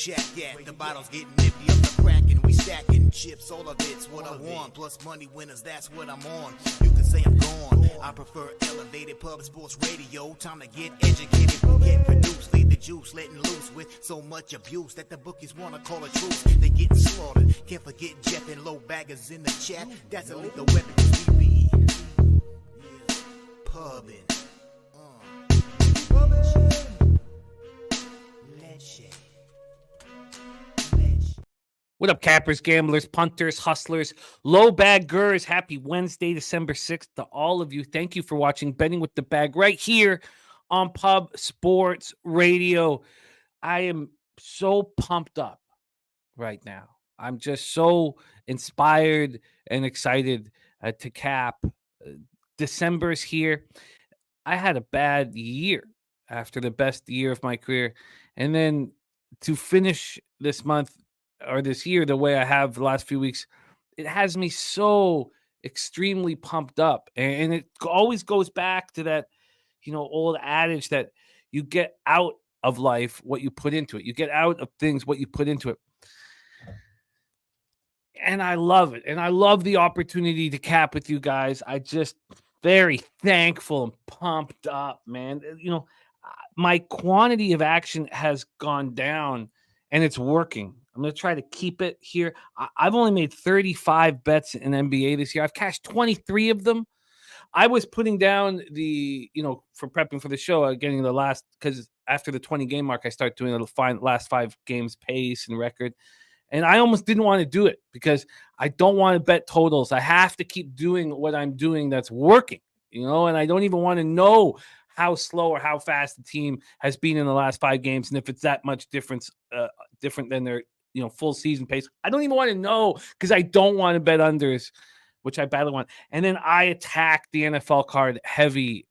shack at. The bottles getting nifty up the crack and we stacking chips. All of it's what I want. Plus money winners, that's what I'm on. You can say I'm gone. I prefer elevated public sports radio. Time to get educated, get produced. Leave the juice, letting loose with so much abuse that the bookies wanna call it truth. They getting slaughtered. Can't forget Jeff and low baggers in the chat. That's a lethal weapon 'cause we be pubbing. What up, cappers, gamblers, punters, hustlers, low baggers? Happy Wednesday, December 6th to all of you. Thank you for watching Betting with the Bag right here on Pub Sports Radio. I am so pumped up right now. I'm just so inspired and excited to cap. December's here. I had a bad year after the best year of my career. And then to finish this month or this year the way I have the last few weeks, it has me so extremely pumped up. And it always goes back to that, old adage that you get out of life what you put into it. You get out of things what you put into it. And I love it. And I love the opportunity to cap with you guys. I just very thankful and pumped up, man. My quantity of action has gone down and it's working. I'm going to try to keep it here. I've only made 35 bets in NBA this year. I've cashed 23 of them. I was putting down for prepping for the show, getting the last, because after the 20 game mark, I start doing the last 5 games pace and record. And I almost didn't want to do it because I don't want to bet totals. I have to keep doing what I'm doing that's working, and I don't even want to know how slow or how fast the team has been in the last 5 games. And if it's that much different than their, full season pace, I don't even want to know because I don't want to bet unders, which I badly want. And then I attacked the NFL card heavy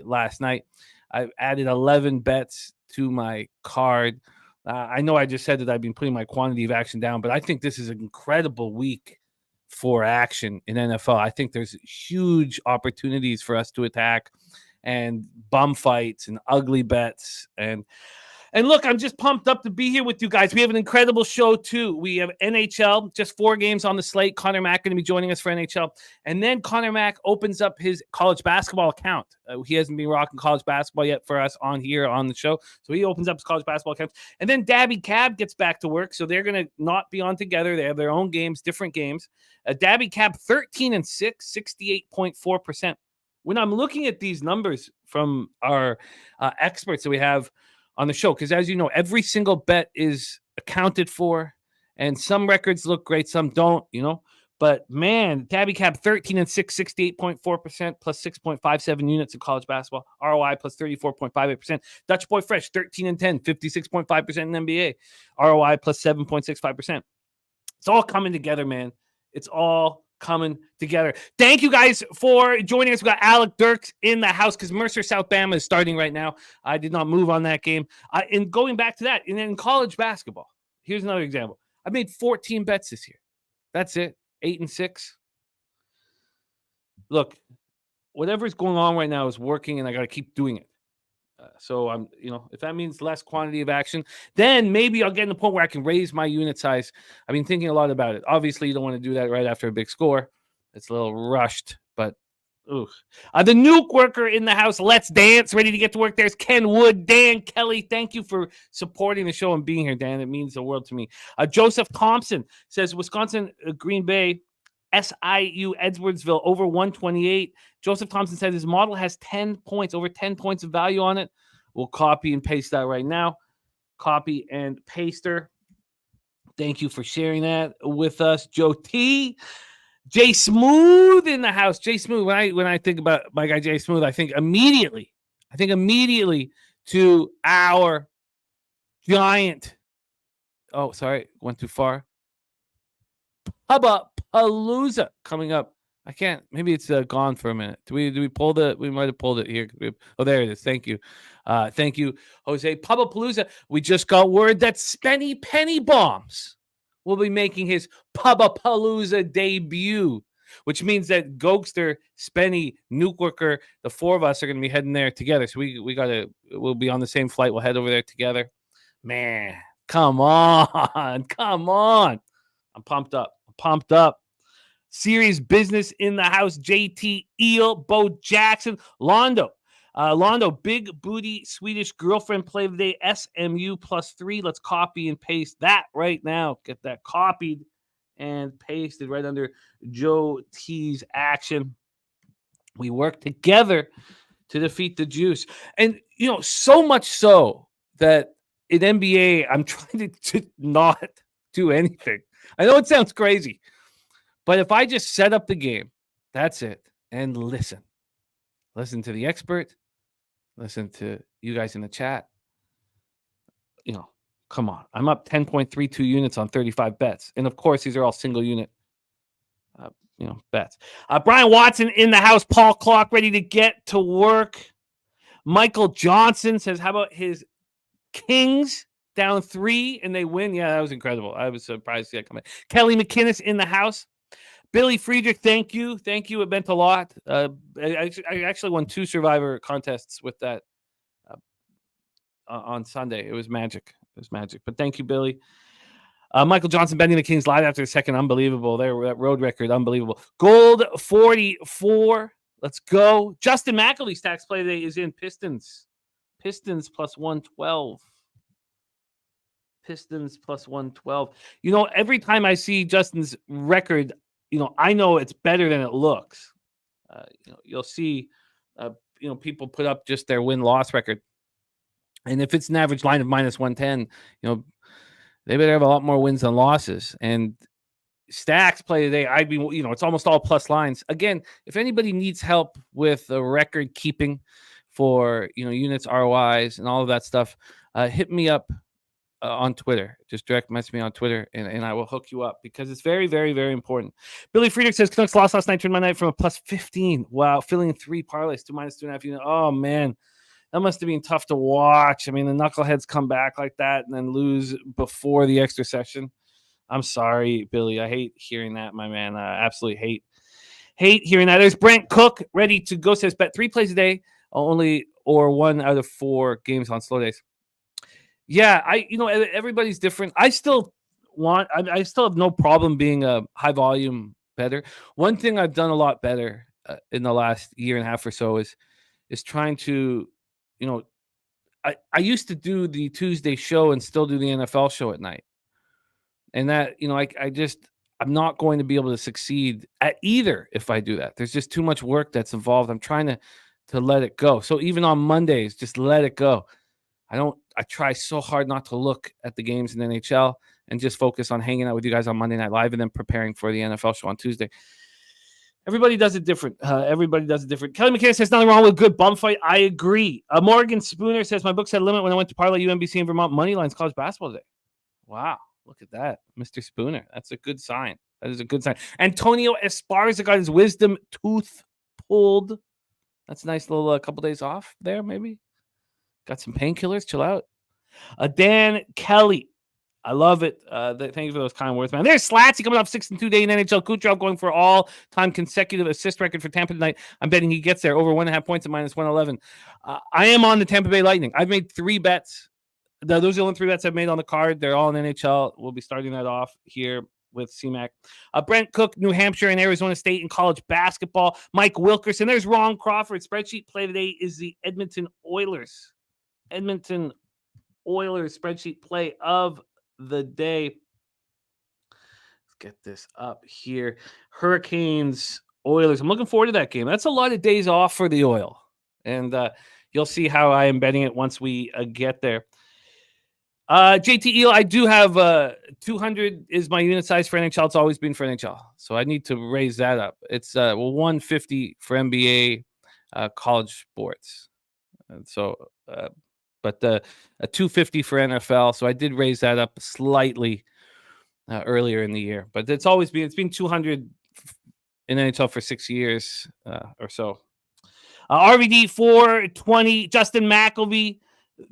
last night. I added 11 bets to my card. I know I just said that I've been putting my quantity of action down, but I think this is an incredible week for action in NFL. I think there's huge opportunities for us to attack and bum fights and ugly bets. And look, I'm just pumped up to be here with you guys. We have an incredible show, too. We have NHL, just 4 games on the slate. Connor Mack going to be joining us for NHL. And then Connor Mack opens up his college basketball account. He hasn't been rocking college basketball yet for us on here on the show. So he opens up his college basketball account. And then Daby Cab gets back to work. So they're going to not be on together. They have their own games, different games. Daby Cab, 13-6, 68.4%. When I'm looking at these numbers from our experts that we have on the show, because as you know, every single bet is accounted for, and some records look great, some don't, But man, Daby Cab 13-6, 68.4%, plus 6.57 units in college basketball. ROI plus 34.58%. Dutch Boy Fresh 13-10, 56.5% in NBA. ROI plus 7.65%. It's all coming together, man. It's all coming together. Thank you guys for joining us. We got Alec Dirks in the house because Mercer South Bama is starting right now. I did not move on that game. And going back to that, and then in college basketball, here's another example. I made 14 bets this year. That's it. 8-6. Look, whatever's going on right now is working, and I got to keep doing it. So I'm, if that means less quantity of action, then maybe I'll get in the point where I can raise my unit size. I've been thinking a lot about it. Obviously, you don't want to do that right after a big score. It's a little rushed, but the nuke worker in the house. Let's dance. Ready to get to work. There's Ken Wood, Dan Kelly. Thank you for supporting the show and being here, Dan. It means the world to me. Joseph Thompson says Wisconsin, Green Bay, SIU Edwardsville over 128. Joseph Thompson says his model has 10 points, over 10 points of value on it. We'll copy and paste that right now. Copy and paster. Thank you for sharing that with us. Joe T. Jay Smooth in the house. Jay Smooth. When I think about my guy Jay Smooth, I think immediately to our giant. Oh, sorry, went too far. Palooza coming up. I can't. Maybe it's gone for a minute. Do we pull the? We might have pulled it here. Oh, there it is. Thank you, Jose. Palooza. We just got word that Spenny Penny Bombs will be making his Palooza debut, which means that Gokster, Spenny, Nuke Worker, the 4 of us are going to be heading there together. So we'll be on the same flight. We'll head over there together. Man, Come on. Come on. I'm pumped up. Serious business in the house. JT Eel, Bo Jackson, Londo. Londo, big booty Swedish girlfriend play of the day, SMU +3. Let's copy and paste that right now. Get that copied and pasted right under Joe T's action. We work together to defeat the Juice. And, so much so that in NBA, I'm trying to not do anything. I know it sounds crazy, but if I just set up the game, that's it, and listen to the expert, listen to you guys in the chat, come on. I'm up 10.32 units on 35 bets. And, of course, these are all single unit bets. Brian Watson in the house. Paul Clock ready to get to work. Michael Johnson says, how about his Kings down 3 and they win? Yeah, that was incredible. I was surprised to see that coming. Kelly McInnes in the house. Billy Friedrich, thank you. It meant a lot. I actually won 2 Survivor contests with that on Sunday. It was magic. But thank you, Billy. Michael Johnson betting the Kings live after the second. Unbelievable. That road record. Unbelievable. Gold 44. Let's go. Justin McAlee's tax play today is in Pistons. Pistons +112. Pistons +112. Every time I see Justin's record, I know it's better than it looks. You'll see, people put up just their win-loss record. And if it's an average line of -110, they better have a lot more wins than losses. And Stacks play today, I'd be, it's almost all plus lines. Again, if anybody needs help with the record keeping for, units, ROIs, and all of that stuff, hit me up on Twitter. Just direct message me on Twitter, and I will hook you up because it's very, very, very important. Billy Friedrich says Canucks lost last night, turned my night from a +15. Wow, filling in 3 parlays to -2.5 units. Oh, man. That must have been tough to watch. I mean, the knuckleheads come back like that and then lose before the extra session. I'm sorry, Billy. I hate hearing that, my man. I absolutely hate hearing that. There's Brent Cook ready to go. Says bet 3 plays a day, or 1 out of 4 games on slow days. Yeah, everybody's different. I still have no problem being a high volume bettor. One thing I've done a lot better in the last year and a half or so is trying to, I used to do the Tuesday show and still do the NFL show at night. And that, I'm not going to be able to succeed at either if I do that. There's just too much work that's involved. I'm trying to let it go. So even on Mondays, just let it go. I try so hard not to look at the games in the NHL and just focus on hanging out with you guys on Monday Night Live and then preparing for the NFL show on Tuesday. Everybody does it different. Kelly McKinnon says nothing wrong with a good bum fight. I agree. Morgan Spooner says my book said limit when I went to parlay UMBC in Vermont money lines college basketball today. Wow, look at that, Mr. Spooner. That's a good sign. That is a good sign. Antonio Esparza got his wisdom tooth pulled. That's a nice little couple days off there, maybe. Got some painkillers. Chill out. Dan Kelly. I love it. Thank you for those kind words, man. There's Slatsy coming off 6-2 day in NHL. Kucherov going for all-time consecutive assist record for Tampa tonight. I'm betting he gets there over 1.5 points at -111. I am on the Tampa Bay Lightning. I've made 3 bets. Those are the only 3 bets I've made on the card. They're all in NHL. We'll be starting that off here with CMac. Brent Cook, New Hampshire and Arizona State in college basketball. Mike Wilkerson. There's Ron Crawford. Spreadsheet play today is the Edmonton Oilers. Edmonton Oilers spreadsheet play of the day. Let's get this up here. Hurricanes, Oilers. I'm looking forward to that game. That's a lot of days off for the Oil. And you'll see how I am betting it once we get there. JT Eel, I do have 200 is my unit size for NHL. It's always been for NHL. So I need to raise that up. It's 150 for NBA college sports. And so but a 250 for NFL. So I did raise that up slightly earlier in the year, but it's been 200 in NHL for 6 years or so. RVD 420, Justin McAlevey,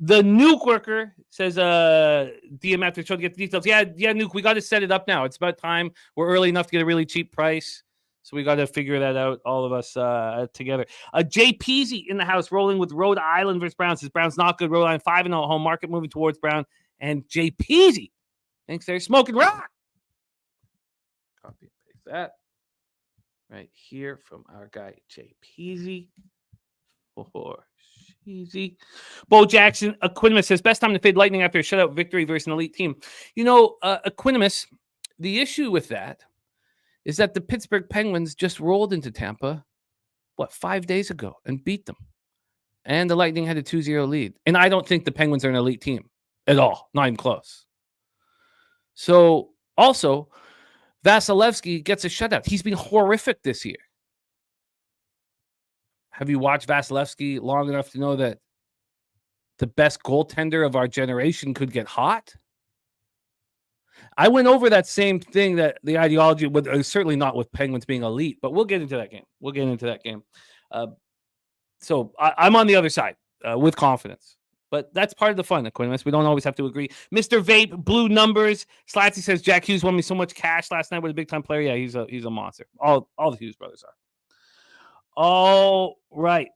the Nuke Worker says, DM after the show to get the details. Yeah, Nuke, we got to set it up now. It's about time. We're early enough to get a really cheap price. So we got to figure that out, all of us together. Jay Peasy in the house, rolling with Rhode Island versus Browns. Says Browns not good. Rhode Island 5-0 home market, moving towards Brown And Jay Peasy thinks they're smoking rock. Copy and paste that right here from our guy Jay Peasy. Easy. Bo Jackson, Equanimus says, best time to fade Lightning after a shutout victory versus an elite team. Equanimus, the issue with that is that the Pittsburgh Penguins just rolled into Tampa, 5 days ago and beat them. And the Lightning had a 2-0 lead. And I don't think the Penguins are an elite team at all, not even close. So, also, Vasilevsky gets a shutout. He's been horrific this year. Have you watched Vasilevsky long enough to know that the best goaltender of our generation could get hot? I went over that same thing, that the ideology, certainly not with Penguins being elite, but we'll get into that game. So I'm on the other side with confidence. But that's part of the fun, Equanimus. We don't always have to agree. Mr. Vape, blue numbers. Slatsy says, Jack Hughes won me so much cash last night with a big-time player. Yeah, he's a monster. All the Hughes brothers are. All right.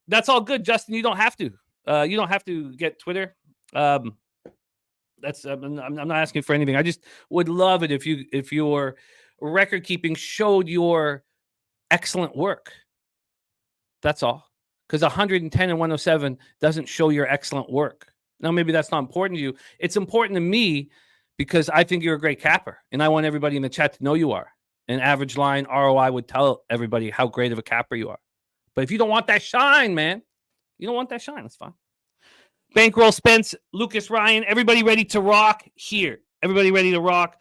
That's all good, Justin. You don't have to. You don't have to get Twitter. I'm not asking for anything. I just would love it if your record keeping showed your excellent work. That's all. Because 110 and 107 doesn't show your excellent work. Now, maybe that's not important to you. It's important to me because I think you're a great capper, and I want everybody in the chat to know you are. An average line ROI would tell everybody how great of a capper you are. But if you don't want that shine, man, that's fine. Bankroll Spence, Lucas Ryan, everybody ready to rock here. Everybody ready to rock.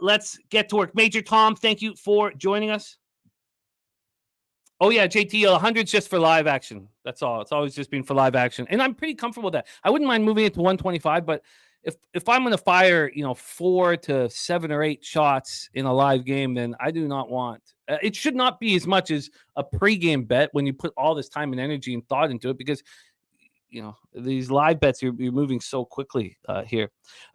Let's get to work. Major Tom, thank you for joining us. Oh, yeah, JT, 100's just for live action. That's all. It's always just been for live action. And I'm pretty comfortable with that. I wouldn't mind moving it to 125, but if I'm going to fire, 4 to 7 or 8 shots in a live game, then I do not want it should not be as much as a pregame bet when you put all this time and energy and thought into it, because these live bets, you're moving so quickly here.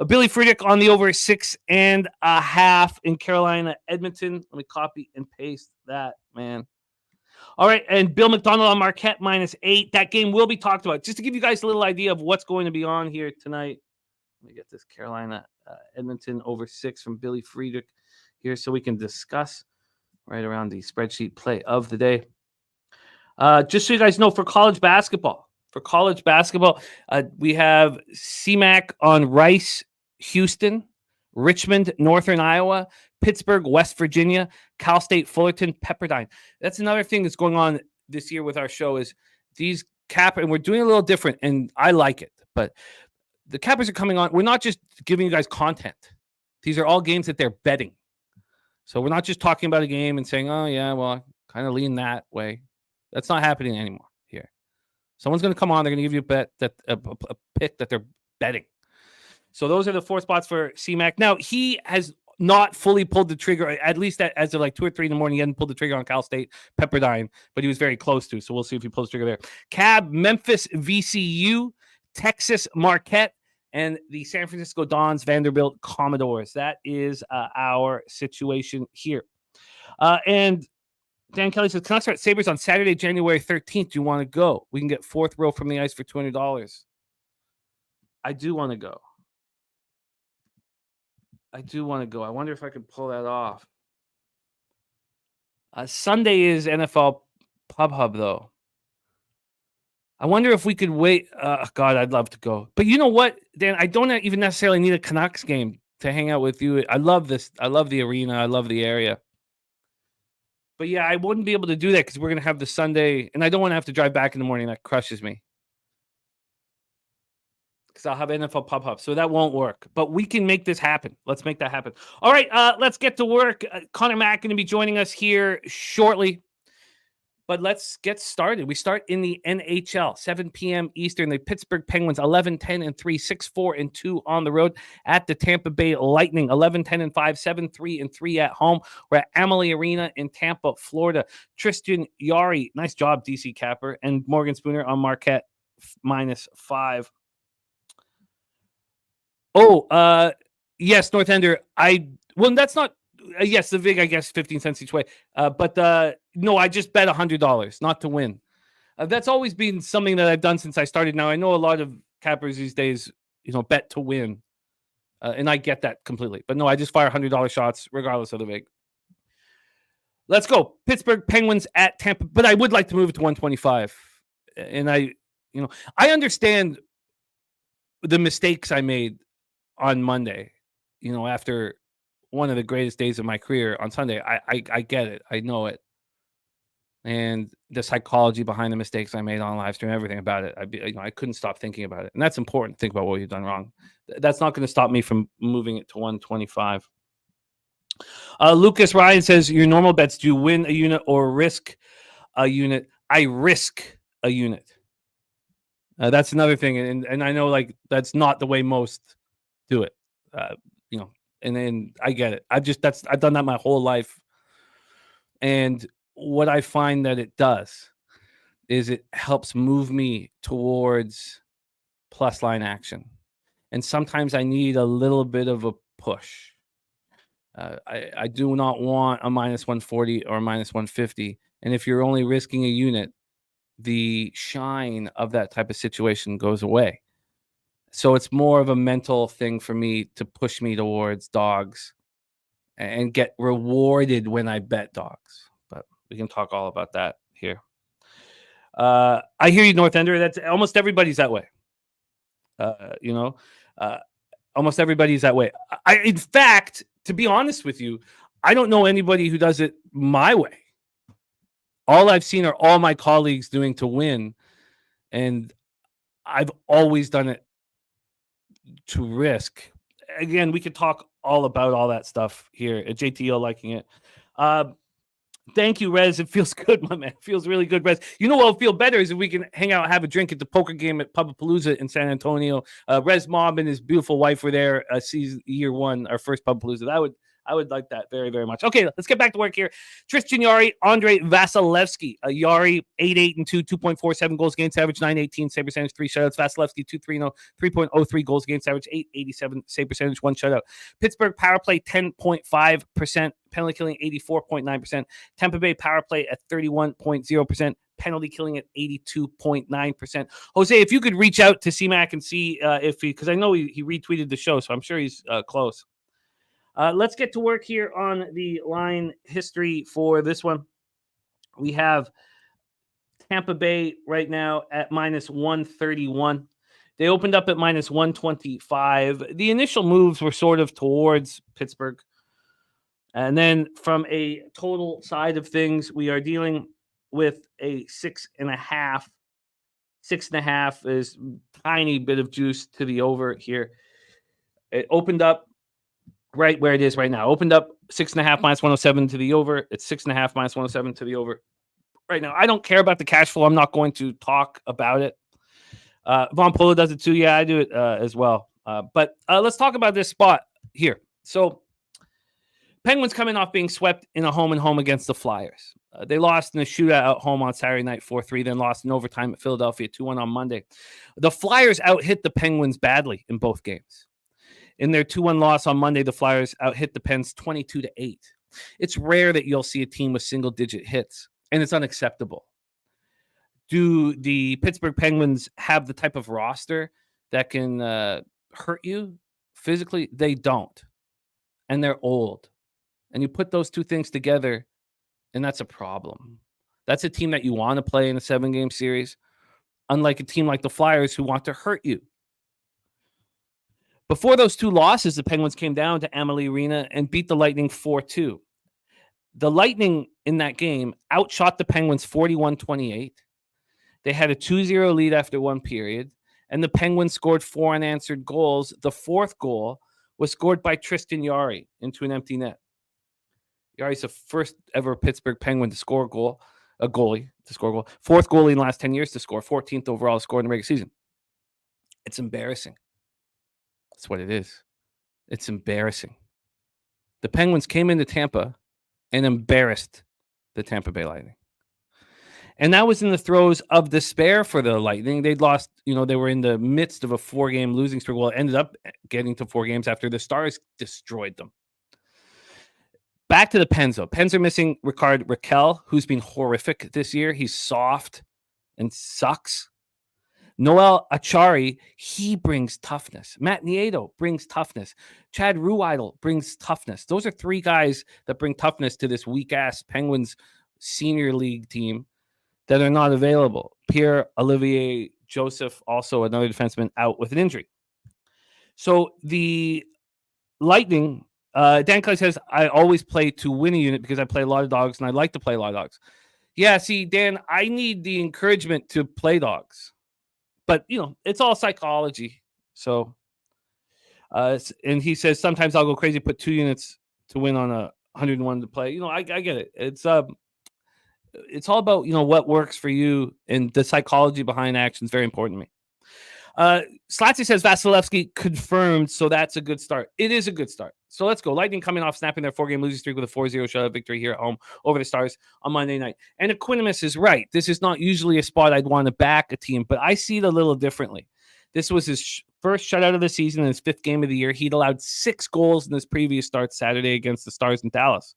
Billy Friedrich on the over 6.5 in Carolina, Edmonton. Let me copy and paste that, man. All right, and Bill McDonald on Marquette -8. That game will be talked about. Just to give you guys a little idea of what's going to be on here tonight. Let me get this Carolina Edmonton over 6 from Billy Friedrich here so we can discuss right around the spreadsheet play of the day. Just so you guys know, for college basketball, we have CMac on Rice, Houston, Richmond, Northern Iowa, Pittsburgh, West Virginia, Cal State, Fullerton, Pepperdine. That's another thing that's going on this year with our show is these and we're doing a little different, and I like it, but the cappers are coming on. We're not just giving you guys content. These are all games that they're betting. So we're not just talking about a game and saying, oh, yeah, well, I kind of lean that way. That's not happening anymore here. Someone's going to come on. They're going to give you a bet that a pick that they're betting. So those are the 4 spots for CMac. Now, he has not fully pulled the trigger, at least as of like 2 or 3 in the morning. He hadn't pulled the trigger on Cal State, Pepperdine, but he was very close to. So we'll see if he pulls the trigger there. Cab, Memphis, VCU, Texas, Marquette, and the San Francisco Dons, Vanderbilt, Commodores. That is our situation here. And Dan Kelly says, Canucks are at Sabres on Saturday, January 13th. Do you want to go? We can get 4th row from the ice for $200. I do want to go. I wonder if I could pull that off. Sunday is NFL Pub Hub, though. I wonder if we could wait. God, I'd love to go. But you know what, Dan? I don't even necessarily need a Canucks game to hang out with you. I love this. I love the arena. I love the area. But yeah, I wouldn't be able to do that because we're going to have the Sunday, and I don't want to have to drive back in the morning. That crushes me. Because I'll have NFL Pub Hub. So that won't work. But we can make this happen. Let's make that happen. All right, let's get to work. Connor Mack going to be joining us here shortly. But let's get started. We start in the NHL, 7 p.m. Eastern. The Pittsburgh Penguins, 11-10-3, 6-4-2 on the road at the Tampa Bay Lightning, 11-10-5, 7-3-3 at home. We're at Amalie Arena in Tampa, Florida. Tristan Yari, nice job, DC Capper, and Morgan Spooner on Marquette, -5. Oh, yes, North Ender. That's not. Yes, the VIG, I guess, 15 cents each way. But no, I just bet $100 not to win. That's always been something that I've done since I started. Now, I know a lot of cappers these days bet to win. And I get that completely. But no, I just fire $100 shots regardless of the vig. Let's go. Pittsburgh Penguins at Tampa. But I would like to move it to 125. And I understand the mistakes I made on Monday, after one of the greatest days of my career on Sunday. I get it. I know it. And the psychology behind the mistakes I made on live stream, everything about it. I couldn't stop thinking about it. And that's important. Think about what you've done wrong. That's not going to stop me from moving it to 125. Lucas Ryan says, your normal bets, do you win a unit or risk a unit? I risk a unit. That's another thing. And I know that's not the way most do it. And then I get it. I've done that my whole life. And what I find that it does is it helps move me towards plus line action. And sometimes I need a little bit of a push. I do not want a minus 140 or minus 150. And if you're only risking a unit, the shine of that type of situation goes away. So it's more of a mental thing for me to push me towards dogs and get rewarded when I bet dogs. But we can talk all about that here. I hear you, North Ender. That's almost everybody's that way. Almost everybody's that way. In fact, to be honest with you, I don't know anybody who does it my way. All I've seen are all my colleagues doing to win, and I've always done it to risk. Again, we could talk all about all that stuff here at JTL liking it. Thank you, Rez. It feels good, my man. It feels really good, Rez. You know what'll feel better is if we can hang out, have a drink at the poker game at Pubapalooza in San Antonio. Rez Mob and his beautiful wife were there. Season year one, our first Pubapalooza. I would like that very, very much. Okay, let's get back to work here. Tristan Jarry, Andrei Vasilevsky. Jarry, 8-8-2, 2.47 goals against average, 9-18, save percentage, 3 shutouts. Vasilevsky, 2-3-0, 3.03 goals against average, 8-87, save percentage, 1 shutout. Pittsburgh power play, 10.5%. Penalty killing, 84.9%. Tampa Bay power play at 31.0%. Penalty killing at 82.9%. Jose, if you could reach out to CMac and see if because I know he retweeted the show, so I'm sure he's close. Let's get to work here on the line history for this one. We have Tampa Bay right now at minus 131. They opened up at minus 125. The initial moves were sort of towards Pittsburgh. And then from a total side of things, we are dealing with a 6.5. 6.5 is tiny bit of juice to the over here. It opened up right where it is right now. Opened up 6.5 minus 107 to the over. It's 6.5 minus 107 to the over right now. I don't care about the cash flow. I'm not going to talk about it. Von Polo does it too. Yeah, I do it as well. But let's talk about this spot here. So Penguins coming off being swept in a home and home against the Flyers. They lost in a shootout at home on Saturday night 4-3, then lost in overtime at Philadelphia 2-1 on Monday. The Flyers out-hit the Penguins badly in both games. In their 2-1 loss on Monday, the Flyers out-hit the Pens 22-8. It's rare that you'll see a team with single-digit hits, and it's unacceptable. Do the Pittsburgh Penguins have the type of roster that can hurt you physically? They don't, and they're old. And you put those two things together, and that's a problem. That's a team that you want to play in a 7-game series, unlike a team like the Flyers who want to hurt you. Before those two losses, the Penguins came down to Amalie Arena and beat the Lightning 4-2. The Lightning in that game outshot the Penguins 41-28. They had a 2-0 lead after one period, and the Penguins scored 4 unanswered goals. The fourth goal was scored by Tristan Jarry into an empty net. Jarry's the first ever Pittsburgh Penguin to score a goalie to score a goal. Fourth goalie in the last 10 years to score, 14th overall to score in the regular season. It's embarrassing. That's what it is. It's embarrassing. The Penguins came into Tampa and embarrassed the Tampa Bay Lightning. And that was in the throes of despair for the Lightning. They'd lost, they were in the midst of a 4-game losing streak. Well, it ended up getting to 4 games after the Stars destroyed them. Back to the Pens, though. Pens are missing Ricard Raquel, who's been horrific this year. He's soft and sucks. Noel Achari, he brings toughness. Matt Nieto brings toughness. Chad Ruidel brings toughness. Those are three guys that bring toughness to this weak-ass Penguins senior league team that are not available. Pierre-Olivier Joseph, also another defenseman, out with an injury. So the Lightning, Dan Clay says, I always play to win a unit because I play a lot of dogs and I like to play a lot of dogs. Yeah, see, Dan, I need the encouragement to play dogs. But, it's all psychology. So, and he says, sometimes I'll go crazy, put 2 units to win on a 101 to play. I get it. It's all about, what works for you, and the psychology behind action is very important to me. Slatsy says Vasilevsky confirmed, so that's a good start. It is a good start. So let's go. Lightning coming off snapping their 4-game losing streak with a 4-0 shutout victory here at home over the Stars on Monday night. And Equanimus is right. This is not usually a spot I'd want to back a team, but I see it a little differently. This was his first shutout of the season in his 5th game of the year. He'd allowed 6 goals in his previous start Saturday against the Stars in Dallas.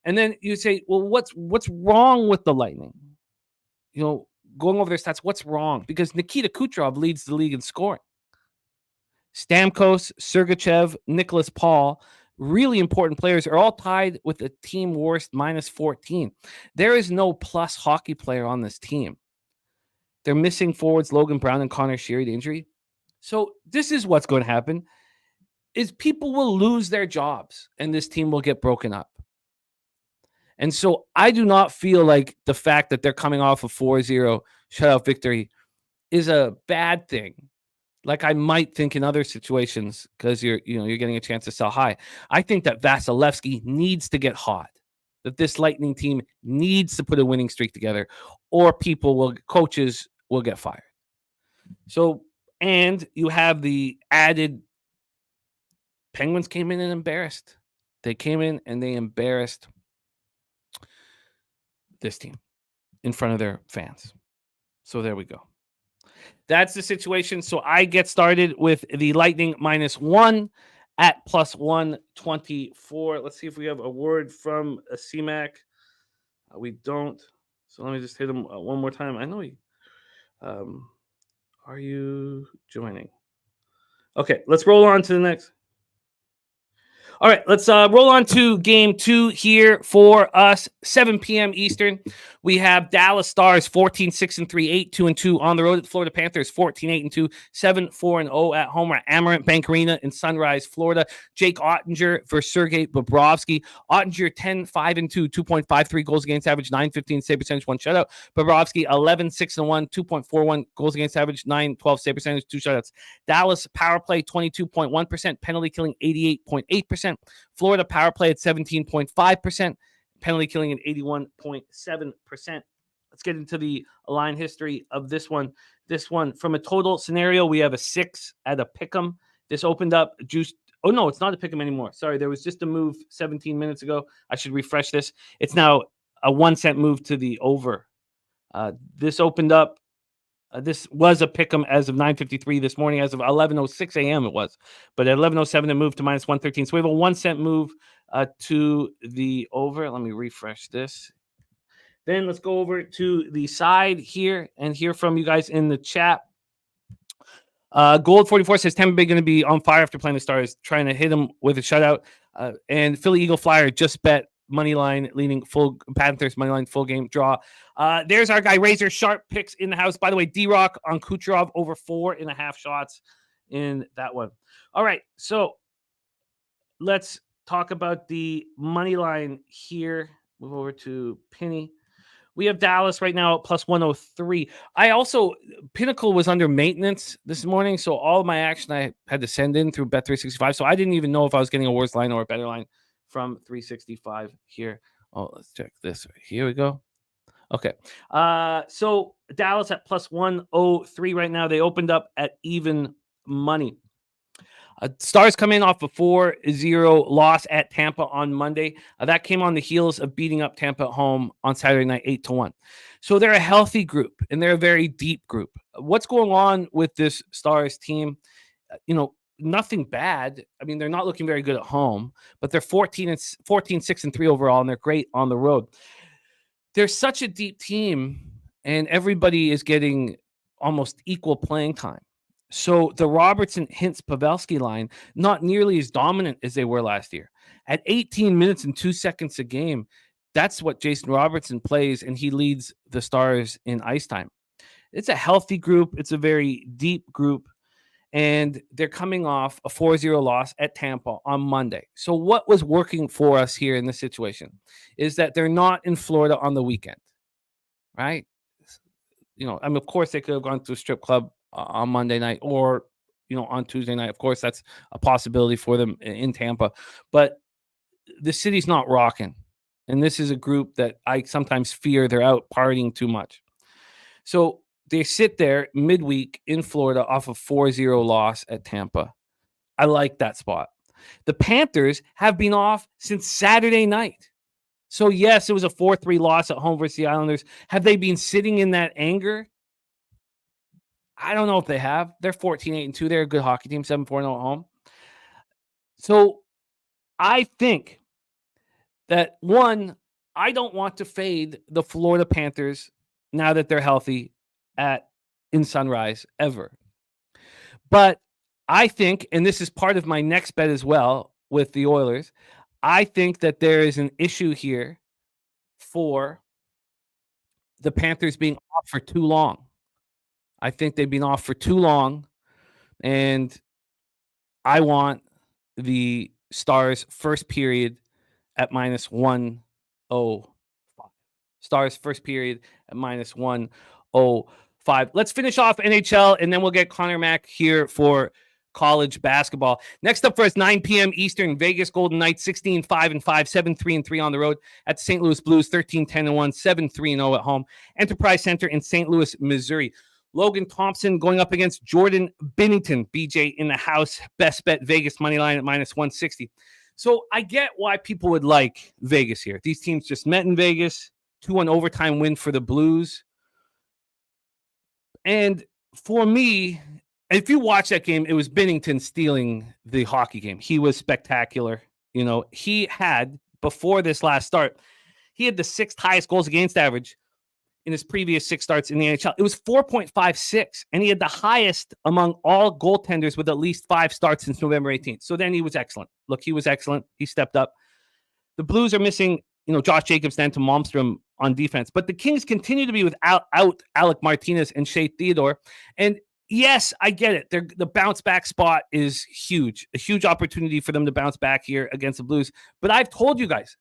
And then you say, well, what's wrong with the Lightning? Going over their stats, what's wrong? Because Nikita Kucherov leads the league in scoring. Stamkos, Sergachev, Nicholas Paul, really important players, are all tied with a team worst -14. There is no plus hockey player on this team. They're missing forwards Logan Brown and Connor Sheary to injury. So this is what's going to happen, is people will lose their jobs and this team will get broken up. And so I do not feel like the fact that they're coming off a 4-0 shutout victory is a bad thing, like I might think in other situations, because you're getting a chance to sell high. I think that Vasilevsky needs to get hot, that this Lightning team needs to put a winning streak together, or coaches will get fired. So, and you have the added Penguins came in and embarrassed. They came in and they embarrassed this team in front of their fans. So there we go. That's the situation. So I get started with the Lightning -1 at +124. Let's see if we have a word from a CMac. We don't. So let me just hit him one more time. I know he. Are you joining? Okay, let's roll on to the next. All right, let's roll on to game 2 here for us. 7 p.m. Eastern. We have Dallas Stars 14-6-3, 8-2-2 on the road at the Florida Panthers 14-8-2, 7-4-0 at home at Amerant Bank Arena in Sunrise, Florida. Jake Ottinger versus Sergei Bobrovsky. Ottinger 10-5-2, 2.53 goals against average, 9.15 save percentage, 1 shutout. Bobrovsky 11-6-1, 2.41 goals against average, 9.12 save percentage, 2 shutouts. Dallas power play 22.1%, penalty killing 88.8%. Florida power play at 17.5%, penalty killing at 81.7%. Let's get into the line history of this one. This one, from a total scenario, we have a 6 at a pick'em. This opened up juiced. Oh, no, it's not a pick'em anymore. Sorry, there was just a move 17 minutes ago. I should refresh this. It's now a 1-cent move to the over. This opened up. This was a pick'em as of 9:53 this morning. As of 11:06 a.m. it was. But at 11:07 it moved to -113. So we have a 1-cent move to the over. Let me refresh this. Then let's go over to the side here and hear from you guys in the chat. Gold 44 says Tampa Bay going to be on fire after playing the Stars, trying to hit them with a shutout. And Philly Eagle Flyer just bet money line leaning full Panthers money line full game draw. There's our guy Razor Sharp picks in the house. By the way, D-Rock on Kucherov over 4.5 shots in that one. All right, so let's talk about the money line here. Move over to Penny. We have Dallas right now at +103. Pinnacle was under maintenance this morning, so all of my action I had to send in through Bet365, so I didn't even know if I was getting a worse line or a better line from 365 here. Oh, let's check this. Here we go. Okay. So Dallas at +103 right now. They opened up at even money. Stars come in off a 4-0 loss at Tampa on Monday. That came on the heels of beating up Tampa at home on Saturday night 8-1. So they're a healthy group and they're a very deep group. What's going on with this Stars team? Nothing bad. I mean, they're not looking very good at home, but they're 14-6-3 overall, and they're great on the road. They're such a deep team, and everybody is getting almost equal playing time. So the Robertson, Hintz, Pavelski line, not nearly as dominant as they were last year. At 18 minutes and 2 seconds a game, that's what Jason Robertson plays, and he leads the Stars in ice time. It's a healthy group. It's a very deep group, and they're coming off a 4-0 loss at Tampa on Monday. So what was working for us here in this situation is that they're not in Florida on the weekend, right? Of course, they could have gone to a strip club on Monday night or, on Tuesday night. Of course, that's a possibility for them in Tampa. But the city's not rocking. And this is a group that I sometimes fear they're out partying too much. So they sit there midweek in Florida off a 4-0 loss at Tampa. I like that spot. The Panthers have been off since Saturday night. So, yes, it was a 4-3 loss at home versus the Islanders. Have they been sitting in that anger? I don't know if they have. They're 14-8-2. They're a good hockey team, 7-4-0 at home. So, I think that, one, I don't want to fade the Florida Panthers now that they're healthy in Sunrise ever. But I think, and this is part of my next bet as well with the Oilers, I think that there is an issue here for the Panthers being off for too long. I think they've been off for too long, and I want the Stars first period at -105. Stars first period at -105. Let's finish off NHL, and then we'll get Connor Mack here for college basketball. Next up for us, 9 p.m. Eastern, Vegas Golden Knights, 16-5-5, 7-3-3 on the road at the St. Louis Blues, 13-10-1, 7-3-0 at home. Enterprise Center in St. Louis, Missouri. Logan Thompson going up against Jordan Binnington. BJ in the house. Best bet Vegas money line at -160. So I get why people would like Vegas here. These teams just met in Vegas. 2-1 overtime win for the Blues. And for me, if you watch that game, it was Binnington stealing the hockey game. He was spectacular. He had, before this last start, he had the 6th highest goals against average in his previous 6 starts in the NHL. It was 4.56, and he had the highest among all goaltenders with at least 5 starts since November 18th. So then he was excellent. Look, he was excellent. He stepped up. The Blues are missing, Josh Jacobs, Stanton Malmstrom on defense, but the Kings continue to be without Alec Martinez and Shea Theodore. And yes, I get it. The bounce back spot is huge, a huge opportunity for them to bounce back here against the Blues. But I've told you guys,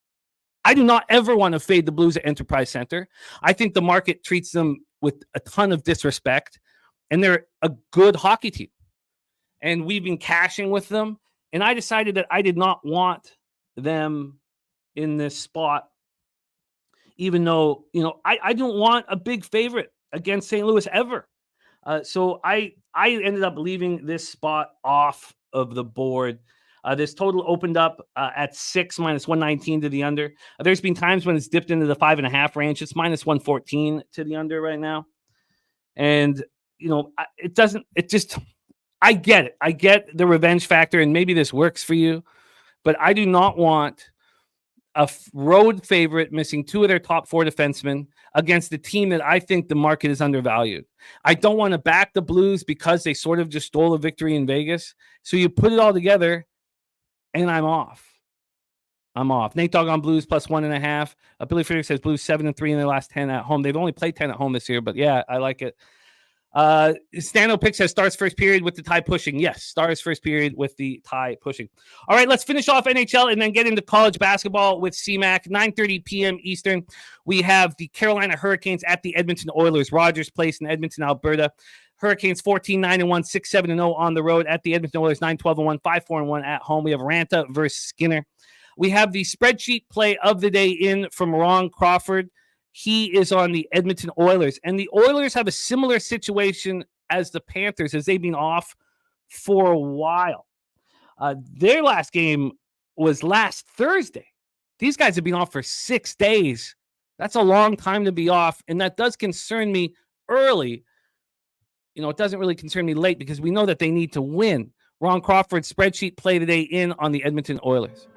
I do not ever want to fade the Blues at Enterprise Center. I think the market treats them with a ton of disrespect, and they're a good hockey team. And we've been cashing with them, and I decided that I did not want them in this spot, even though, I don't want a big favorite against St. Louis ever. So I ended up leaving this spot off of the board. This total opened up at 6 -119 to the under. There's been times when it's dipped into the 5.5 range. It's -114 to the under right now. And, I get it. I get the revenge factor, and maybe this works for you, but I do not want a road favorite missing 2 of their top 4 defensemen against a team that I think the market is undervalued. I don't want to back the Blues because they sort of just stole a victory in Vegas. So you put it all together, and I'm off. Nate Dogg on Blues +1.5. Billy Friedrich says Blues 7-3 in their last 10 at home. They've only played 10 at home this year, but yeah, I like it. Stano Pick says Stars first period with the tie pushing. Yes, Stars first period with the tie pushing. All right, let's finish off NHL and then get into college basketball with CMac. 9:30 p.m. Eastern. We have the Carolina Hurricanes at the Edmonton Oilers. Rogers Place in Edmonton, Alberta. Hurricanes 14-9-1, 6-7-0 on the road at the Edmonton Oilers. 9-12-1, 5-4-1 at home. We have Ranta versus Skinner. We have the spreadsheet play of the day in from Ron Crawford. He is on the Edmonton Oilers. And the Oilers have a similar situation as the Panthers, as they've been off for a while. Their last game was last Thursday. These guys have been off for 6 days. That's a long time to be off, and that does concern me early. It doesn't really concern me late because we know that they need to win. Ron Crawford spreadsheet play today in on the Edmonton Oilers.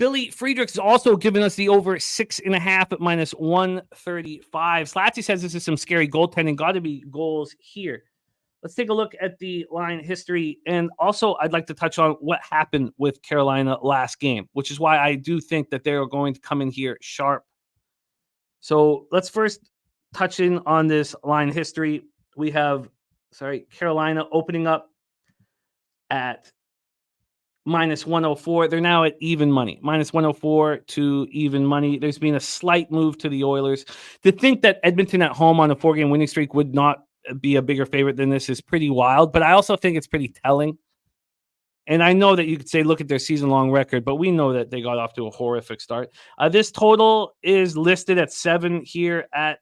Billy Friedrichs is also giving us the over 6.5 at -135. Slatsy says this is some scary goaltending. Got to be goals here. Let's take a look at the line history. And also, I'd like to touch on what happened with Carolina last game, which is why I do think that they're going to come in here sharp. So let's first touch in on this line history. We have, Carolina opening up at -104. They're now at even money, -104 to even money. There's been a slight move to the Oilers. To think that Edmonton at home on a 4-game winning streak would not be a bigger favorite than this is pretty wild, but I also think it's pretty telling. And I know that you could say, look at their season-long record, but we know that they got off to a horrific start. This total is listed at 7 here at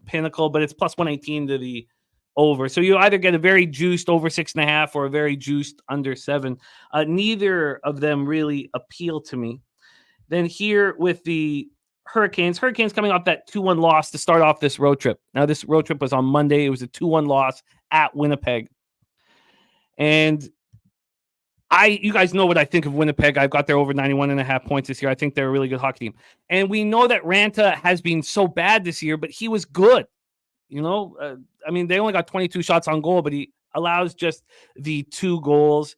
Pinnacle, but it's +118 to the over. So you either get a very juiced over 6.5 or a very juiced under 7. Neither of them really appeal to me. Then here with the Hurricanes coming off that 2-1 loss to start off this road trip. Now, this road trip was on Monday. It was a 2-1 loss at Winnipeg. And you guys know what I think of Winnipeg. I've got their over 91.5 points this year. I think they're a really good hockey team. And we know that Ranta has been so bad this year, but he was good. They only got 22 shots on goal, but he allows just the 2 goals.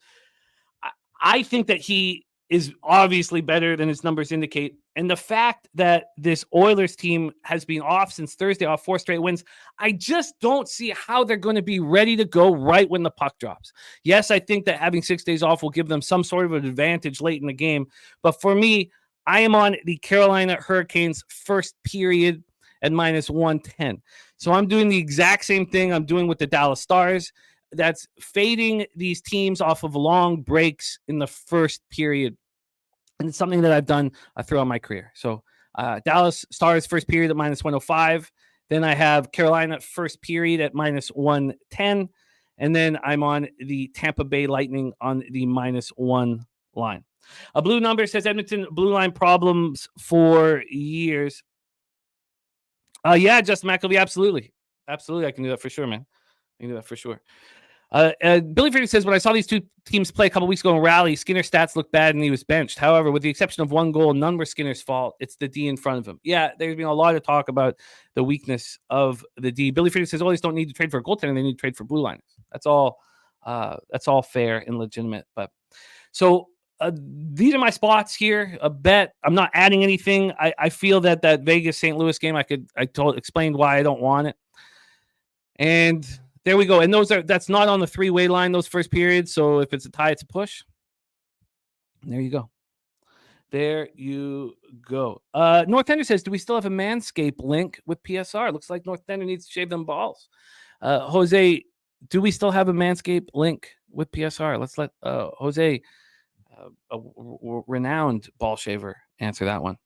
I think that he is obviously better than his numbers indicate. And the fact that this Oilers team has been off since Thursday, off 4 straight wins, I just don't see how they're going to be ready to go right when the puck drops. Yes, I think that having 6 days off will give them some sort of an advantage late in the game. But for me, I am on the Carolina Hurricanes first period at -110. So I'm doing the exact same thing I'm doing with the Dallas Stars. That's fading these teams off of long breaks in the first period. And it's something that I've done throughout my career. So Dallas Stars first period at -105. Then I have Carolina first period at -110. And then I'm on the Tampa Bay Lightning on the -1 line. A blue number says Edmonton blue line problems for years. Yeah, Justin McAlvey, absolutely. Absolutely, I can do that for sure, man. I can do that for sure. Billy Friedrich says, when I saw these two teams play a couple weeks ago in Raleigh, Skinner's stats looked bad and he was benched. However, with the exception of 1 goal, none were Skinner's fault. It's the D in front of him. Yeah, there's been a lot of talk about the weakness of the D. Billy Friedrich says, Oilers don't need to trade for a goaltender. They need to trade for blue liners. That's all fair and legitimate. But so these are my spots here. A bet. I'm not adding anything. I feel that Vegas St. Louis game, I explained why I don't want it. And there we go. And that's not on the 3-way line, those first periods. So if it's a tie, it's a push. There you go. There you go. North Ender says, do we still have a Manscaped link with PSR? Looks like North Ender needs to shave them balls. Jose, do we still have a Manscaped link with PSR? Let's let Jose, a renowned ball shaver, answer that one.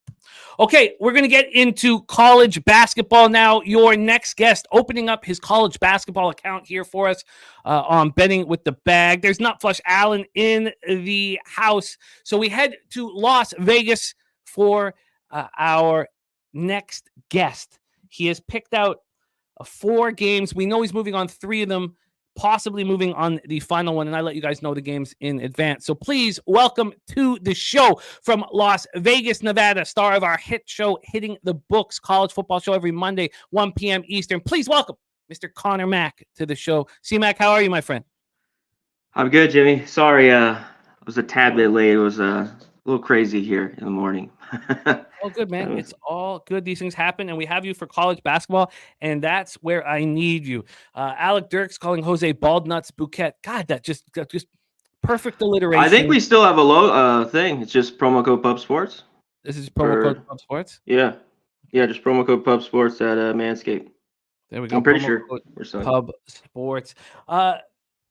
Okay, we're going to get into college basketball now. Your next guest opening up his college basketball account here for us on Betting with the Bag. There's Nutflush Allen in the house. So we head to Las Vegas for our next guest. He has picked out 4 games. We know he's moving on 3 of them, possibly moving on the final one, and I let you guys know the games in advance. So please welcome to the show from Las Vegas, Nevada, star of our hit show, Hitting the Books, college football show every Monday, 1 p.m. Eastern. Please welcome Mr. Connor Mack to the show. CMac, how are you, my friend? I'm good, Jimmy. Sorry, I was a tad bit late. It was a little crazy here in the morning. All good, man. It's all good. These things happen, and we have you for college basketball, and that's where I need you. Alec Dirks calling Jose Bald Nuts Bouquet. God, that just perfect alliteration. I think we still have a low thing. It's just promo code Pub Sports. This is promo code Pub Sports? Yeah, just promo code Pub Sports at Manscaped. There we go. I'm pretty sure we're still Pub Sports.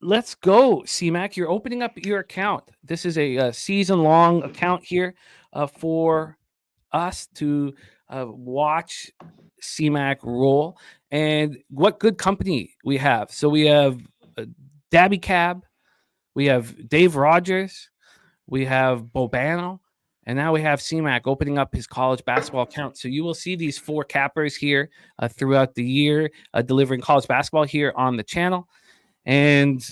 Let's go, CMac. You're opening up your account. This is a season-long account here for us to watch CMac roll. And what good company we have. So we have Daby Cab, we have Dave Rogers, we have Bobano, and now we have CMac opening up his college basketball account. So you will see these 4 cappers here throughout the year delivering college basketball here on the channel. And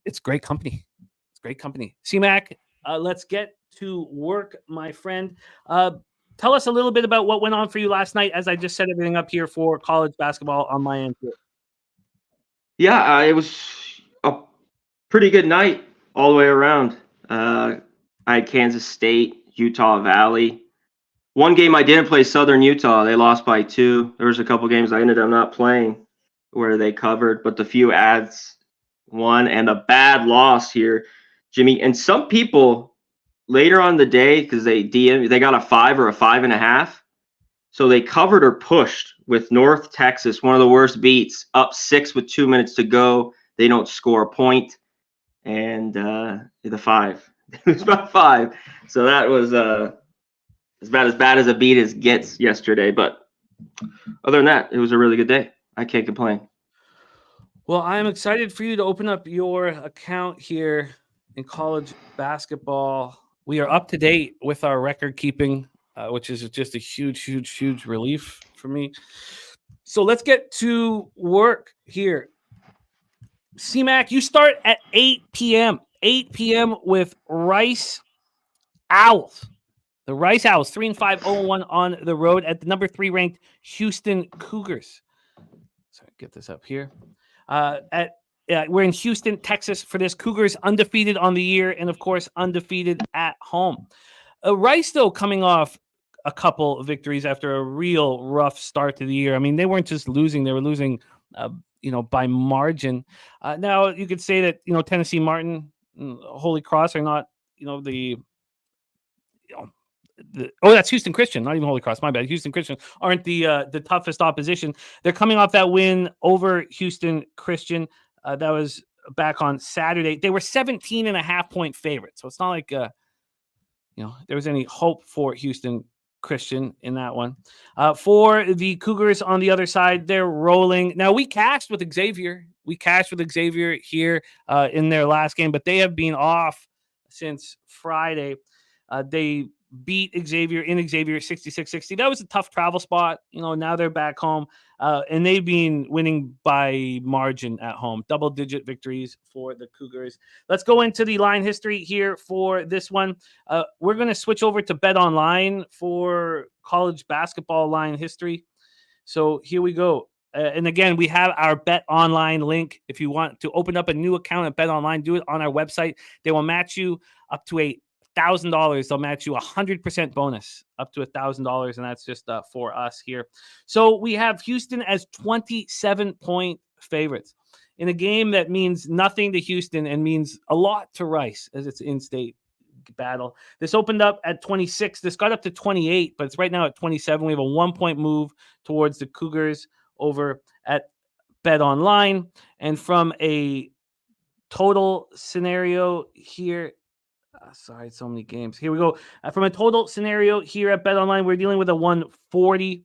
it's great company. It's great company. CMac, Let's get to work, my friend. Tell us a little bit about what went on for you last night as I just set everything up here for college basketball on my end. Yeah, it was a pretty good night all the way around. I had Kansas State, Utah Valley. One game I didn't play, Southern Utah. They lost by 2. There was a couple games I ended up not playing where they covered, but the few ads won, and a bad loss here, Jimmy. And some people later on the day, because they got a 5 or a 5.5. So they covered or pushed with North Texas, one of the worst beats, up 6 with 2 minutes to go. They don't score a point, and the 5. It was about 5. So that was as bad as a beat as gets yesterday. But other than that, it was a really good day. I can't complain. Well, I am excited for you to open up your account here in college basketball. We are up to date with our record keeping, which is just a huge relief for me. So let's get to work here. CMac, you start at 8 p.m. 8 p.m. with Rice Owls. The Rice Owls, 3-5, 0-1 on the road at the number 3 ranked Houston Cougars. Sorry, get this up here. We're in Houston, Texas for this. Cougars undefeated on the year and, of course, undefeated at home. Rice, though, coming off a couple of victories after a real rough start to the year. I mean, they weren't just losing. They were losing, by margin. Now, you could say that, Tennessee Martin, Holy Cross are not, that's Houston Christian, not even Holy Cross. My bad. Houston Christian aren't the toughest opposition. They're coming off that win over Houston Christian. That was back on Saturday. They were 17.5-point favorites. So it's not like, there was any hope for Houston Christian in that one. For the Cougars on the other side, they're rolling. Now, we cashed with Xavier. Here in their last game, but they have been off since Friday. They beat Xavier 66-60. That was a tough travel spot. Now they're back home, and they've been winning by margin at home. Double-digit victories for the Cougars. Let's go into the line history here for this one. We're going to switch over to Bet Online for college basketball line history. So here we go. And again, we have our Bet Online link. If you want to open up a new account at Bet Online, do it on our website. They will match you up to $1,000. They'll match you 100% bonus up to $1,000, and that's just for us here. So we have Houston as 27-point favorites in a game that means nothing to Houston and means a lot to Rice as it's in-state battle. This opened up at 26. This got up to 28, but it's right now at 27. We have a 1-point move towards the Cougars over at Bet Online, and from a total scenario here. Sorry, so many games. Here we go. From a total scenario here at Bet Online, we're dealing with a 140.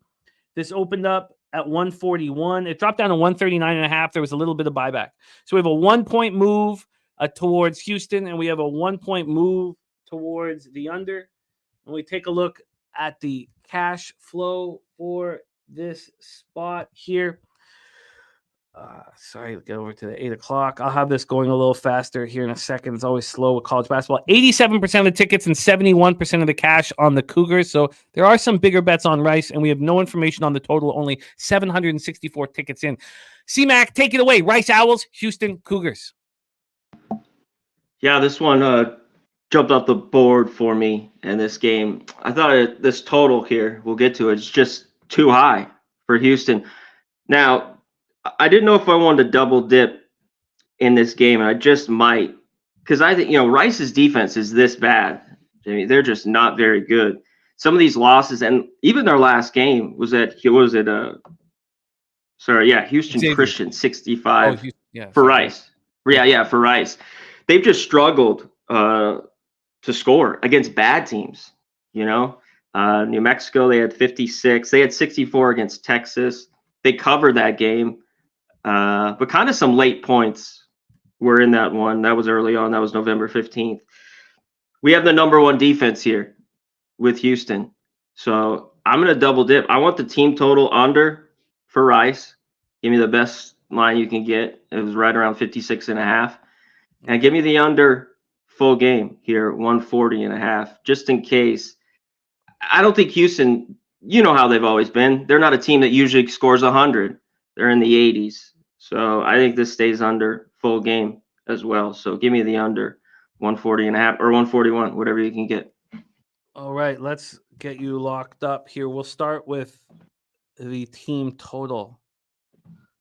This opened up at 141. It dropped down to 139.5. There was a little bit of buyback. So we have a 1-point move towards Houston, and we have a 1-point move towards the under. And we take a look at the cash flow for this spot here. Sorry, get over to the 8 o'clock. I'll have this going a little faster here in a second. It's always slow with college basketball. 87% of the tickets and 71% of the cash on the Cougars. So there are some bigger bets on Rice, and we have no information on the total. Only 764 tickets in. CMac, take it away. Rice Owls, Houston Cougars. Yeah, this one jumped off the board for me in this game. I thought this total here, we'll get to it, it's just too high for Houston. Now, I didn't know if I wanted to double dip in this game, and I just might, because I think, Rice's defense is this bad. I mean, they're just not very good. Some of these losses, and even their last game was Houston Xavier. Christian, 65 for Rice. Yeah, for Rice. They've just struggled to score against bad teams, New Mexico, they had 56. They had 64 against Texas. They covered that game. But kind of some late points were in that one. That was early on. That was November 15th. We have the number 1 defense here with Houston. So I'm going to double dip. I want the team total under for Rice. Give me the best line you can get. It was right around 56.5. And give me the under full game here, 140.5, just in case. I don't think Houston, you know how they've always been. They're not a team that usually scores 100. They're in the 80s. So I think this stays under full game as well. So give me the under 140.5 or 141, whatever you can get. All right, let's get you locked up here. We'll start with the team total.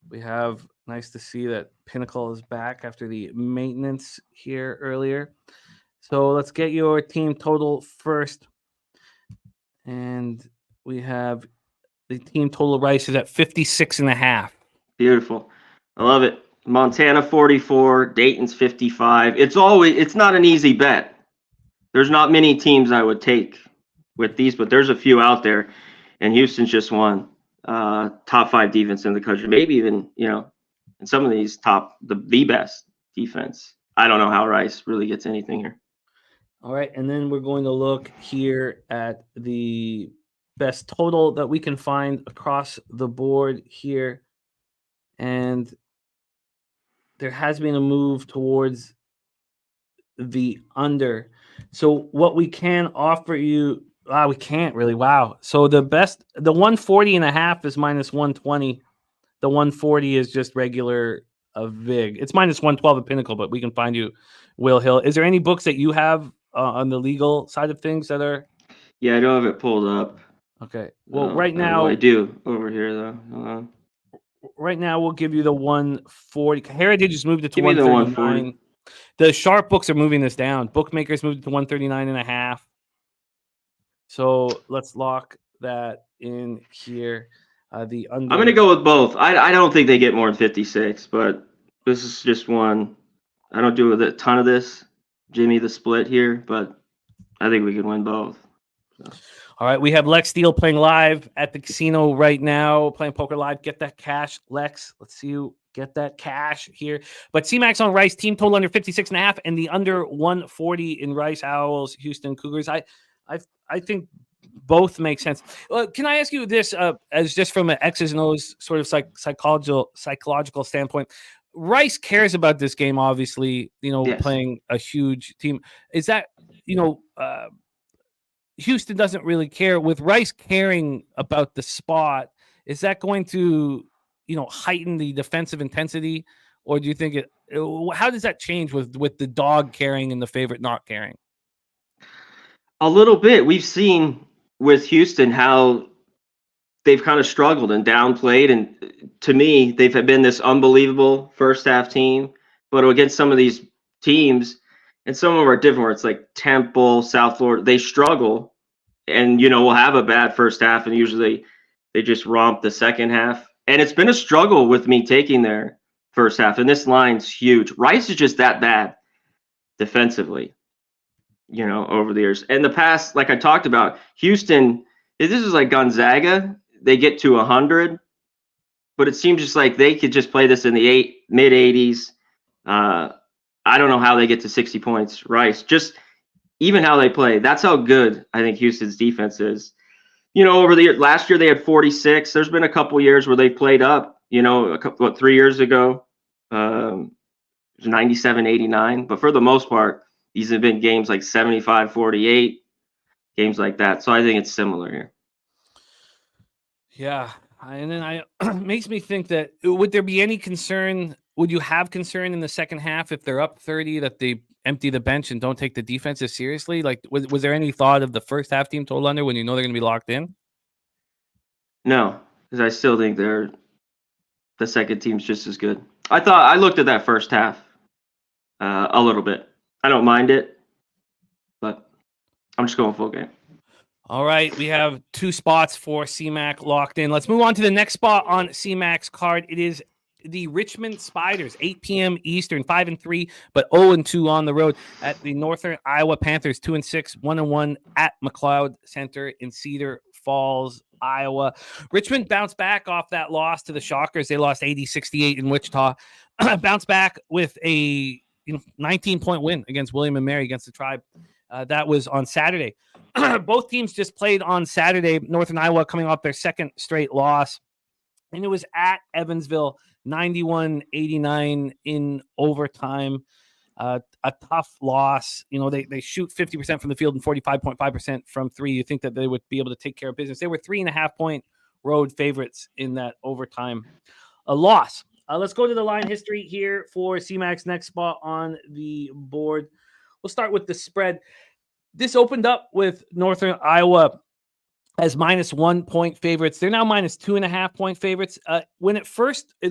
We have, nice to see that Pinnacle is back after the maintenance here earlier. So let's get your team total first. And we have the team total Rice is at 56.5. Beautiful. I love it. Montana 44, Dayton's 55. It's not an easy bet. There's not many teams I would take with these, but there's a few out there, and Houston's just one. Top 5 defense in the country, maybe even, in some of these the best defense. I don't know how Rice really gets anything here. All right, and then we're going to look here at the best total that we can find across the board here. And there has been a move towards the under. So what we can offer you, we can't really. Wow. So the 140.5 is minus 120. The 140 is just regular VIG. It's minus 112 at Pinnacle, but we can find you Will Hill. Is there any books that you have on the legal side of things that are? Yeah, I don't have it pulled up. Okay. Well, right now I do over here though. Right now we'll give you the 140. Heritage has moved it to 139. The sharp books are moving this down. Bookmakers moved it to 139.5. So let's lock that in here. The under. I'm going to go with both. I don't think they get more than 56, but this is just one. I don't do a ton of this, Jimmy, the split here, but I think we could win both. So. All right, we have Lex Steele playing live at the casino right now, playing poker live. Get that cash, Lex. Let's see you get that cash here. But CMax on Rice, team total under 56.5, and the under 140 in Rice Owls, Houston Cougars. I think both make sense. Can I ask you this, as just from an X's and O's sort of psychological standpoint? Rice cares about this game, obviously. Yes. Playing a huge team. Is that Houston doesn't really care. With Rice caring about the spot, is that going to, heighten the defensive intensity, or do you think how does that change with the dog caring and the favorite not caring? A little bit. We've seen with Houston how they've kind of struggled and downplayed, and to me, they've been this unbelievable first half team, but against some of these teams, and some of them are different, where it's like Temple, South Florida, they struggle and, will have a bad first half, and usually they just romp the second half. And it's been a struggle with me taking their first half, and this line's huge. Rice is just that bad defensively, over the years. In the past, like I talked about, Houston, this is like Gonzaga. They get to 100, but it seems just like they could just play this in the mid-80s. I don't know how they get to 60 points. Rice, just even how they play. That's how good I think Houston's defense is. Over the year, last year they had 46. There's been a couple years where they played up. 3 years ago, it was 97, 89. But for the most part, these have been games like 75, 48, games like that. So I think it's similar here. Yeah, and then makes me think that would there be any concern? Would you have concern in the second half if they're up 30 that they empty the bench and don't take the defense as seriously? Like, was there any thought of the first half team total under when they're going to be locked in? No, because I still think the second team's just as good. I looked at that first half a little bit. I don't mind it, but I'm just going full game. All right, we have 2 spots for CMac locked in. Let's move on to the next spot on CMac's card. It is the Richmond Spiders, 8 p.m. Eastern, 5-3, but 0-2 on the road at the Northern Iowa Panthers, 2-6, 1-1 at McLeod Center in Cedar Falls, Iowa. Richmond bounced back off that loss to the Shockers. They lost 80-68 in Wichita. Bounced back with a 19-point win against William & Mary against the Tribe. That was on Saturday. Both teams just played on Saturday. Northern Iowa coming off their second straight loss. And it was at Evansville, 91-89 in overtime. A tough loss. You know, they shoot 50% from the field and 45.5% from three. You think that they would be able to take care of business. They were 3.5 point road favorites in that overtime. A loss. Let's go to the line history here for CMac's next spot on the board. We'll start with the spread. This opened up with Northern Iowa as -1 point favorites. They're now -2.5 point favorites. When it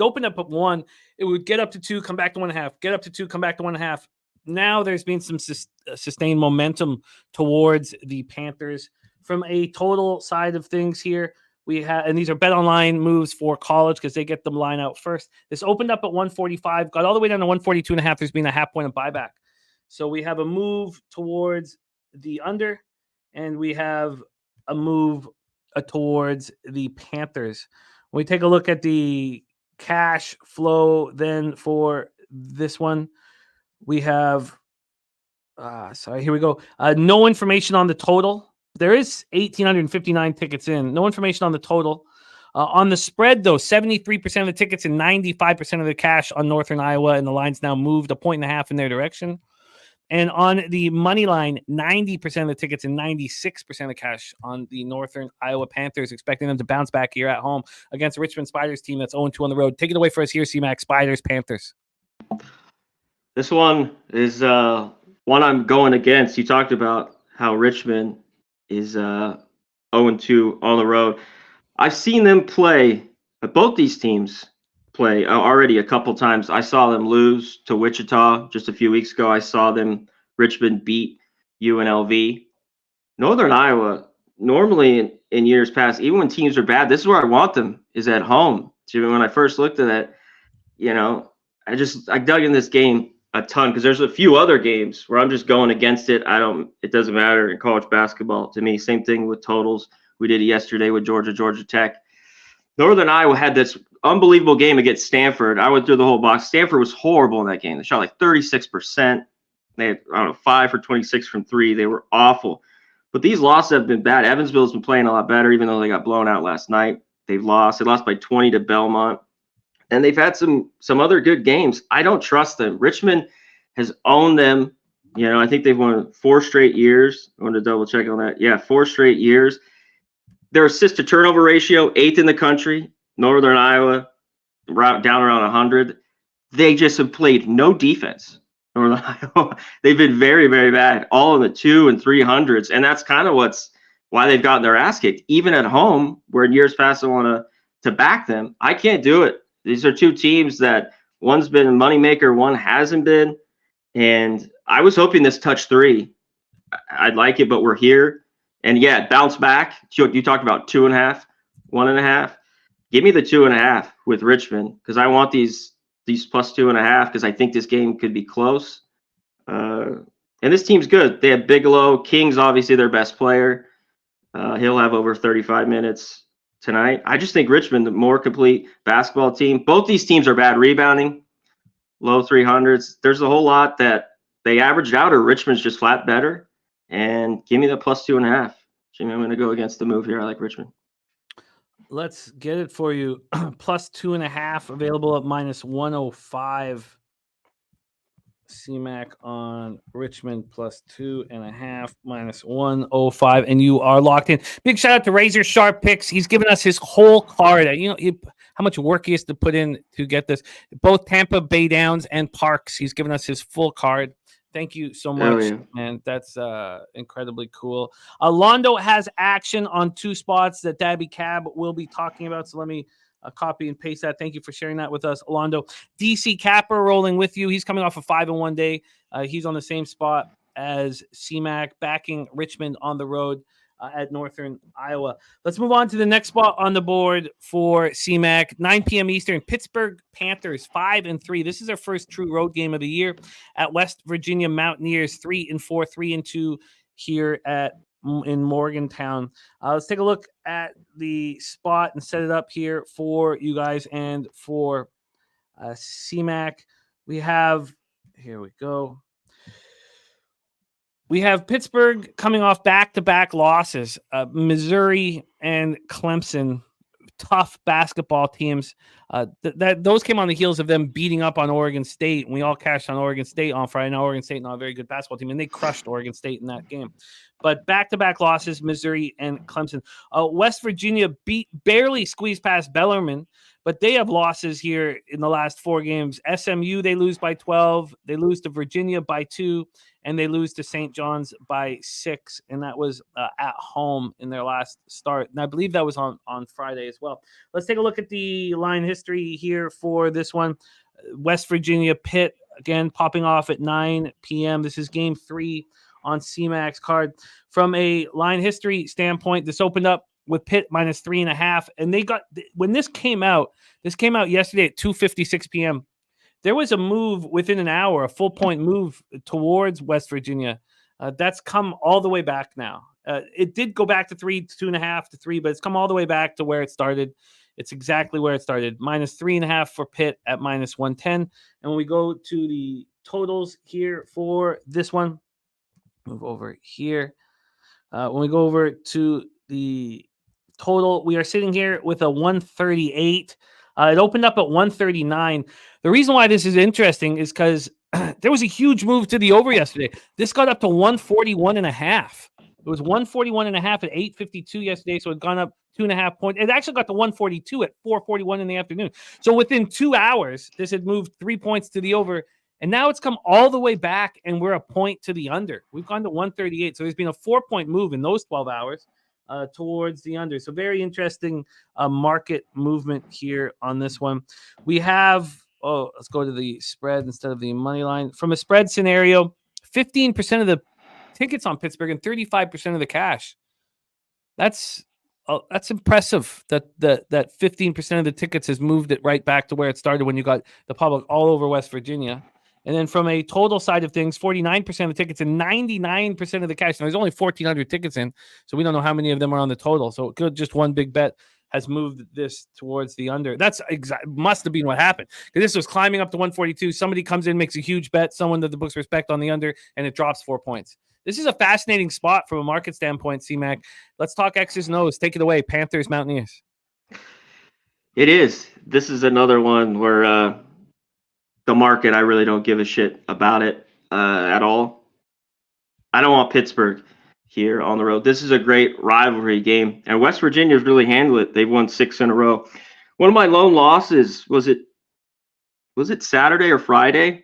opened up at 1, it would get up to 2, come back to 1.5, get up to 2, come back to 1.5. Now there's been some sustained momentum towards the Panthers. From a total side of things here, we have, and these are bet online moves for college because they get them line out first. This opened up at 145, got all the way down to 142.5. There's been a half point of buyback. So we have a move towards the under, and we have a move towards the Panthers. When we take a look at the cash flow then for this one, we have, here we go. No information on the total. There is 1,859 tickets in. No information on the total. On the spread, though, 73% of the tickets and 95% of the cash on Northern Iowa, and the line's now moved 1.5 in their direction. And on the money line, 90% of the tickets and 96% of the cash on the Northern Iowa Panthers, expecting them to bounce back here at home against the Richmond Spiders team that's 0-2 on the road. Take it away for us here, CMac. Spiders, Panthers. This one is one I'm going against. You talked about how Richmond is 0-2 on the road. I've seen them play, both these teams play already a couple times. I saw them lose to Wichita just a few weeks ago. I saw Richmond beat UNLV. Northern Iowa, normally in years past, even when teams are bad, this is where I want them, is at home. So when I first looked at that, I dug in this game a ton because there's a few other games where I'm just going against it. It doesn't matter in college basketball to me. Same thing with totals. We did it yesterday with Georgia Tech. Northern Iowa had this unbelievable game against Stanford. I went through the whole box. Stanford was horrible in that game. They shot like 36%. They had, 5 for 26 from 3. They were awful. But these losses have been bad. Evansville's been playing a lot better, even though they got blown out last night. They've lost. They lost by 20 to Belmont. And they've had some other good games. I don't trust them. Richmond has owned them. I think they've won 4 straight years. I want to double check on that. Yeah, 4 straight years. Their assist to turnover ratio, 8th in the country. Northern Iowa, down around 100. They just have played no defense. Northern Iowa, they've been very, very bad, all in the 200s and 300s. And that's kind of why they've gotten their ass kicked, even at home, where in years past I want to back them. I can't do it. These are 2 teams that one's been a moneymaker, one hasn't been. And I was hoping this touched 3. I'd like it, but we're here. And yeah, bounce back. You talked about 2.5, 1.5. Give me the 2.5 with Richmond because I want these plus 2.5 because I think this game could be close. And this team's good. They have Bigelow. King's obviously their best player. He'll have over 35 minutes tonight. I just think Richmond, the more complete basketball team. Both these teams are bad rebounding, low 300s. There's a whole lot that they averaged out, or Richmond's just flat better. And give me the plus 2.5. Jimmy, I'm going to go against the move here. I like Richmond. Let's get it for you. Plus 2.5 available at -105. CMac on Richmond plus 2.5 -105, and you are locked in. Big shout out to Razor Sharp Picks. He's given us his whole card. How much work he has to put in to get this. Both Tampa Bay Downs and Parks. He's given us his full card. Thank you so much, man. That's incredibly cool. Londo has action on 2 spots that Daby Cab will be talking about. So let me copy and paste that. Thank you for sharing that with us, Londo. DC Capper rolling with you. He's coming off a 5-1 day. He's on the same spot as CMac, backing Richmond on the road at Northern Iowa. Let's move on to the next spot on the board for CMac. 9 p.m. Eastern, Pittsburgh Panthers 5-3. This is their first true road game of the year at West Virginia Mountaineers 3-4, 3-2 here in Morgantown. Let's take a look at the spot and set it up here for you guys and for CMac. Here we go. We have Pittsburgh coming off back-to-back losses. Missouri and Clemson, tough basketball teams. Those came on the heels of them beating up on Oregon State, and we all cashed on Oregon State on Friday. Now Oregon State not a very good basketball team, and they crushed Oregon State in that game. But back-to-back losses, Missouri and Clemson. West Virginia barely squeezed past Bellarmine, but they have losses here in the last 4 games. SMU, they lose by 12. They lose to Virginia by 2, and they lose to St. John's by 6, and that was at home in their last start. And I believe that was on Friday as well. Let's take a look at the line history here for this one. West Virginia, Pitt, again, popping off at 9 p.m. This is game 3 on CMac's card. From a line history standpoint, this opened up with Pitt minus 3.5, and they got, when this came out yesterday at 2:56 p.m. There was a move within an hour, a full point move towards West Virginia. That's come all the way back now. It did go back to 3, 2.5 to 3, but it's come all the way back to where it started. It's exactly where it started. Minus 3.5 for Pitt at minus 110. And when we go to the totals here for this one, move over here. When we go over to the total, we are sitting here with a 138. It opened up at 139. The reason why this is interesting is because there was a huge move to the over yesterday. This got up to 141.5. It was 141.5 at 8:52 yesterday, so it gone up 2.5 points. It actually got to 142 at 4:41 in the afternoon. So within 2 hours, this had moved 3 points to the over, and now it's come all the way back, and we're a point to the under. We've gone to 138, so there's been a 4-point move in those 12 hours. Towards the under. So very interesting market movement here on this one. We have, let's go to the spread instead of the money line. From a spread scenario, 15% of the tickets on Pittsburgh and 35% of the cash. That's impressive that 15% of the tickets has moved it right back to where it started when you got the public all over West Virginia. And then from a total side of things, 49% of the tickets and 99% of the cash. Now, there's only 1,400 tickets in, so we don't know how many of them are on the total. So just one big bet has moved this towards the under. That's must have been what happened. Because this was climbing up to 142. Somebody comes in, makes a huge bet, someone that the books respect on the under, and it drops 4 points. This is a fascinating spot from a market standpoint, CMac. Let's talk X's and O's. Take it away, Panthers, Mountaineers. It is. This is another one where the market, I really don't give a shit about it at all. I don't want Pittsburgh here on the road. This is a great rivalry game, and West Virginia's really handled it. They've won 6 in a row. One of my lone losses, was it Saturday or Friday?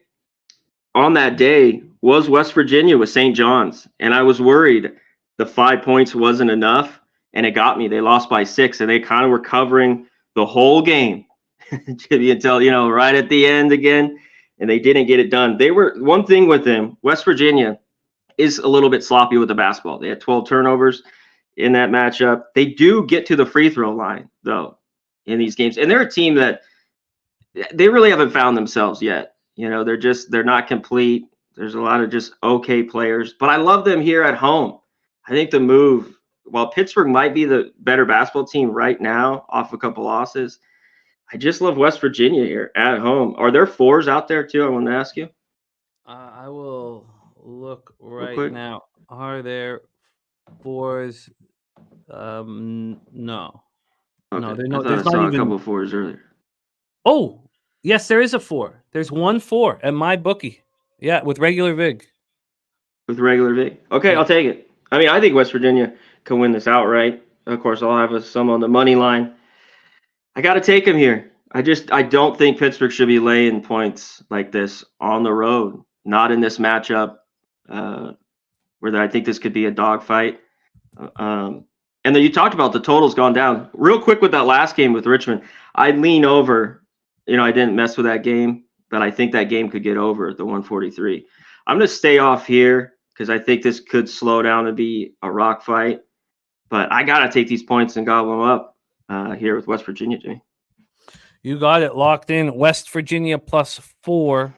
On that day was West Virginia with St. John's, and I was worried the 5 points wasn't enough, and it got me. They lost by 6, and they kind of were covering the whole game until, right at the end again, and they didn't get it done. They were, one thing with them, West Virginia is a little bit sloppy with the basketball. They had 12 turnovers in that matchup. They do get to the free throw line, though, in these games, and they're a team that they really haven't found themselves yet. They're not complete. There's a lot of just okay players, but I love them here at home. I think the move, while Pittsburgh might be the better basketball team right now off a couple losses, I just love West Virginia here at home. Are there 4s out there too? I want to ask you. I will look right now. Are there 4s? No. Okay. No, I saw a couple 4s earlier. Oh, yes, there is a 4. There's 1 4 at my bookie. Yeah, with regular VIG. With regular VIG. Okay, yeah. I'll take it. I mean, I think West Virginia can win this outright. Of course, I'll have some on the money line. I got to take them here. I don't think Pittsburgh should be laying points like this on the road. Not in this matchup, where I think this could be a dogfight. And then you talked about the total's gone down. Real quick with that last game with Richmond, I lean over. I didn't mess with that game, but I think that game could get over at the 143. I'm going to stay off here because I think this could slow down and be a rock fight. But I got to take these points and gobble them up here with West Virginia, Jimmy. You got it locked in. West Virginia +4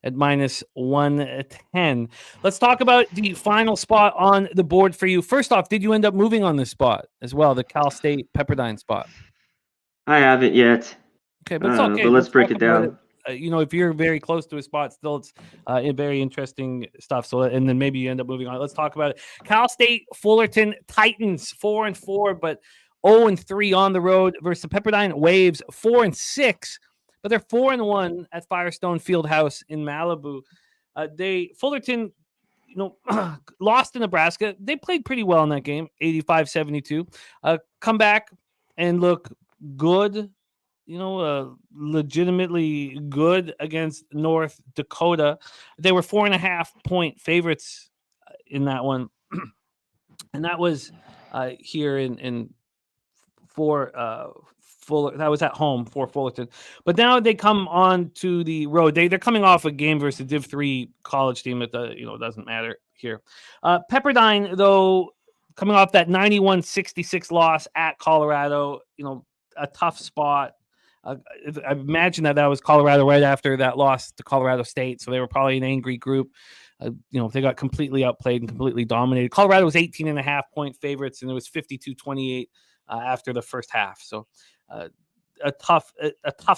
at -110. Let's talk about the final spot on the board for you. First off, did you end up moving on this spot as well, the Cal State Pepperdine spot? I haven't yet. Okay, but it's okay. But let's break it down. If you're very close to a spot, still it's very interesting stuff. So, and then maybe you end up moving on. Let's talk about it. Cal State Fullerton Titans 4-4, but 0-3 on the road versus the Pepperdine Waves, 4-6, but they're 4-1 at Firestone Fieldhouse in Malibu. Fullerton, lost to Nebraska. They played pretty well in that game, 85-72. Come back and look good, legitimately good against North Dakota. They were 4.5-point favorites in that one. And that was here in Fuller. That was at home for Fullerton. But now they come on to the road. They're coming off a game versus a Div 3 college team that doesn't matter here. Pepperdine, though, coming off that 91-66 loss at Colorado, a tough spot. I imagine that was Colorado right after that loss to Colorado State, so they were probably an angry group. They got completely outplayed and completely dominated. Colorado was 18.5-point favorites, and it was 52-28 after the first half. So a tough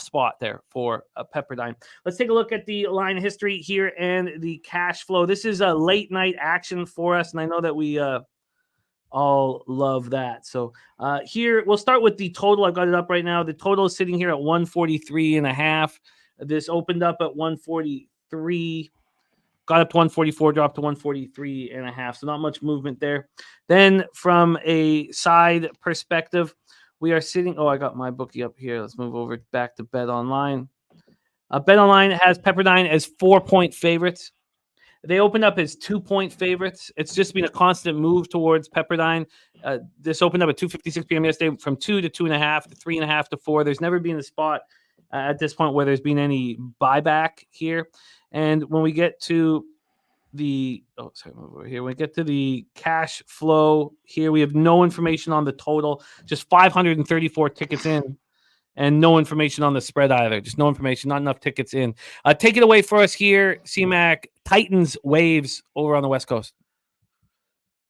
spot there for Pepperdine. Let's take a look at the line history here and the cash flow. This is a late night action for us, and I know that we all love that. So here we'll start with the total. I've got it up right now. The total is sitting here at 143.5. This opened up at 143, got up to 144, dropped to 143.5. So not much movement there. Then from a side perspective, we are sitting. I got my bookie up here. Let's move over back to Bet Online. Bet Online has Pepperdine as 4-point favorites. They opened up as 2-point favorites. It's just been a constant move towards Pepperdine. This opened up at 2:56 p.m. yesterday, from 2 to 2.5 to 3.5 to 4. There's never been a spot at this point where there's been any buyback here. And when we get to when we get to the cash flow here, we have no information on the total, just 534 tickets in. And no information on the spread either. Just no information, not enough tickets in. Take it away for us here, CMac. Titans Waves over on the West Coast.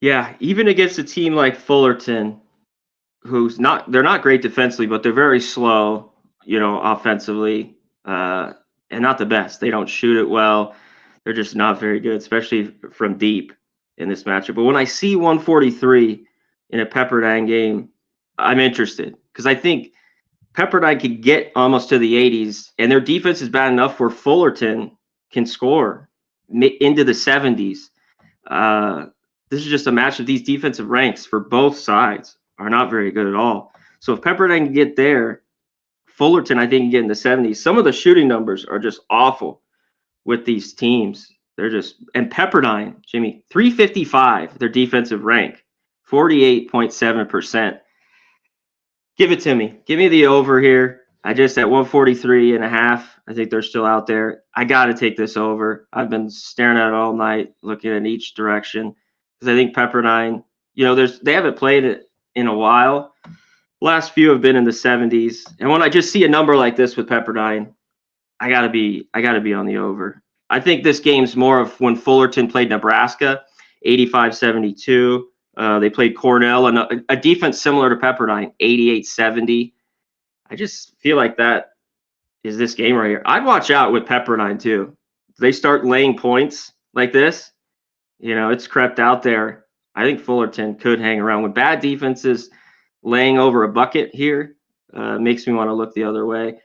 Yeah, even against a team like Fullerton, they're not great defensively, but they're very slow, offensively, and not the best. They don't shoot it well. They're just not very good, especially from deep in this matchup. But when I see 143 in a Pepperdine game, I'm interested because I think Pepperdine could get almost to the 80s, and their defense is bad enough where Fullerton can score into the 70s. This is just a match of these defensive ranks for both sides are not very good at all. So if Pepperdine can get there, Fullerton, I think, can get in the 70s. Some of the shooting numbers are just awful with these teams. And Pepperdine, Jimmy, 355, their defensive rank, 48.7%. Give it to me. Give me the over here. I just at 143.5. I think they're still out there. I got to take this over. I've been staring at it all night, looking in each direction because I think Pepperdine, they haven't played it in a while. Last few have been in the 70s, and when I just see a number like this with Pepperdine, I gotta be on the over. I think this game's more of when Fullerton played Nebraska, 85-72. They played Cornell, and a defense similar to Pepperdine, 88-70. I just feel like that is this game right here. I'd watch out with Pepperdine, too. If they start laying points like this, it's crept out there. I think Fullerton could hang around. With bad defenses laying over a bucket here, makes me want to look the other way.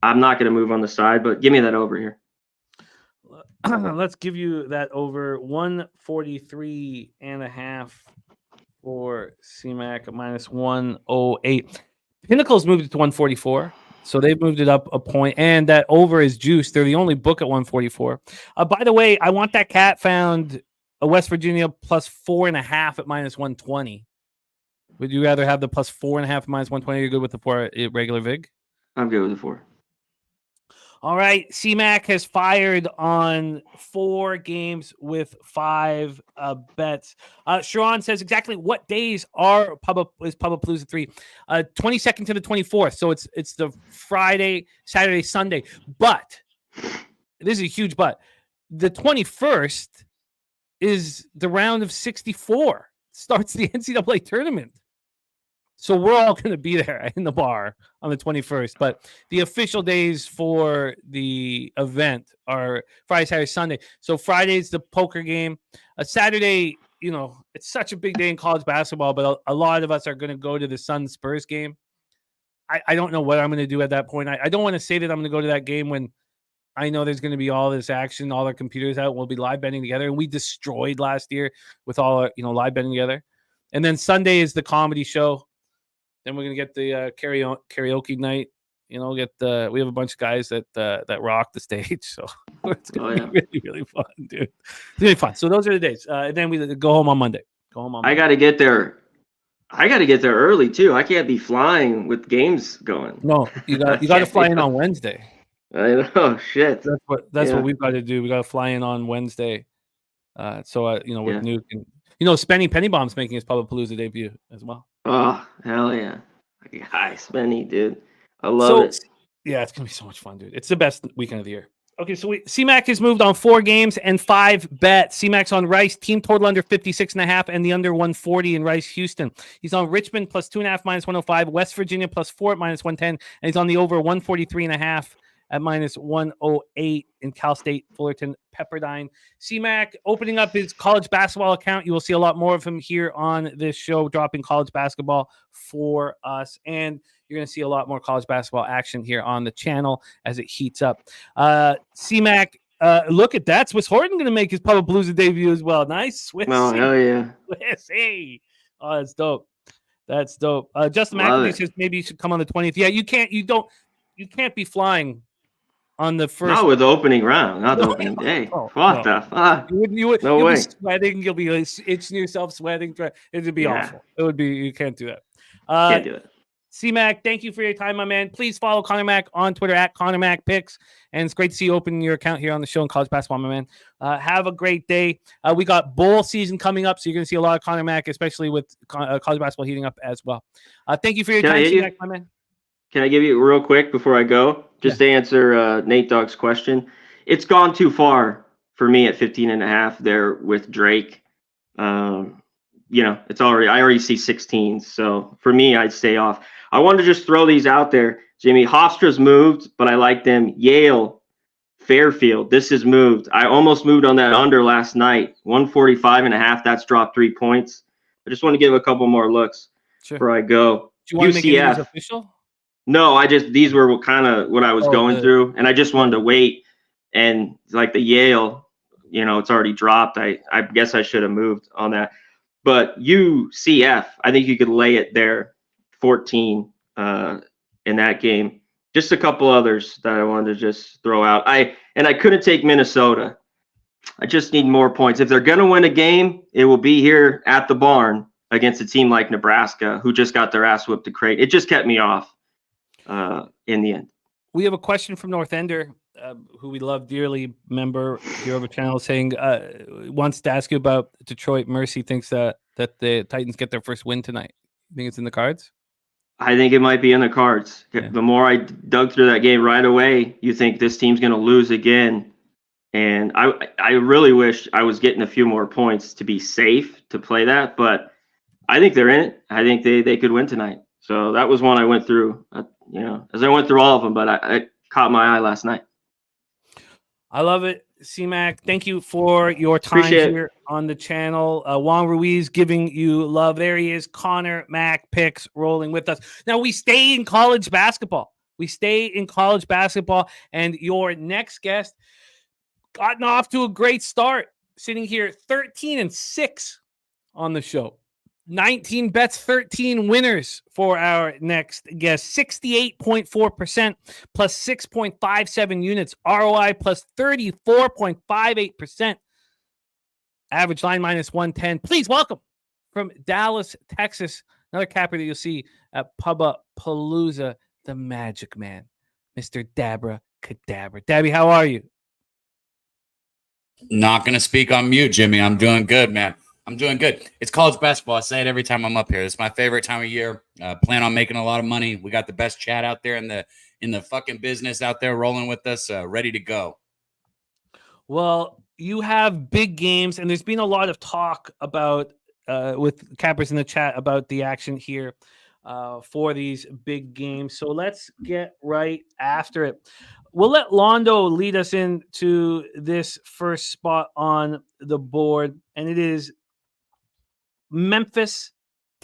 I'm not going to move on the side, but give me that over here. Let's give you that over 143.5 for CMac minus 108. Pinnacle's moved it to 144, so they've moved it up a point, and that over is juiced. They're the only book at 144. By the way, I want that cat found a West Virginia plus 4.5 at minus 120. Would you rather have the plus 4.5 at minus 120? You're good with the 4 regular VIG? I'm good with the 4. All right, CMac has fired on 4 games with 5 bets. Sharon says exactly what days is Pubapalooza 3? 22nd to the 24th. So it's the Friday, Saturday, Sunday. But this is a huge but. The 21st is the round of 64. Starts the NCAA tournament. So we're all going to be there in the bar on the 21st. But the official days for the event are Friday, Saturday, Sunday. So Friday's the poker game. Saturday, it's such a big day in college basketball, but a lot of us are going to go to the Suns Spurs game. I don't know what I'm going to do at that point. I don't want to say that I'm going to go to that game when I know there's going to be all this action, all our computers out. We'll be live betting together, and we destroyed last year with all our, live betting together. And then Sunday is the comedy show. Then we're going to get the karaoke night. We have a bunch of guys that rock the stage. So it's going to be really, really fun, dude. It's really fun. So those are the days. And then we go home on Monday. I got to get there. I got to get there early too. I can't be flying with games going. No, you got to fly in on Wednesday. I know, shit. That's what we've got to do. We got to fly in on Wednesday. With Nuke and Spenny Pennybaum's making his Palooza debut as well. Oh, hell yeah. Hi, Spenny, dude. I love it. Yeah, it's gonna be so much fun, dude. It's the best weekend of the year. Okay, so CMac has moved on 4 games and 5 bets. CMac's on Rice, team total under 56.5 and the under 140 in Rice, Houston. He's on Richmond plus 2.5 minus 105, West Virginia plus 4 at minus 110, and he's on the over 143.5 at minus 108 in Cal State, Fullerton, Pepperdine. CMac opening up his college basketball account. You will see a lot more of him here on this show, dropping college basketball for us. And you're going to see a lot more college basketball action here on the channel as it heats up. CMac, look at that. Swiss Horton going to make his Palooza debut as well. Nice. Swiss. Oh, hell yeah. Swiss. Hey. Oh, that's dope. That's dope. Justin McAfee says maybe you should come on the 20th. Yeah, you can't be flying on the first. Not with the opening round, not the opening day. What the fuck? You'll be sweating. You'll be itching yourself, sweating. It would be awful. It would be. You can't do that. Can't do it. CMac, thank you for your time, my man. Please follow Connor Mack on Twitter at Connor Mack Picks. And it's great to see you open your account here on the show in college basketball, my man. Have a great day. We got bowl season coming up, so you're going to see a lot of Connor Mack, especially with college basketball heating up as well. Thank you for your time, CMac, my man. Can I give you real quick before I go? Just to answer Nate Dogg's question. It's gone too far for me at 15.5 there with Drake. It's I already see 16. So for me, I'd stay off. I wanted to just throw these out there. Jimmy, Hofstra's moved, but I like them. Yale, Fairfield, this is moved. I almost moved on that under last night. 145.5, that's dropped 3 points. I just want to give a couple more looks before I go. Do you want to make it official? No, these were kind of what I was going through, and I just wanted to wait. And like the Yale, it's already dropped. I guess I should have moved on that. But UCF, I think you could lay it there, 14 in that game. Just a couple others that I wanted to just throw out. I couldn't take Minnesota. I just need more points. If they're going to win a game, it will be here at the barn against a team like Nebraska, who just got their ass whipped to crate. It just kept me off in the end. We have a question from North Ender, who we love dearly, member here over channel, saying wants to ask you about Detroit. Mercy thinks that the Titans get their first win tonight. You think it's in the cards? I think it might be in the cards. Yeah. The more I dug through that game right away, you think this team's going to lose again. And I really wish I was getting a few more points to be safe to play that, but I think they're in it. I think they could win tonight. So that was one I went through, as I went through all of them, but I caught my eye last night. I love it. CMac, thank you for your time here on the channel. Juan Ruiz giving you love. There he is, Connor Mack Picks rolling with us. Now we stay in college basketball. And your next guest gotten off to a great start, sitting here 13-6 on the show. 19 bets, 13 winners for our next guest. 68.4% plus 6.57 units. ROI plus 34.58%. Average line minus 110. Please welcome from Dallas, Texas, another capper that you'll see at Palooza, the Magic Man, Mr. Dabra Cadabra. Dabby, how are you? Not going to speak on mute, Jimmy. I'm doing good, man. I'm doing good. It's college basketball. I say it every time I'm up here. It's my favorite time of year. Plan on making a lot of money. We got the best chat out there in the fucking business out there rolling with us, ready to go. Well, you have big games, and there's been a lot of talk about with cappers in the chat about the action here for these big games. So let's get right after it. We'll let Londo lead us into this first spot on the board, and it is Memphis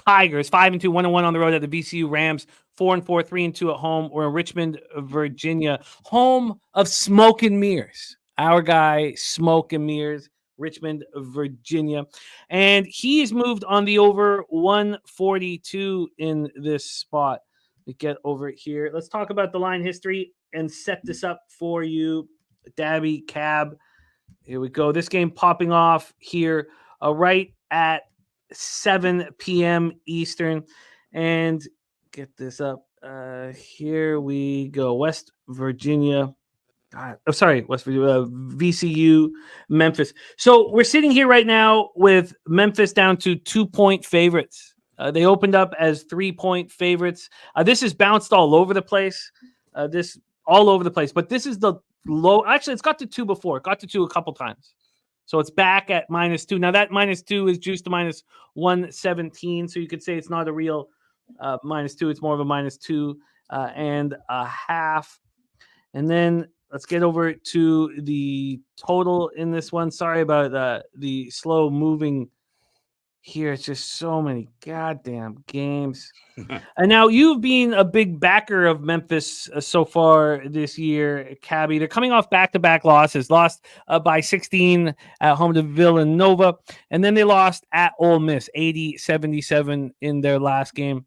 Tigers, 5-2, 1-1 on the road at the VCU Rams, 4-4, 3-2 at home. We're in Richmond, Virginia, home of Smoke and Mirrors. Our guy, Smoke and Mirrors, Richmond, Virginia. And he's moved on the over 142 in this spot. We get over here. Let's talk about the line history and set this up for you, Daby Cab. Here we go. This game popping off here right at 7 p.m. Eastern. And get this up. Here we go. West Virginia. West Virginia, VCU, Memphis. So we're sitting here right now with Memphis down to 2-point favorites. They opened up as 3-point favorites. This is bounced all over the place. But this is the low. Actually, it's got to 2 before. It got to 2 a couple times. So it's back at -2. Now that -2 is juiced to -117. So you could say it's not a real -2. It's more of a -2 and a half. And then let's get over to the total in this one. Sorry about the slow moving here. It's just so many goddamn games. And now you've been a big backer of Memphis so far this year, Cabby. They're coming off back-to-back losses. Lost by 16 at home to Villanova. And then they lost at Ole Miss, 80-77 in their last game.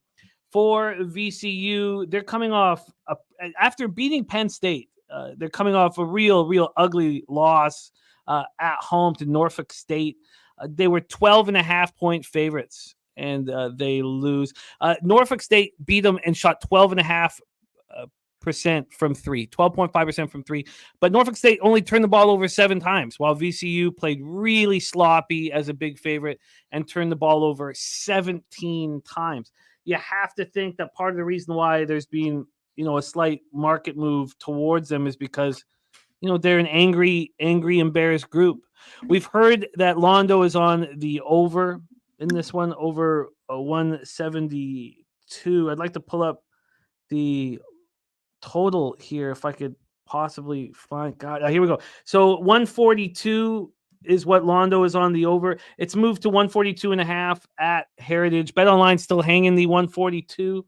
For VCU, they're coming off, after beating Penn State, they're coming off a real ugly loss at home to Norfolk State. They were 12.5-point favorites, and they lose. Norfolk State beat them and shot 12.5% from 3, 12.5% from 3. But Norfolk State only turned the ball over 7 times, while VCU played really sloppy as a big favorite and turned the ball over 17 times. You have to think that part of the reason why there's been, a slight market move towards them is because, they're an angry, embarrassed group. We've heard that Londo is on the over in this one, over 172. I'd like to pull up the total here if I could possibly find. God, here we go. So 142 is what Londo is on the over. It's moved to 142.5 at Heritage. BetOnline still hanging the 142.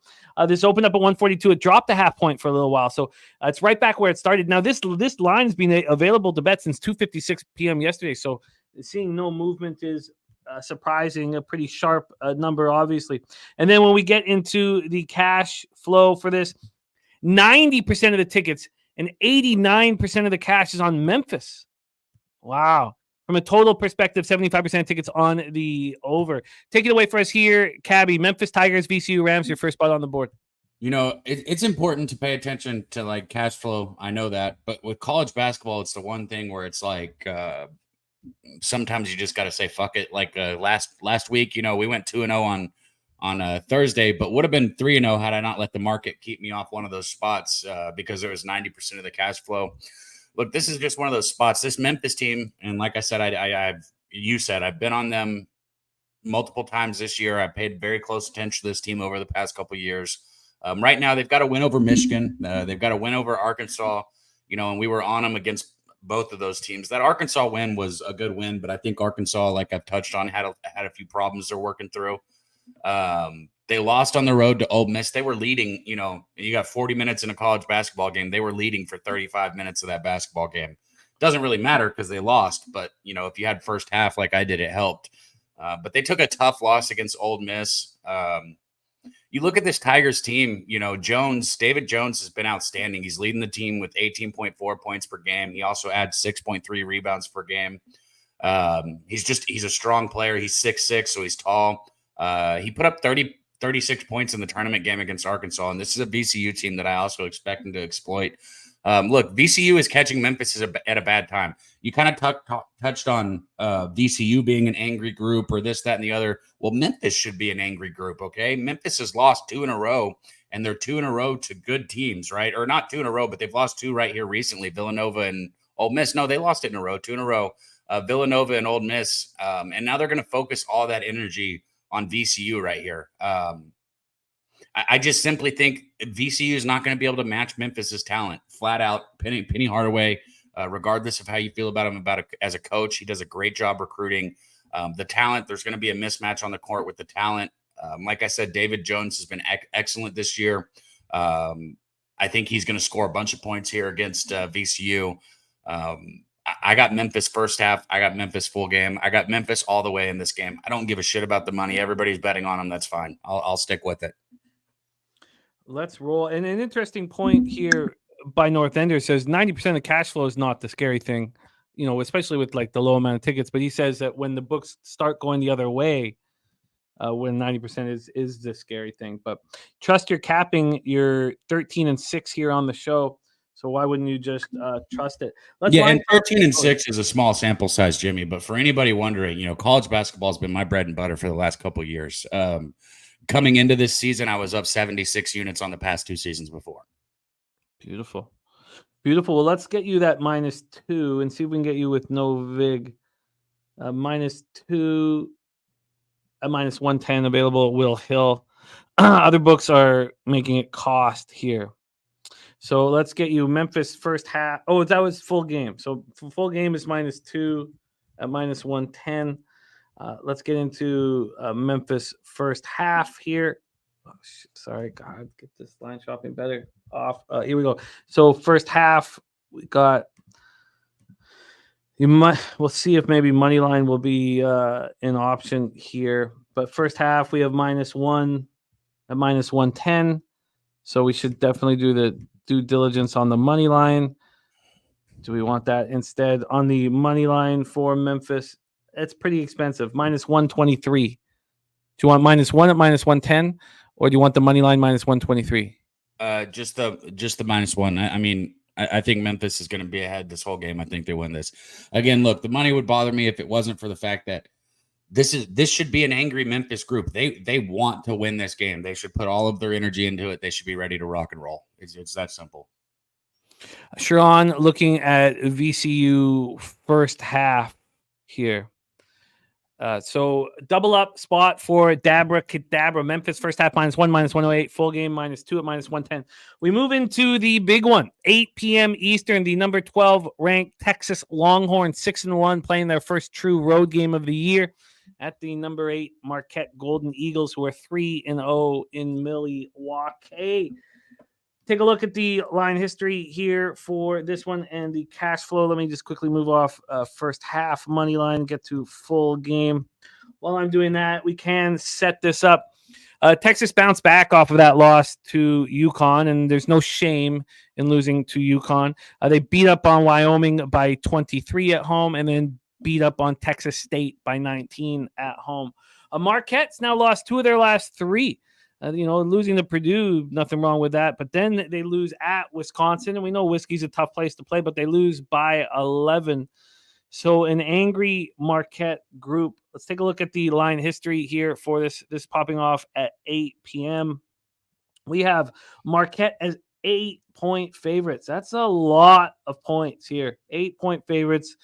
This opened up at 142. It dropped a half point for a little while, so it's right back where it started. Now this line has been available to bet since 2:56 p.m. yesterday. So seeing no movement is surprising. A pretty sharp number, obviously. And then when we get into the cash flow for this, 90% of the tickets and 89% of the cash is on Memphis. Wow. From a total perspective, 75% of tickets on the over. Take it away for us here, Cabby. Memphis Tigers, VCU Rams, your first spot on the board. It's important to pay attention to like cash flow. I know that. But with college basketball, it's the one thing where it's like sometimes you just got to say fuck it. Like last week, we went 2-0 on Thursday, but would have been 3-0 had I not let the market keep me off one of those spots because there was 90% of the cash flow. Look, this is just one of those spots. This Memphis team, and like I said, I've been on them multiple times this year. I paid very close attention to this team over the past couple of years. Right now, they've got a win over Michigan. They've got a win over Arkansas. And we were on them against both of those teams. That Arkansas win was a good win, but I think Arkansas, like I've touched on, had a few problems they're working through. They lost on the road to Ole Miss. They were leading, you got 40 minutes in a college basketball game. They were leading for 35 minutes of that basketball game. Doesn't really matter because they lost, but, if you had first half like I did, it helped. But they took a tough loss against Ole Miss. You look at this Tigers team, David Jones has been outstanding. He's leading the team with 18.4 points per game. He also adds 6.3 rebounds per game. He's a strong player. He's 6'6", so he's tall. He put up 36 points in the tournament game against Arkansas, and this is a VCU team that I also expect them to exploit. Look, VCU is catching Memphis at a bad time. You kind of touched on VCU being an angry group or this, that, and the other. Well, Memphis should be an angry group, okay? Memphis has lost 2 in a row, and they're 2 in a row to good teams, right? Or not 2 in a row, but they've lost 2 right here recently, Villanova and Ole Miss. No, they lost it in a row, 2 in a row, Villanova and Ole Miss. And now they're going to focus all that energy on VCU right here. I just simply think VCU is not going to be able to match Memphis's talent flat out. Penny Hardaway, regardless of how you feel about him as a coach, he does a great job recruiting. The talent, there's going to be a mismatch on the court with the talent. Like I said, David Jones has been excellent this year. I think he's going to score a bunch of points here against VCU. I got Memphis first half. I got Memphis full game. I got Memphis all the way in this game. I don't give a shit about the money. Everybody's betting on them. That's fine. I'll stick with it. Let's roll. And an interesting point here by North Ender says 90% of the cash flow is not the scary thing, especially with like the low amount of tickets. But he says that when the books start going the other way, when 90% is the scary thing. But trust your capping. You're 13-6 here on the show. So why wouldn't you just trust it? And 13-6 is a small sample size, Jimmy. But for anybody wondering, college basketball has been my bread and butter for the last couple of years. Coming into this season, I was up 76 units on the past 2 seasons before. Beautiful. Well, let's get you that -2 and see if we can get you with no vig. -2 at -110 available at Will Hill. Other books are making it cost here. So let's get you Memphis first half. Oh, that was full game. So full game is -2 at -110. Let's get into Memphis first half here. Oh, sorry, God, get this line shopping better off. Here we go. So first half, we got. We'll see if maybe money line will be an option here. But first half, we have -1 at -110. So we should definitely do the due diligence on the money line. Do we want that instead on the money line for Memphis? It's pretty expensive. -123. Do you want -1 at -110, or do you want the money line -123? Just the -1. I mean, I think Memphis is going to be ahead this whole game. I think they win this. Again, look, the money would bother me if it wasn't for the fact that this should be an angry Memphis group. They want to win this game. They should put all of their energy into it. They should be ready to rock and roll. It's that simple. Sharon, looking at VCU first half here. So double up spot for Dabra Kadabra. Memphis first half -1, -108. Full game -2 at -110. We move into the big one, 8 p.m. Eastern. The number 12 ranked Texas Longhorns, 6-1, playing their first true road game of the year at the number 8 Marquette Golden Eagles, who are 3-0 in Milwaukee. Take a look at the line history here for this one and the cash flow. Let me just quickly move off first half money line and get to full game. While I'm doing that, we can set this up. Texas bounced back off of that loss to UConn, and there's no shame in losing to UConn. They beat up on Wyoming by 23 at home and then beat up on Texas State by 19 at home. Marquette's now lost 2 of their last 3. Losing to Purdue, nothing wrong with that. But then they lose at Wisconsin, and we know Whiskey's a tough place to play, but they lose by 11. So an angry Marquette group. Let's take a look at the line history here for this popping off at 8 p.m. We have Marquette as 8-point favorites. That's a lot of points here. 8-point favorites.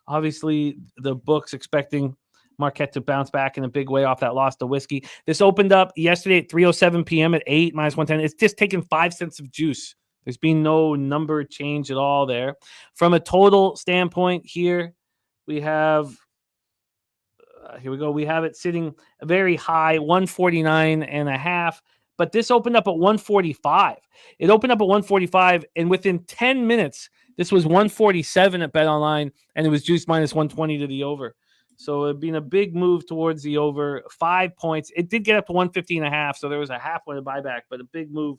Obviously, the book's expecting Marquette to bounce back in a big way off that loss to Whiskey. This opened up yesterday at 3:07 p.m. at 8 -110. It's just taken 5 cents of juice. There's been no number change at all there. From a total standpoint here, we have here we go. We have it sitting very high, 149.5. But this opened up at 145. It opened up at 145, and within 10 minutes, this was 147 at BetOnline, and it was juiced -120 to the over. So it'd been a big move towards the over. 5 points. It did get up to 150.5, so there was a halfway buyback, but a big move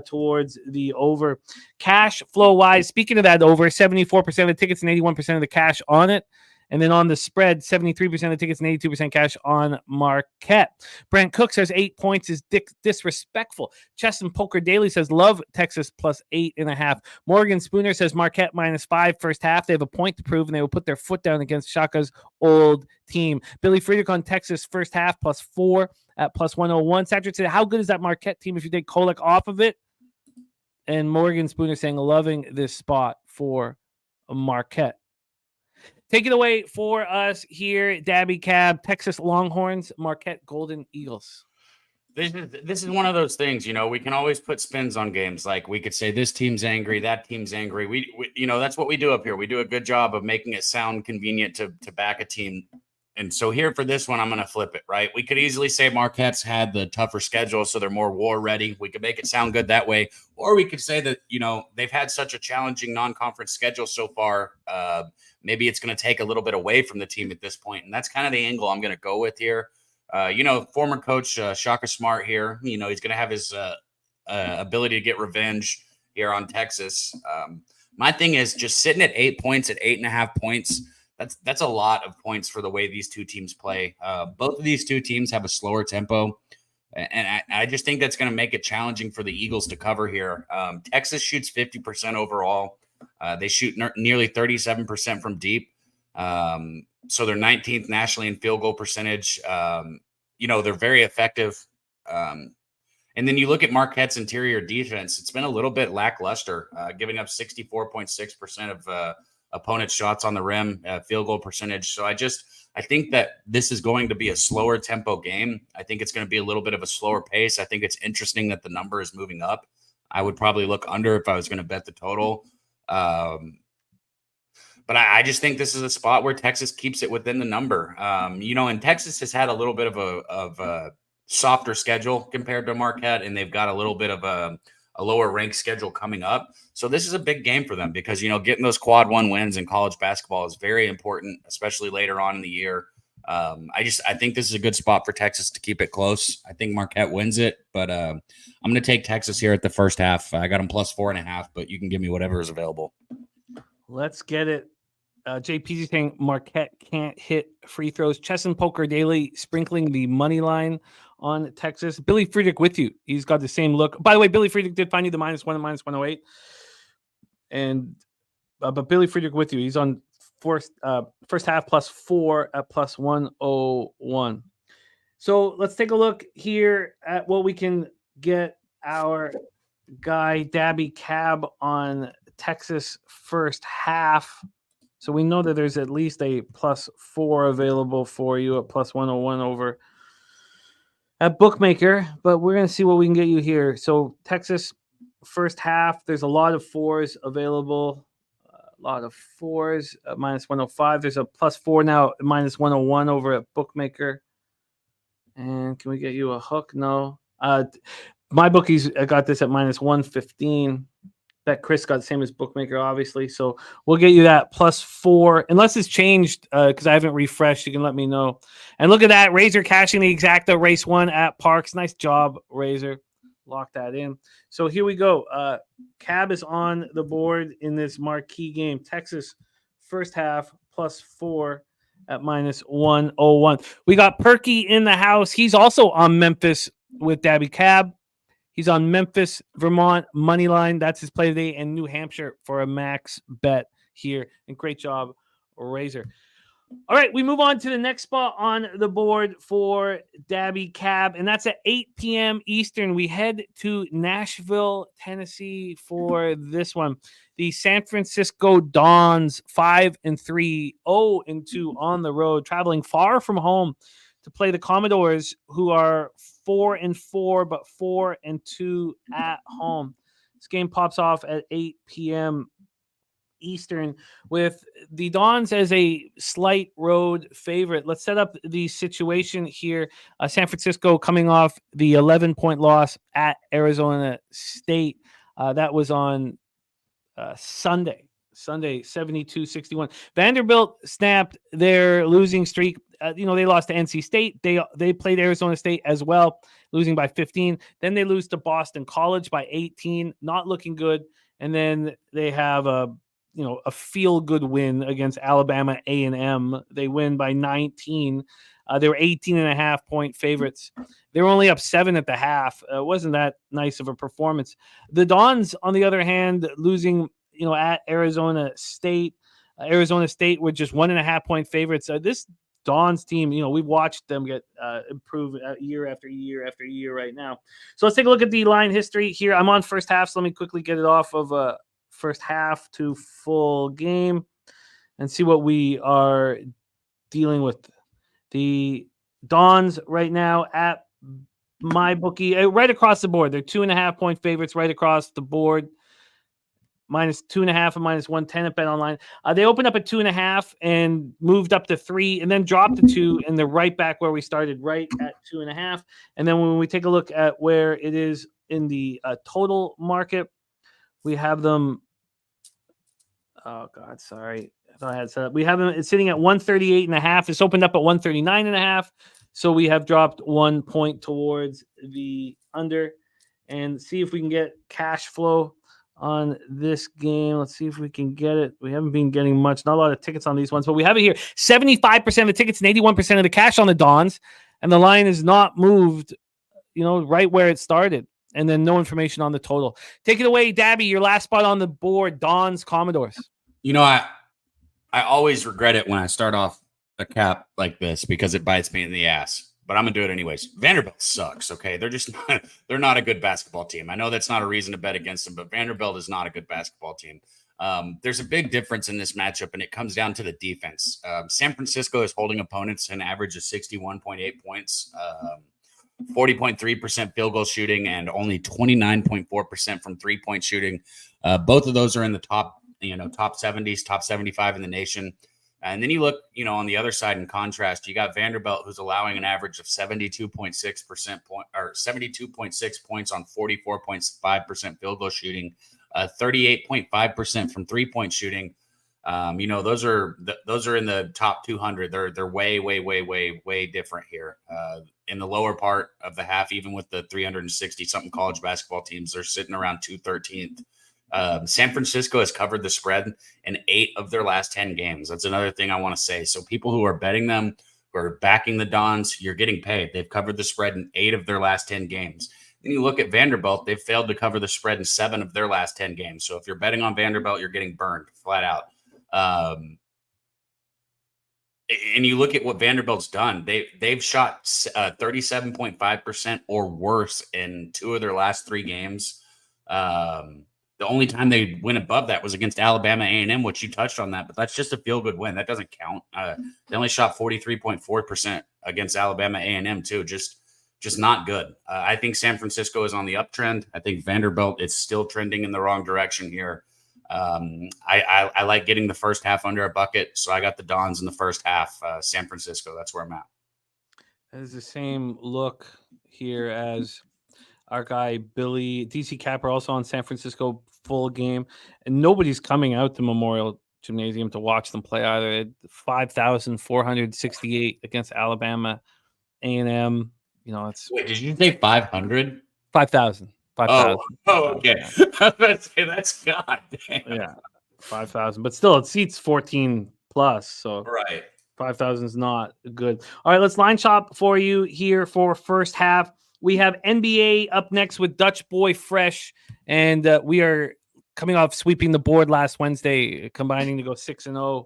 towards the over. Cash flow wise, speaking of that over, 74% of the tickets and 81% of the cash on it. And then on the spread, 73% of the tickets and 82% cash on Marquette. Brent Cook says 8 points is disrespectful. Chess and Poker Daily says love Texas plus 8.5. Morgan Spooner says Marquette -5 first half. They have a point to prove, and they will put their foot down against Shaka's old team. Billy Friedrich on Texas first half +4 at +101. Satrick said, how good is that Marquette team if you take Kolek off of it? And Morgan Spooner saying loving this spot for Marquette. Take it away for us here, Daby Cab, Texas Longhorns, Marquette Golden Eagles. This is one of those things, we can always put spins on games. Like we could say this team's angry, that team's angry. We that's what we do up here. We do a good job of making it sound convenient to back a team And so here for this one, I'm going to flip it, right? We could easily say Marquette's had the tougher schedule, so they're more war ready. We could make it sound good that way. Or we could say that, they've had such a challenging non-conference schedule so far. Maybe it's going to take a little bit away from the team at this point. And that's kind of the angle I'm going to go with here. Former coach Shaka Smart here, he's going to have his ability to get revenge here on Texas. My thing is just sitting at 8 points, at 8.5 points. That's a lot of points for the way these two teams play. Both of these two teams have a slower tempo, and I just think that's going to make it challenging for the Eagles to cover here. Texas shoots 50% overall. They shoot nearly 37% from deep. So they're 19th nationally in field goal percentage. They're very effective. And then you look at Marquette's interior defense. It's been a little bit lackluster, giving up 64.6% of opponent's shots on the rim, field goal percentage. So I think that this is going to be a slower tempo game. I think it's going to be a little bit of a slower pace. I think it's interesting that the number is moving up. I would probably look under if I was going to bet the total. But I just think this is a spot where Texas keeps it within the number. And Texas has had a little bit of a softer schedule compared to Marquette, and they've got a little bit of a lower ranked schedule coming up. So this is a big game for them because, getting those quad one wins in college basketball is very important, especially later on in the year. I think this is a good spot for Texas to keep it close. I think Marquette wins it, but I'm going to take Texas here at the first half. I got them plus 4.5, but you can give me whatever is available. Let's get it. JP's saying Marquette can't hit free throws. Chess and Poker Daily sprinkling the money line on Texas. Billy Friedrich with you. He's got the same look. By the way, Billy Friedrich did find you the -1 and -108. And but Billy Friedrich with you. He's on first half +4 at +101. So let's take a look here at what we can get our guy Daby Cab on Texas first half. So we know that there's at least a +4 available for you at +101 over at Bookmaker, but we're going to see what we can get you here. So Texas first half, there's a lot of 4s available. A lot of 4s at -105. There's a +4 now at -101 over at Bookmaker. And can we get you a hook? No. My bookies got this at -115. That Chris got the same as Bookmaker, obviously. So we'll get you that +4. Unless it's changed, because I haven't refreshed, you can let me know. And look at that. Razor cashing the exacta race 1 at Parks. Nice job, Razor. Lock that in. So here we go. Cab is on the board in this marquee game. Texas first half +4 at -101. We got Perky in the house. He's also on Memphis with Daby Cab. He's on Memphis, Vermont, money line. That's his play today, and New Hampshire for a max bet here. And great job, Razor. All right, we move on to the next spot on the board for Daby Cab, and that's at 8 p.m. Eastern. We head to Nashville, Tennessee for this one. The San Francisco Dons, 5-3, 0-2 on the road, traveling far from home to play the Commodores, who are 4-4, but 4-2 at home. This game pops off at 8 p.m. Eastern with the Dons as a slight road favorite. Let's set up the situation here. San Francisco coming off the 11-point loss at Arizona State. That was on Sunday, 72-61. Vanderbilt snapped their losing streak. They lost to NC State. They played Arizona State as well, losing by 15. Then they lose to Boston College by 18, not looking good. And then they have a feel-good win against Alabama A&M. They win by 19. They were 18.5-point favorites. They were only up 7 at the half. It wasn't that nice of a performance. The Dons, on the other hand, losing at Arizona State. Arizona State were just 1.5-point favorites. This Dons team, we've watched them get improve year after year after year right now. So let's take a look at the line history here. I'm on first half, so let me quickly get it off of first half to full game and see what we are dealing with. The Dons right now at my bookie, right across the board. They're 2.5-point favorites right across the board. -2.5 and -110 at Bet Online. They opened up at 2.5 and moved up to 3 and then dropped to 2, and they're right back where we started, right at 2.5. And then when we take a look at where it is in the total market, we have them. Oh God, sorry. I thought I had set up. We have them. It's sitting at 138.5. It's opened up at 139.5. So we have dropped 1 point towards the under, and see if we can get cash flow on this game. Let's see if we can get it. We haven't been getting much, not a lot of tickets on these ones, but we have it here. 75% of the tickets and 81% of the cash on the Dons, and the line is not moved, right where it started. And then no information on the total. Take it away, Dabby, your last spot on the board, Dons, Commodores. I always regret it when I start off a cap like this because it bites me in the ass. But I'm going to do it anyways. Vanderbilt sucks, okay? They're not a good basketball team. I know that's not a reason to bet against them, but Vanderbilt is not a good basketball team. There's a big difference in this matchup, and it comes down to the defense. San Francisco is holding opponents an average of 61.8 points, 40.3% field goal shooting, and only 29.4% from three-point shooting. Both of those are in the top 70s, top 75 in the nation. And then you look, on the other side in contrast, you got Vanderbilt, who's allowing an average of 72.6 points on 44.5% field goal shooting, 38.5% from 3-point shooting. Those are in the top 200. They're way different here. In the lower part of the half, even with the 360 something college basketball teams, they're sitting around 213th. San Francisco has covered the spread in 8 of their last 10 games. That's another thing I want to say. So people who are betting them, who are backing the Dons, you're getting paid. They've covered the spread in 8 of their last 10 games. Then you look at Vanderbilt, they've failed to cover the spread in 7 of their last 10 games. So if you're betting on Vanderbilt, you're getting burned flat out. And you look at what Vanderbilt's done. They've shot 37.5% or worse in 2 of their last 3 games. The only time they went above that was against Alabama A&M, which you touched on that, but that's just a feel-good win. That doesn't count. They only shot 43.4% against Alabama A&M too. Just not good. I think San Francisco is on the uptrend. I think Vanderbilt is still trending in the wrong direction here. I like getting the first half under a bucket, so I got the Dons in the first half. San Francisco, that's where I'm at. That is the same look here as our guy Billy. DC Capper also on San Francisco full game, and nobody's coming out to Memorial Gymnasium to watch them play either. 5,468 against Alabama A&M. It's wait. Did you say 500? 5,000. 5,000. Oh, okay. I was about to say that's God damn. Yeah, 5,000, but still it seats 14 plus. So right, 5,000 is not good. All right, let's line shop for you here for first half. We have NBA up next with Dutch Boy Fresh, and we are coming off sweeping the board last Wednesday, combining to go 6-0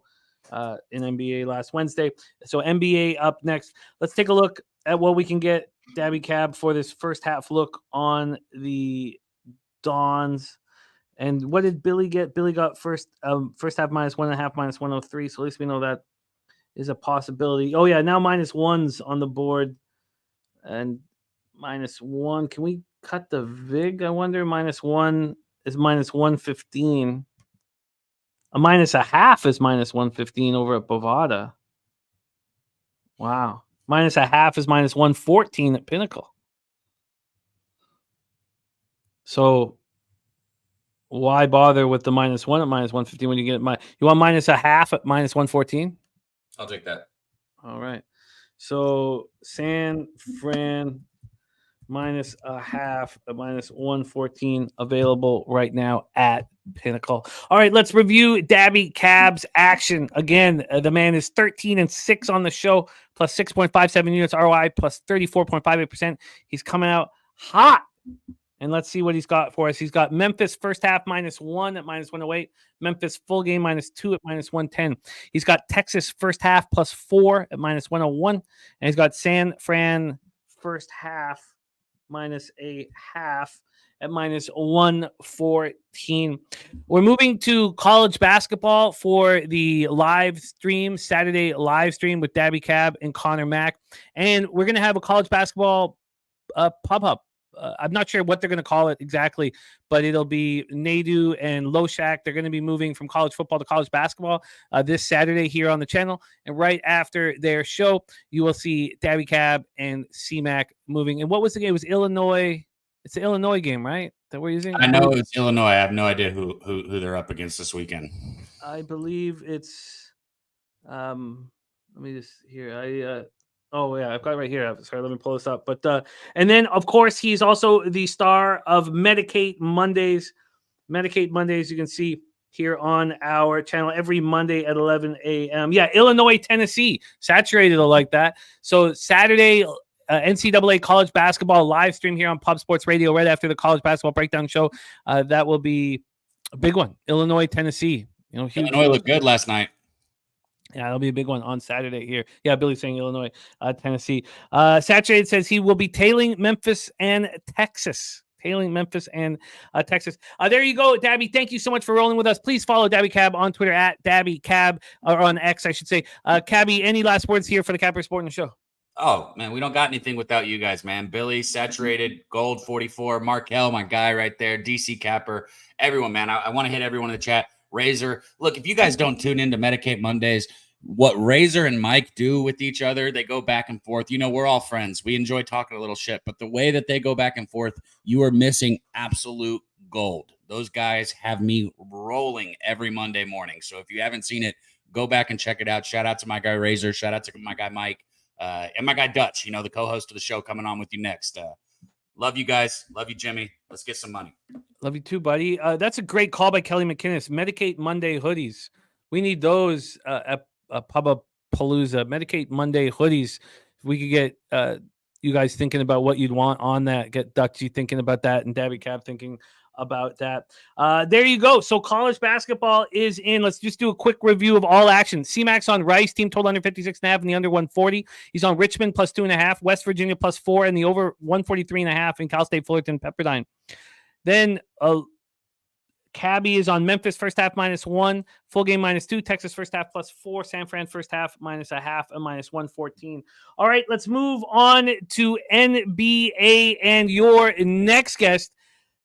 in NBA last Wednesday. So NBA up next. Let's take a look at what we can get, Daby Cab, for this first half look on the Dons. And what did Billy get? Billy got first half -1.5, -103. So at least we know that is a possibility. Oh yeah, now -1s on the board. And -1. Can we cut the VIG? I wonder. -1 is -115. A -0.5 is -115 over at Bovada. Wow. -0.5 is -114 at Pinnacle. So why bother with the -1 at -115 when you get you want -0.5 at -114? I'll take that. All right. So San Fran -0.5 at -114 available right now at Pinnacle. All right, let's review Daby Cab's action. Again, the man is 13-6 on the show, plus 6.57 units ROI, plus 34.58%. He's coming out hot. And let's see what he's got for us. He's got Memphis first half -1 at -108. Memphis full game -2 at -110. He's got Texas first half +4 at -101. And he's got San Fran first half -0.5 at -114. We're moving to college basketball for the live stream, Saturday live stream with Daby Cab and Connor Mack. And we're going to have a college basketball pub hub I'm not sure what they're going to call it exactly, but it'll be Nadu and Loshak. They're going to be moving from college football to college basketball this Saturday here on the channel. And right after their show, you will see Daby Cab and CMac moving. And what was the game? It was Illinois. It's the Illinois game, right? That we're using. I know it's Illinois. I have no idea who they're up against this weekend. I believe it's. Let me just here. Oh yeah, I've got it right here. Sorry, let me pull this up. But and then of course he's also the star of Medicate Mondays. Medicate Mondays, you can see here on our channel every Monday at 11 a.m. Yeah, Illinois, Tennessee, saturated like that. So Saturday, NCAA college basketball live stream here on Pub Sports Radio right after the college basketball breakdown show. That will be a big one. Illinois, Tennessee. Huge. Illinois looked good last night. Yeah, that'll be a big one on Saturday here. Yeah, Billy's saying Illinois, Tennessee. Saturated says he will be tailing Memphis and Texas. Tailing Memphis and Texas. There you go, Daby. Thank you so much for rolling with us. Please follow Daby Cab on Twitter at Daby Cab, or on X, I should say. Cabby, any last words here for the Capper Sport and Show? Oh, man, we don't got anything without you guys, man. Billy, Saturated, Gold 44, Markel, my guy right there, DC Capper, everyone, man. I want to hit everyone in the chat. Razor. Look, if you guys don't tune into Medicate Mondays, what Razor and Mike do with each other, they go back and forth. We're all friends. We enjoy talking a little shit, but the way that they go back and forth, you are missing absolute gold. Those guys have me rolling every Monday morning. So if you haven't seen it, go back and check it out. Shout out to my guy Razor. Shout out to my guy Mike and my guy Dutch, the co-host of the show, coming on with you next. Love you guys. Love you, Jimmy. Let's get some money. Love you too, buddy. That's a great call by Kelly McInnes. Medicate Monday hoodies. We need those at Pubapalooza. Medicate Monday hoodies. If we could get you guys thinking about what you'd want on that, get Dutchy thinking about that, and Daby Cab thinking about that. There you go. So college basketball is in. Let's just do a quick review of all action. CMac's on Rice, team total under 56.5 and the under 140. He's on Richmond plus 2.5, West Virginia plus 4, and the over 143.5 in Cal State Fullerton Pepperdine. Then Cabby is on Memphis first half -1, full game -2, Texas first half +4, San Fran first half -0.5 and -114. All right, let's move on to NBA, and your next guest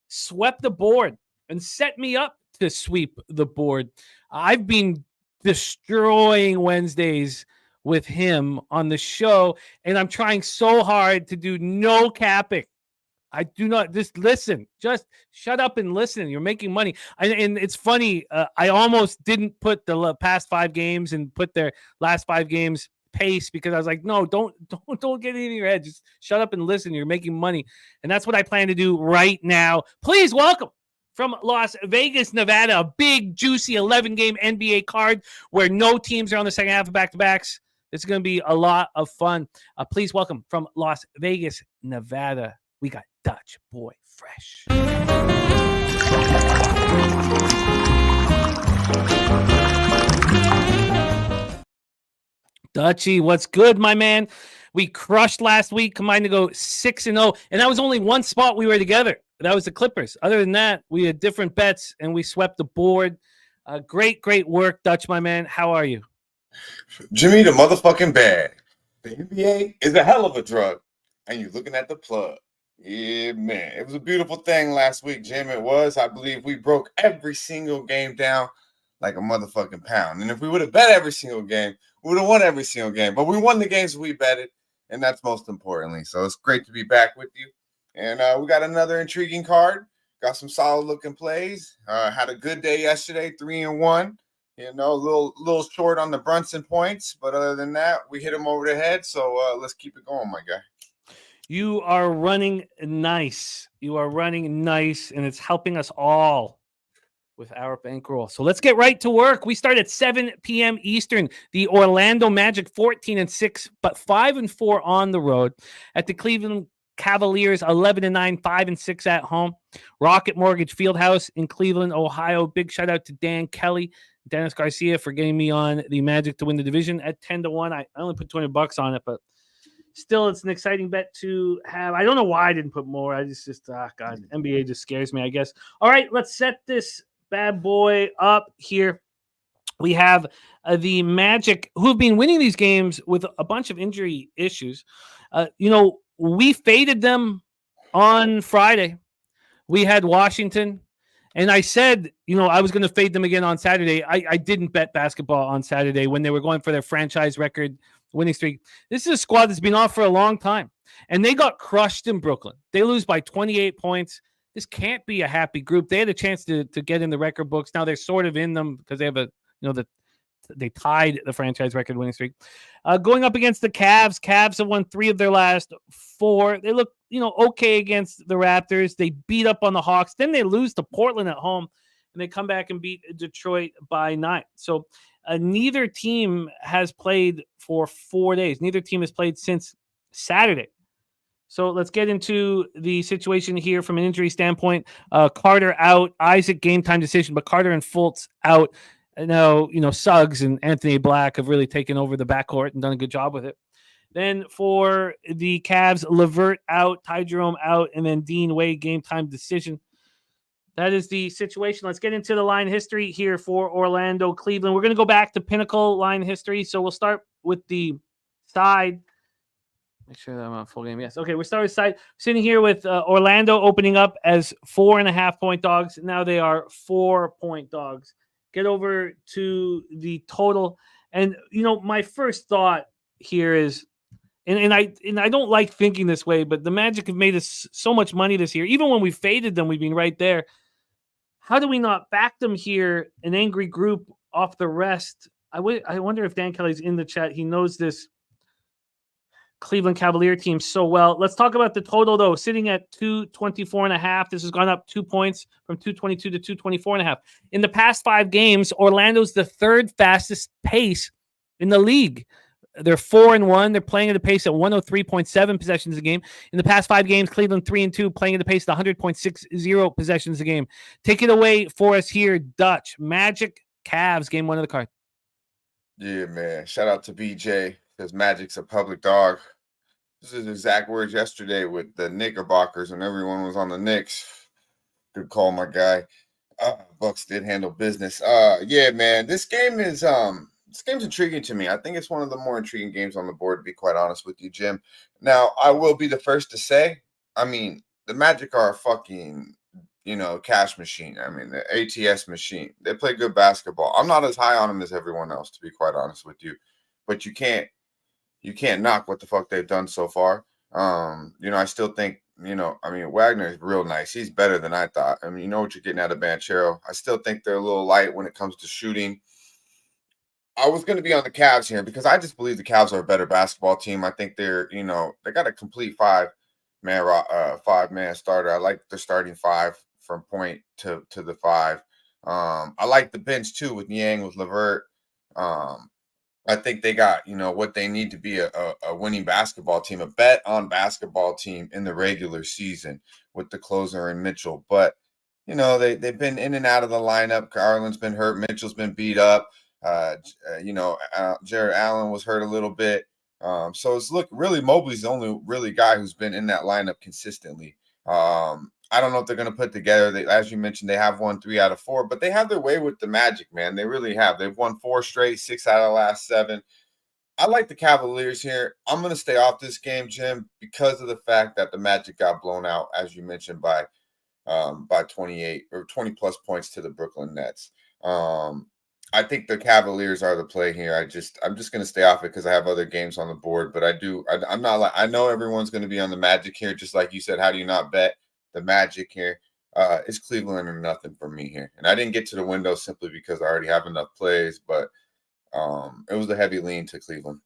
swept the board and set me up to sweep the board. I've been destroying Wednesdays with him on the show, and I'm trying so hard to do no capping. I do not just listen. Just shut up and listen. You're making money. And it's funny. I almost didn't put the past 5 games and put their last 5 games pace because I was like, no, don't get it in your head. Just shut up and listen. You're making money. And that's what I plan to do right now. Please welcome from Las Vegas, Nevada, a big, juicy 11-game NBA card where no teams are on the second half of back-to-backs. It's going to be a lot of fun. Please welcome from Las Vegas, Nevada. We got Dutch Boy Fresh. Dutchy, what's good, my man? We crushed last week, combined to go 6-0, and that was only one spot we were together. That was the Clippers. Other than that, we had different bets, and we swept the board. Great work, Dutch, my man. How are you? Jimmy, the motherfucking bag. The NBA is a hell of a drug, and you're looking at the plug. Yeah, man. It was a beautiful thing last week, Jim. It was. I believe we broke every single game down like a motherfucking pound. And if we would have bet every single game, we would have won every single game. But we won the games we betted, and that's most importantly. So it's great to be back with you. And we got another intriguing card. Got some solid-looking plays. Had a good day yesterday, 3-1. A little short on the Brunson points. But other than that, we hit him over the head. So let's keep it going, my guy. You are running nice. And it's helping us all with our bankroll. So let's get right to work. We start at 7 p.m. Eastern. The Orlando Magic 14-6, but 5-4 on the road. At the Cleveland Cavaliers 11-9, 5-6 at home. Rocket Mortgage Fieldhouse in Cleveland, Ohio. Big shout out to Dan Kelly, Dennis Garcia for getting me on the Magic to win the division at 10-1. I only put $20 on it, but still, it's an exciting bet to have. I don't know why I didn't put more. I God, NBA just scares me, I guess. All right, let's set this bad boy up here. We have the Magic, who've been winning these games with a bunch of injury issues. We faded them on Friday, we had Washington, and I said, I was going to fade them again on Saturday. I didn't bet basketball on Saturday when they were going for their franchise record winning streak. This is a squad that's been off for a long time, and they got crushed in Brooklyn. They lose by 28 points. This can't be a happy group. They had a chance to get in the record books. Now they're sort of in them because they have they tied the franchise record winning streak. Going up against the Cavs. Cavs have won 3 of their last 4. They look, okay against the Raptors. They beat up on the Hawks. Then they lose to Portland at home, and they come back and beat Detroit by 9. So neither team has played for 4 days. Neither team has played since Saturday. So let's get into the situation here from an injury standpoint. Carter out. Isaac game time decision, but Carter and Fultz out. Now, Suggs and Anthony Black have really taken over the backcourt and done a good job with it. Then for the Cavs, LeVert out, Ty Jerome out, and then Dean Wade game time decision. That is the situation. Let's get into the line history here for Orlando, Cleveland. We're going to go back to Pinnacle line history. So we'll start with the side. Make sure that I'm on full game. Yes. Okay, we'll start with side. Sitting here with Orlando opening up as 4.5-point dogs. Now they are 4-point dogs. Get over to the total. And, my first thought here is, and I don't like thinking this way, but the Magic have made us so much money this year. Even when we faded them, we've been right there. How do we not back them here, an angry group off the rest? I wonder if Dan Kelly's in the chat. He knows this Cleveland Cavalier team so well. Let's talk about the total, though. Sitting at 224.5. This has gone up 2 points from 222 to 224.5. In the past 5 games, Orlando's the 3rd fastest pace in the league. They're 4-1. They're playing at a pace at 103.7 possessions a game. In the past 5 games, Cleveland 3-2, playing at a pace at 100.60 possessions a game. Take it away for us here, Dutch. Magic, Cavs, game 1 of the card. Yeah, man. Shout out to BJ. Because Magic's a public dog. This is exact words yesterday with the Knickerbockers and everyone was on the Knicks. Good call, my guy. Bucks did handle business. Yeah, man. This game's intriguing to me. I think it's one of the more intriguing games on the board, to be quite honest with you, Jim. Now, I will be the first to say, the Magic are a fucking, cash machine. The ATS machine. They play good basketball. I'm not as high on them as everyone else, to be quite honest with you. But you can't knock what the fuck they've done so far. I still think, Wagner is real nice. He's better than I thought. You know what you're getting out of Banchero. I still think they're a little light when it comes to shooting. I was going to be on the Cavs here because I just believe the Cavs are a better basketball team. I think they're, they got a complete five-man starter. I like their starting 5 from point to the 5. I like the bench too with Yang, with LeVert. I think they got, what they need to be a winning basketball team, a bet on basketball team in the regular season with the closer and Mitchell. But, they've been in and out of the lineup. Garland's been hurt. Mitchell's been beat up. Jared Allen was hurt a little bit. So it's really Mobley's the only really guy who's been in that lineup consistently. I don't know if they're going to put together. As you mentioned, they have won 3 out of 4, but they have their way with the Magic, man. They really have. They've won 4 straight, 6 out of the last 7. I like the Cavaliers here. I'm going to stay off this game, Jim, because of the fact that the Magic got blown out, as you mentioned, by 28 or 20 plus points to the Brooklyn Nets. I think the Cavaliers are the play here. I'm just going to stay off it because I have other games on the board, but I'm not like, I know everyone's going to be on the Magic here, just like you said. How do you not bet the Magic here? It's Cleveland or nothing for me here. And I didn't get to the window simply because I already have enough plays, but it was a heavy lean to Cleveland.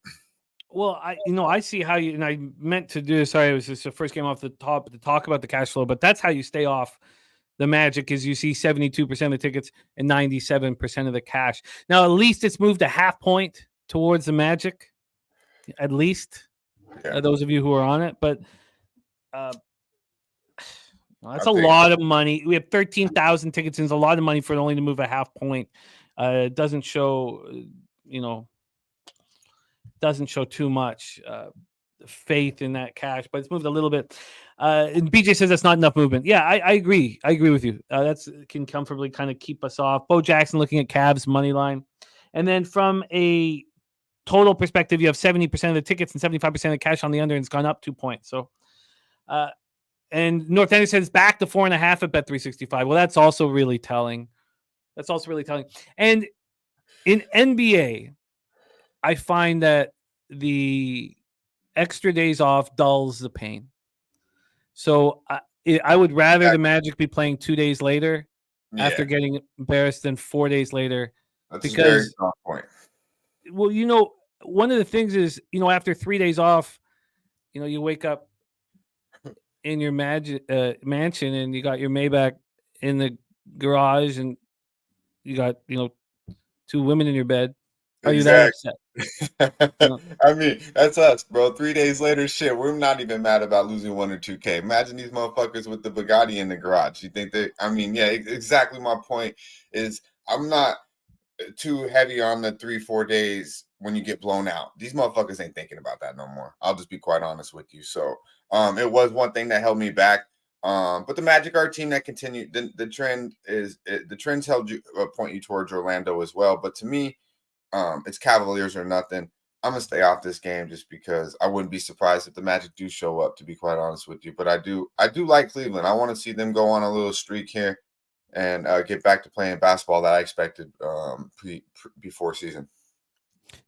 Well, I see how you, and I meant to do this. Sorry, it was just the first game off the top to talk about the cash flow, but that's how you stay off the Magic, is you see 72% of the tickets and 97% of the cash. Now, at least it's moved a half point towards the Magic, at least, those of you who are on it. But that's a lot of money. We have 13,000 tickets, and it's a lot of money for it only to move a half point. It doesn't show, doesn't show too much faith in that cash, but it's moved a little bit. And BJ says that's not enough movement. Yeah, I agree. I agree with you. That's can comfortably kind of keep us off. Bo Jackson looking at Cavs money line. And then from a total perspective, you have 70% of the tickets and 75% of the cash on the under, and it's gone up 2 points. So And North End says back to 4.5 at Bet365. Well, that's also really telling. And in NBA, I find that the extra days off dulls the pain. So I would rather the Magic be playing 2 days later after getting embarrassed than 4 days later. That's a very strong point. Well, one of the things is, after 3 days off, you wake up in your mansion and you got your Maybach in the garage and you got, 2 women in your bed. Are you that upset? I mean, that's us, bro. 3 days later, shit, we're not even mad about losing 1 or 2K. Imagine these motherfuckers with the Bugatti in the garage. You think exactly my point is I'm not too heavy on the 3-4 days when you get blown out. These motherfuckers ain't thinking about that no more. I'll just be quite honest with you. So it was one thing that held me back. But the Magic are a team that continued. The trends point you towards Orlando as well. But to me, it's Cavaliers or nothing. I'm gonna stay off this game just because I wouldn't be surprised if the Magic do show up, to be quite honest with you. But I do like Cleveland. I want to see them go on a little streak here and get back to playing basketball that I expected before season.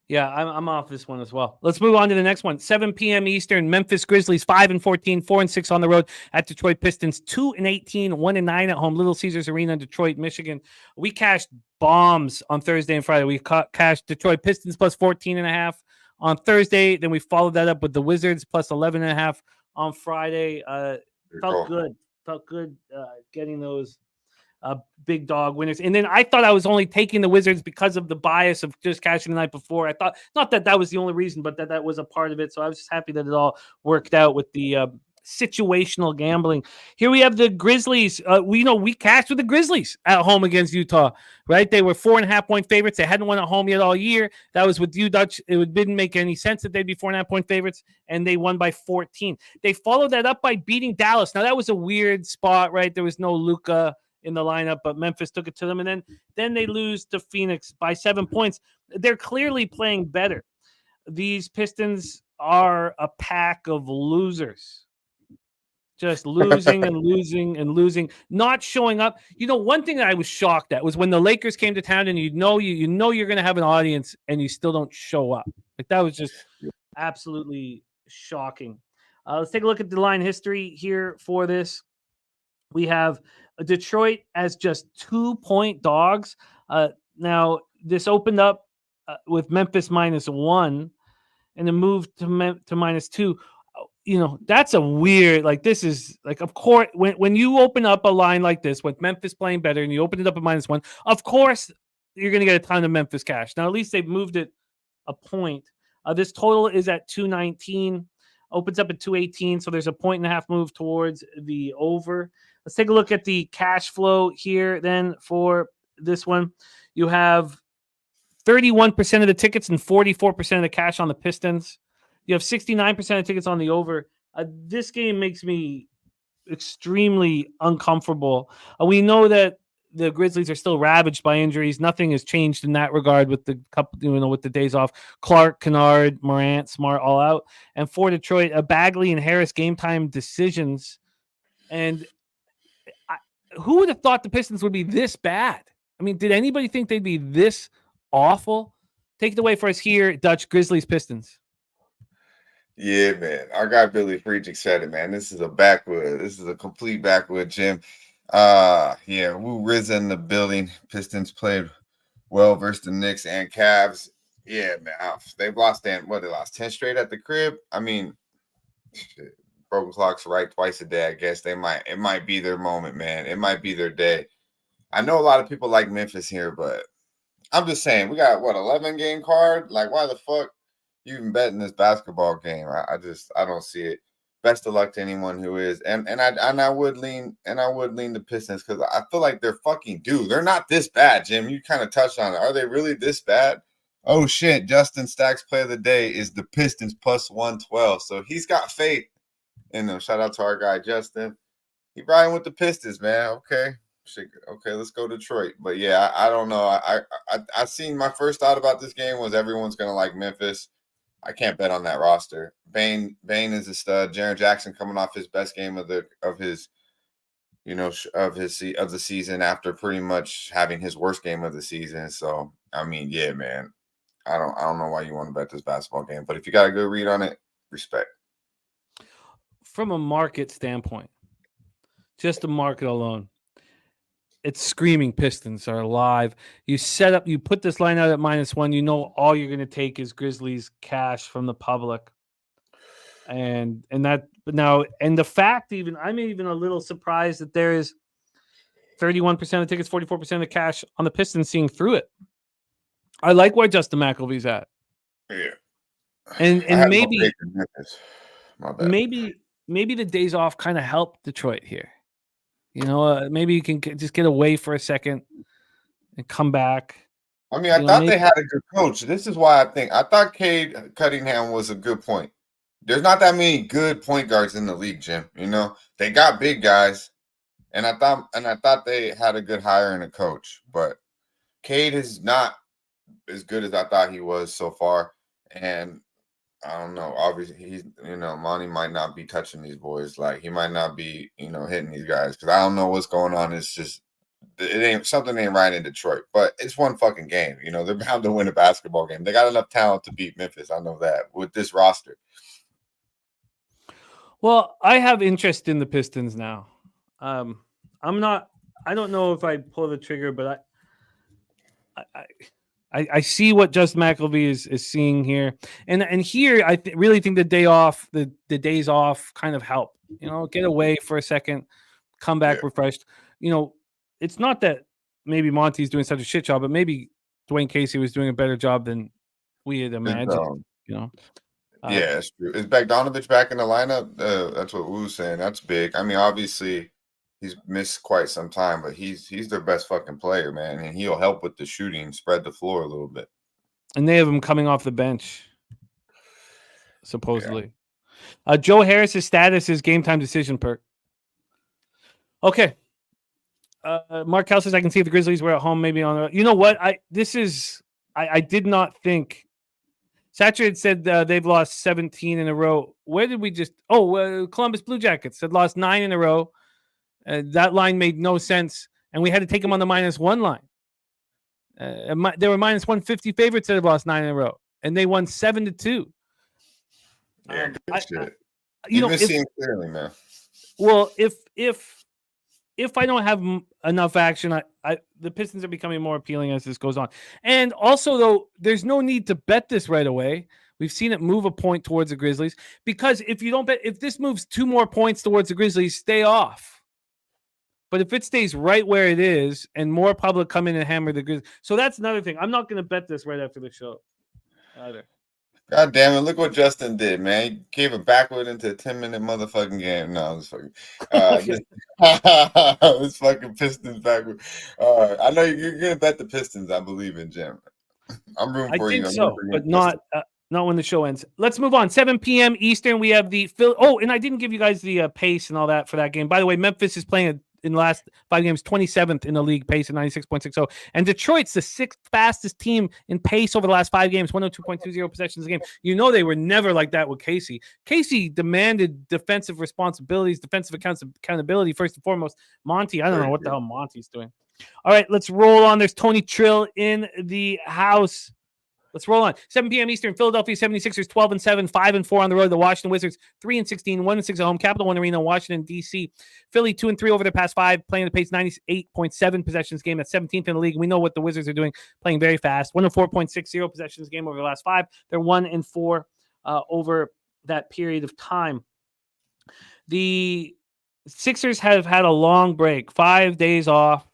Yeah, I'm off this one as well. Let's move on to the next one. 7 p.m. Eastern. Memphis Grizzlies 5-14, 4-6 on the road at Detroit Pistons. 2-18, 1-9 at home. Little Caesars Arena, Detroit, Michigan. We cashed bombs on Thursday and Friday. We cashed Detroit Pistons plus 14.5 on Thursday. Then we followed that up with the Wizards plus 11.5 on Friday. Felt good getting those big dog winners. And then I thought I was only taking the Wizards because of the bias of just cashing the night before. I thought not that was the only reason, but that was a part of it. So I was just happy that it all worked out with the situational gambling. Here we have the Grizzlies. We cashed with the Grizzlies at home against Utah, right? They were 4.5-point favorites. They hadn't won at home yet all year. That was with you, Dutch. It didn't make any sense that they'd be 4.5-point favorites, and they won by 14. They followed that up by beating Dallas. Now that was a weird spot, right? There was no Luka in the lineup, but Memphis took it to them. And then they lose to Phoenix by 7 points. They're clearly playing better. These Pistons are a pack of losers. Just losing and losing and losing, not showing up. One thing that I was shocked at was when the Lakers came to town and you're going to have an audience and you still don't show up. Like that was just absolutely shocking. Let's take a look at the line history here for this. We have Detroit as just 2-point dogs. Now, this opened up with Memphis -1 and then moved to -2. That's a weird, this is of course, when you open up a line like this with Memphis playing better and you open it up at -1, of course, you're going to get a ton of Memphis cash. Now, at least they've moved it a point. This total is at 219, opens up at 218. So there's a 1.5 move towards the over. Let's take a look at the cash flow here then for this one. You have 31% of the tickets and 44% of the cash on the Pistons. You have 69% of tickets on the over. This game makes me extremely uncomfortable. We know that the Grizzlies are still ravaged by injuries. Nothing has changed in that regard with the couple, with the days off. Clark, Kennard, Morant, Smart all out. And for Detroit, Bagley and Harris game time decisions. And who would have thought the Pistons would be this bad? I mean, did anybody think they'd be this awful? Take it away for us here, Dutch. Grizzlies, Pistons. Yeah, man. Our guy Billy Friedrich said it, man. This is a backwood. This is a complete backwood, Jim. Woo Riz in the building. Pistons played well versus the Knicks and Cavs. Yeah, man. They've lost 10 straight at the crib. I mean, shit. Broken clocks right twice a day. I guess it might be their moment, man. It might be their day. I know a lot of people like Memphis here, but I'm just saying we got 11 game card. Like, why the fuck you even betting this basketball game? I don't see it. Best of luck to anyone who is, and I would lean the Pistons because I feel like they're fucking due. They're not this bad, Jim. You kind of touched on it. Are they really this bad? Oh shit! Justin Stack's play of the day is the Pistons plus 112. So he's got faith. And shout out to our guy Justin. He riding with the Pistons, man. Okay, let's go Detroit. But yeah, I don't know. I seen my first thought about this game was everyone's gonna like Memphis. I can't bet on that roster. Bane is a stud. Jaren Jackson coming off his best game of the season after pretty much having his worst game of the season. So I mean, yeah, man. I don't know why you want to bet this basketball game, but if you got a good read on it, respect. From a market standpoint, just the market alone, it's screaming Pistons are alive. You put this line out at -1. You know all you're going to take is Grizzlies cash from the public, and the fact I'm even a little surprised that there is 31% of tickets, 44% of the cash on the Pistons seeing through it. I like where Justin McElvee's at. Yeah, and maybe my bad. maybe the days off kind of help Detroit here. Maybe you can just get away for a second and come back. I mean, I thought they had a good coach. This is why I thought Cade Cunningham was a good point. There's not that many good point guards in the league, Jim. They got big guys, and I thought they had a good hire and a coach. But Cade is not as good as I thought he was so far, and I don't know. Obviously, he's Monty might not be touching these boys. Like he might not be hitting these guys because I don't know what's going on. It's just something ain't right in Detroit. But it's one fucking game. They're bound to win a basketball game. They got enough talent to beat Memphis. I know that with this roster. Well, I have interest in the Pistons now. I don't know if I pull the trigger, but I see what Justin McElvee is seeing here, and here I really think the days off kind of help. Get away for a second, come back refreshed. It's not that maybe Monty's doing such a shit job, but maybe Dwayne Casey was doing a better job than we had imagined. Yeah, it's true. Is Bogdanovich back in the lineup? That's what Wu was saying. That's big. I mean, obviously, he's missed quite some time, but he's their best fucking player, man, and he'll help with the shooting, spread the floor a little bit. And they have him coming off the bench, supposedly. Yeah. Joe Harris's status is game time decision perk. Okay. Mark Cal says I can see if the Grizzlies were at home, maybe on the. You know what? I did not think. Satcher had said they've lost 17 in a row. Where did we just? Columbus Blue Jackets had lost 9 in a row. That line made no sense, and we had to take them on the -1 line. They were -150 favorites that have lost 9 in a row, and they won 7-2. Yeah, good shit. You've been seeing clearly, man. Well, if I don't have enough action, the Pistons are becoming more appealing as this goes on. And also, though, there's no need to bet this right away. We've seen it move a point towards the Grizzlies because if you don't bet, if this moves 2 more points towards the Grizzlies, stay off. But if it stays right where it is and more public come in and hammer the Grizzlies, so that's another thing. I'm not going to bet this right after the show either. God damn it! Look what Justin did, man. He gave it backward into a 10-minute motherfucking game. No, this fucking Pistons backward. I know you're gonna bet the Pistons. I believe in Jim. I'm rooting for you. I think so, but not when the show ends. Let's move on. 7 p.m. Eastern. We have the Phil. Oh, and I didn't give you guys the pace and all that for that game. By the way, Memphis is playing in the last 5 games, 27th in the league pace at 96.60. And Detroit's the 6th fastest team in pace over the last 5 games, 102.20 possessions a game. They were never like that with Casey. Casey demanded defensive responsibilities, defensive accountability first and foremost. Monty, I don't know what the hell Monty's doing. All right, let's roll on. There's Tony Trill in the house. Let's roll on. 7 p.m. Eastern, Philadelphia 76ers 12-7, 5-4 on the road. The Washington Wizards 3-16, 1-6 at home. Capital One Arena, Washington, D.C. Philly 2-3 over their past 5, playing the pace 98.7 possessions game. That's 17th in the league. We know what the Wizards are doing, playing very fast. 104.60 possessions game over the last 5. They're 1-4 over that period of time. The Sixers have had a long break, 5 days off.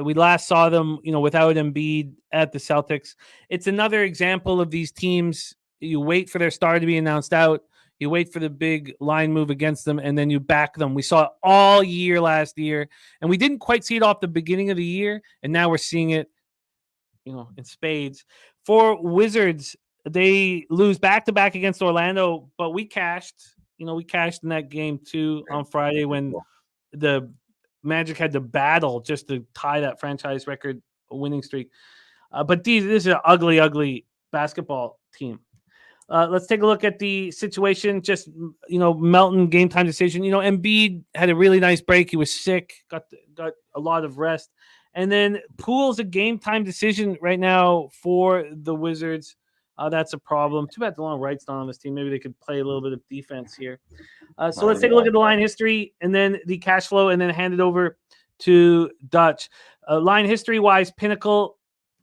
We last saw them, without Embiid at the Celtics. It's another example of these teams. You wait for their star to be announced out. You wait for the big line move against them, and then you back them. We saw it all year last year, and we didn't quite see it off the beginning of the year, and now we're seeing it, in spades. For Wizards, they lose back-to-back against Orlando, but we cashed. We cashed in that game, too, on Friday when the Magic had to battle just to tie that franchise record winning streak. But this is an ugly, ugly basketball team. Let's take a look at the situation. Just, Melton game time decision. Embiid had a really nice break. He was sick, got a lot of rest. And then Poole's a game time decision right now for the Wizards. That's a problem. Too bad DeLon Wright's not on this team. Maybe they could play a little bit of defense here. So let's take a look at the line history and then the cash flow and then hand it over to Dutch. Line history-wise, Pinnacle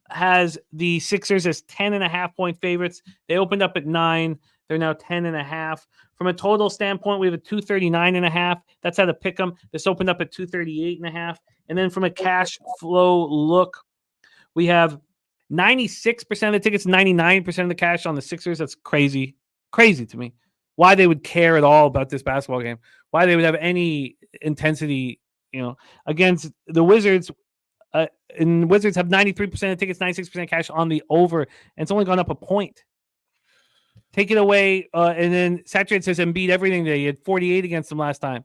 has the Sixers as 10.5-point favorites. They opened up at 9. They're now 10.5. From a total standpoint, we have a 239.5. That's at a pick'em. This opened up at 238.5. And then from a cash flow look, we have 96% of the tickets, 99% of the cash on the Sixers. That's crazy to me. Why they would care at all about this basketball game? Why they would have any intensity, against the Wizards? And Wizards have 93% of tickets, 96% cash on the over, and it's only gone up a point. Take it away, and then Saturate says Embiid everything today. He had 48 against them last time.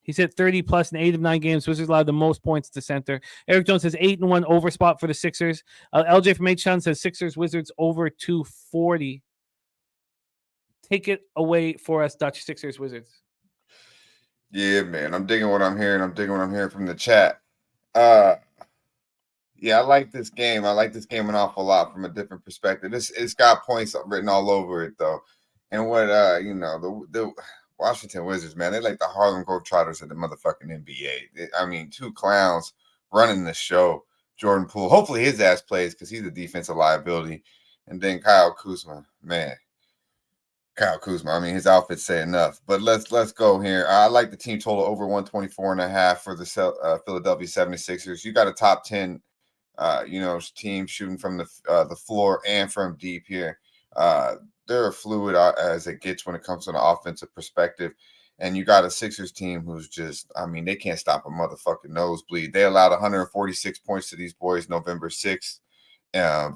He's hit 30 plus in 8 of 9 games. Wizards allowed the most points to center. Eric Jones says 8-1 over spot for the Sixers. LJ from H-Town says Sixers Wizards over 240. Take it away for us, Dutch. Sixers Wizards. Yeah, man. I'm digging what I'm hearing. I'm digging what I'm hearing from the chat. Yeah, I like this game. I like this game an awful lot from a different perspective. It's got points written all over it, though. And what the Washington Wizards, man, they're like the Harlem Globetrotters of the motherfucking NBA. Two clowns running the show. Jordan Poole, hopefully his ass plays because he's a defensive liability. And then Kyle Kuzma, man. Kyle Kuzma, his outfits say enough. But let's go here. I like the team total over 124.5 for the Philadelphia 76ers. You got a top 10 team shooting from the floor and from deep here. They're fluid as it gets when it comes to the offensive perspective. And you got a Sixers team who's just, they can't stop a motherfucking nosebleed. They allowed 146 points to these boys November 6th. I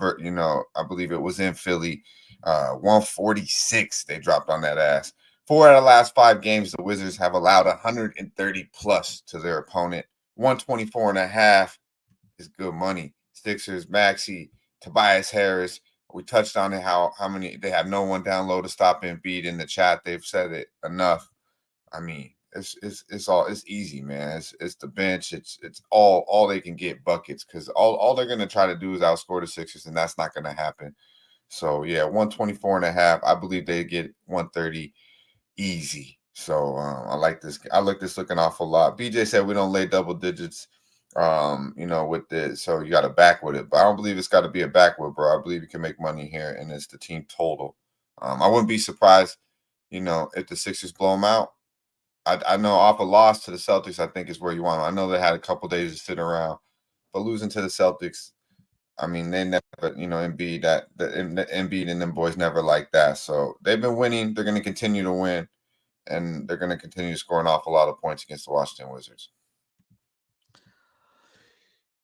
believe it was in Philly. 146 they dropped on that ass. 4 out of the last 5 games, the Wizards have allowed 130 plus to their opponent. 124.5 is good money. Sixers, Maxey, Tobias Harris. We touched on it, how many they have no one down low to stop Embiid in the chat. They've said it enough. It's easy, man. It's the bench. It's all they can get buckets because all they're gonna try to do is outscore the Sixers, and that's not gonna happen. So yeah, 124.5. I believe they get 130 easy. So I like this. I like this looking awful lot. BJ said we don't lay double digits. With this, so you got to back with it. But I don't believe it's got to be a backward, bro. I believe you can make money here, and it's the team total. I wouldn't be surprised, if the Sixers blow them out. I know off a loss to the Celtics, I think is where you want them. I know they had a couple days to sit around, but losing to the Celtics, they never, Embiid and them boys never like that. So they've been winning. They're going to continue to win, and they're going to continue to score an awful lot of points against the Washington Wizards.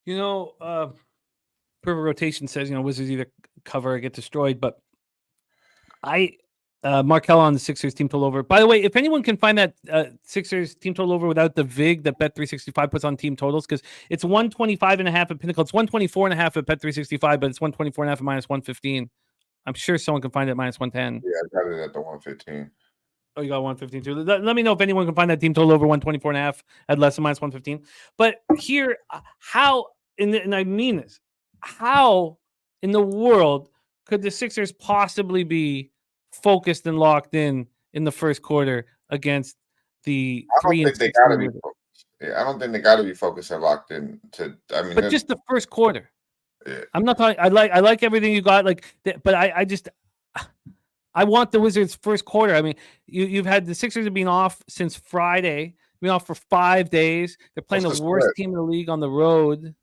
Perfect Rotation says, Wizards either cover or get destroyed, but Markel on the Sixers team total over. By the way, if anyone can find that Sixers team total over without the VIG that Bet365 puts on team totals, because it's 125.5 at Pinnacle. It's 124.5 at Bet365, but it's 124.5 at minus 115. I'm sure someone can find it at minus 110. Yeah, I got it at the 115. Oh, you got 115 too. Let me know if anyone can find that team total over 124.5 at less than minus 115. But here, and I mean this, how in the world could the Sixers possibly be focused and locked in the first quarter against the I don't think they got to be. I don't think they got to be focused and locked in. But just the first quarter. Yeah. I'm not talking. I like everything you got. But I want the Wizards first quarter. You've had the Sixers have been off since Friday. Been off for 5 days. They're playing the worst team in the league on the road.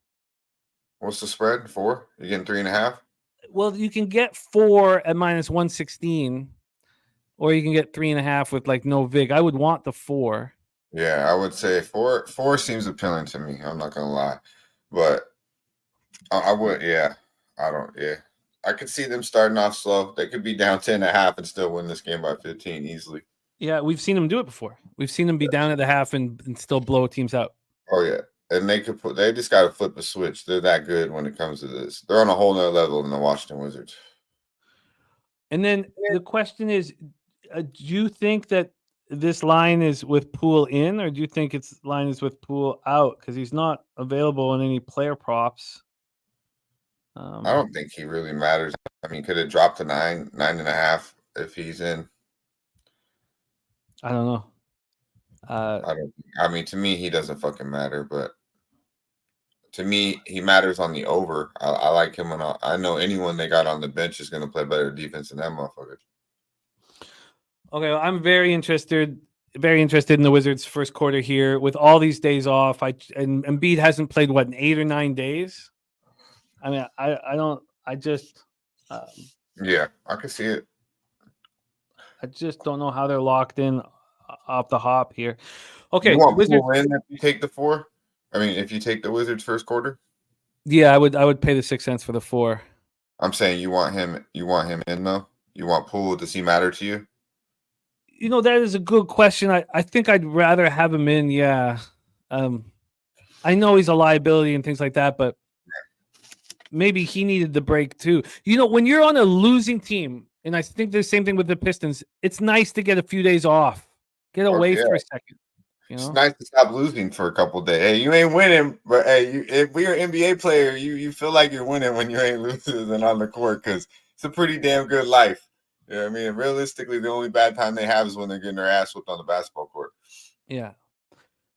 What's the spread? 4? You're getting 3.5? Well, you can get 4 at minus 116, or you can get 3.5 with no VIG. I would want the 4. Yeah, I would say 4. 4 seems appealing to me. I'm not gonna lie, but I would. Yeah, I don't. Yeah, I could see them starting off slow. They could be down 10.5 and still win this game by 15 easily. Yeah, we've seen them do it before. We've seen them be down at the half and still blow teams out. Oh yeah. And they just got to flip a switch. They're that good when it comes to this. They're on a whole nother level than the Washington Wizards. And then the question is, do you think that this line is with Poole in, or do you think its line is with Poole out? Because he's not available in any player props. I don't think he really matters. I mean, could it drop to 9.5 if he's in? I don't know. I mean, to me, he doesn't fucking matter. But to me, he matters on the over. I like him, and I know anyone they got on the bench is going to play better defense than that motherfucker. Okay, well, I'm very interested in the Wizards' first quarter here with all these days off. And Embiid hasn't played in 8 or 9 days. I mean, Yeah, I can see it. I just don't know how they're locked in off the hop here. Okay, you want Wizards, Poole in if you take the 4? I mean, if you take the Wizards first quarter. Yeah, I would pay the 6 cents for the 4. I'm saying you want him in though. You want Poole? Does he matter to you? That is a good question. I think I'd rather have him in. Yeah, I know he's a liability and things like that, but maybe he needed the break too. When you're on a losing team, and I think the same thing with the Pistons, it's nice to get a few days off, get away for a second. It's nice to stop losing for a couple of days. Hey, you ain't winning, but hey, if we're an NBA player, you feel like you're winning when you ain't losing on the court because it's a pretty damn good life. You know what I mean? Realistically, the only bad time they have is when they're getting their ass whooped on the basketball court. Yeah.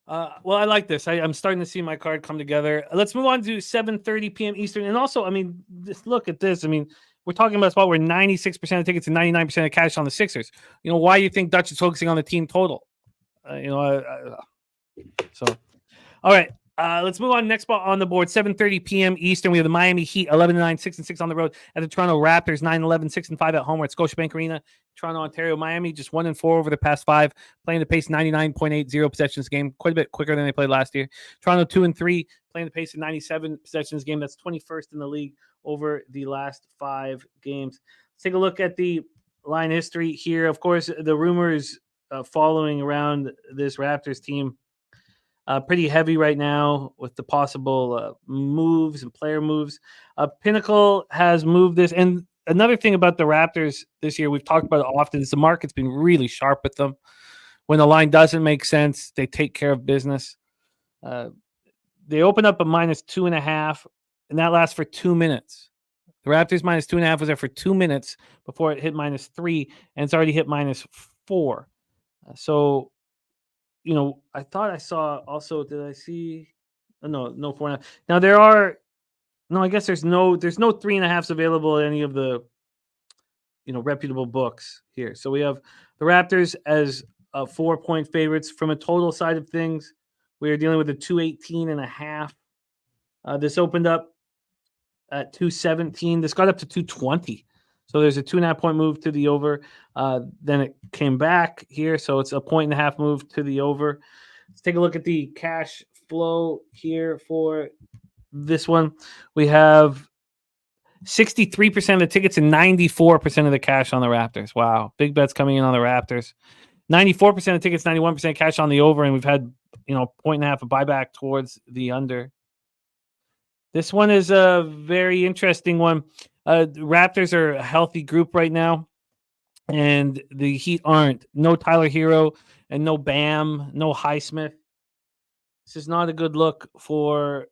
Well, I like this. I'm starting to see my card come together. Let's move on to 7:30 p.m. Eastern. And also, I mean, just look at this. I mean, we're talking about a spot where 96% of tickets and 99% of cash on the Sixers. Why do you think Dutch is focusing on the team total? So, all right. Let's move on. Next spot on the board, 7:30 p.m. Eastern. We have the Miami Heat, 11-9, 6-6 on the road at the Toronto Raptors, 9-11, 6-5 at home. We're at Scotiabank Arena, Toronto, Ontario. Miami just 1-4 over the past 5, playing the pace 99.80 possessions game, quite a bit quicker than they played last year. Toronto 2-3, playing the pace of 97 possessions game. That's 21st in the league over the last 5 games. Let's take a look at the line history here. Of course, the rumors following around this Raptors team. Pretty heavy right now with the possible moves and player moves. Pinnacle has moved this. And another thing about the Raptors this year, we've talked about it often, is the market's been really sharp with them. When the line doesn't make sense, they take care of business. They open up a -2.5, and that lasts for 2 minutes. The Raptors -2.5 was there for 2 minutes before it hit -3, and it's already hit -4. So, I thought I saw also. Did I see? No 4.5. Now there are. No, I guess there's no 3.5s available at any of the, reputable books here. So we have the Raptors as 4-point favorites. From a total side of things, we are dealing with a 218.5. This opened up at 217. This got up to 220. So there's a 2.5-point move to the over. Then it came back here. So it's a 1.5 move to the over. Let's take a look at the cash flow here for this one. We have 63% of the tickets and 94% of the cash on the Raptors. Wow. Big bets coming in on the Raptors. 94% of tickets, 91% cash on the over. And we've had, 1.5 of buyback towards the under. This one is a very interesting one. Raptors are a healthy group right now, and the Heat aren't. No Tyler Hero and no Bam, no Highsmith. This is not a good look for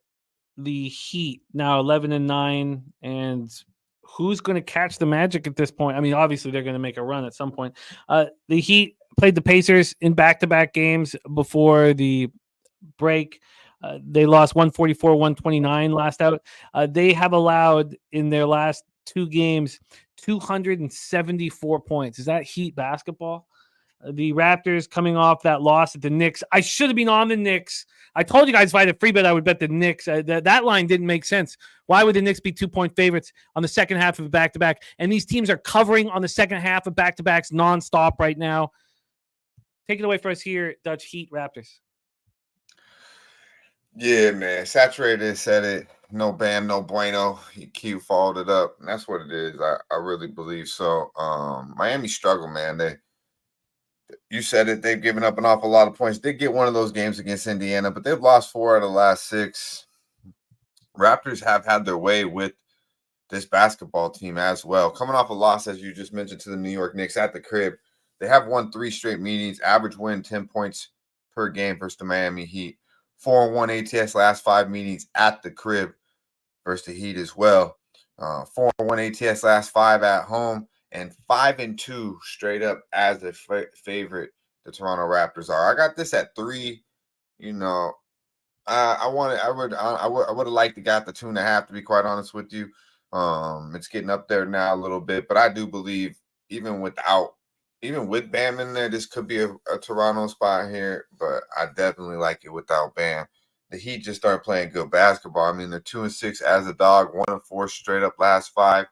the Heat. Now 11-9, and who's going to catch the Magic at this point? I mean, obviously they're going to make a run at some point. The Heat played the Pacers in back-to-back games before the break. They lost 144-129 last out. They have allowed in their last 2 games 274 points. Is that Heat basketball? The Raptors coming off that loss at the Knicks. I should have been on the Knicks. I told you guys if I had a free bet, I would bet the Knicks. That line didn't make sense. Why would the Knicks be 2-point favorites on the second half of a back-to-back? And these teams are covering on the second half of back-to-backs nonstop right now. Take it away for us here, Dutch. Heat, Raptors. Yeah, man. Saturated said it. No Bam, no bueno. Q followed it up. And that's what it is. I really believe so. Miami struggle, man. You said it. They've given up an awful lot of points. They get one of those games against Indiana, but they've lost 4 out of the last 6. Raptors have had their way with this basketball team as well. Coming off a loss, as you just mentioned, to the New York Knicks at the crib. They have won 3 straight meetings, average win 10 points per game versus the Miami Heat. 4-1 ATS last 5 meetings at the crib versus the Heat as well. 4-1 ATS last 5 at home, and 5-2 straight up as a favorite the Toronto Raptors are. I got this at 3. You know, I would have liked to got the 2.5, to be quite honest with you. It's getting up there now a little bit, but I do believe even with Bam in there, this could be a Toronto spot here, but I definitely like it without Bam. The Heat just started playing good basketball. I mean, they're 2-6 as a dog, 1-4 straight up last 5,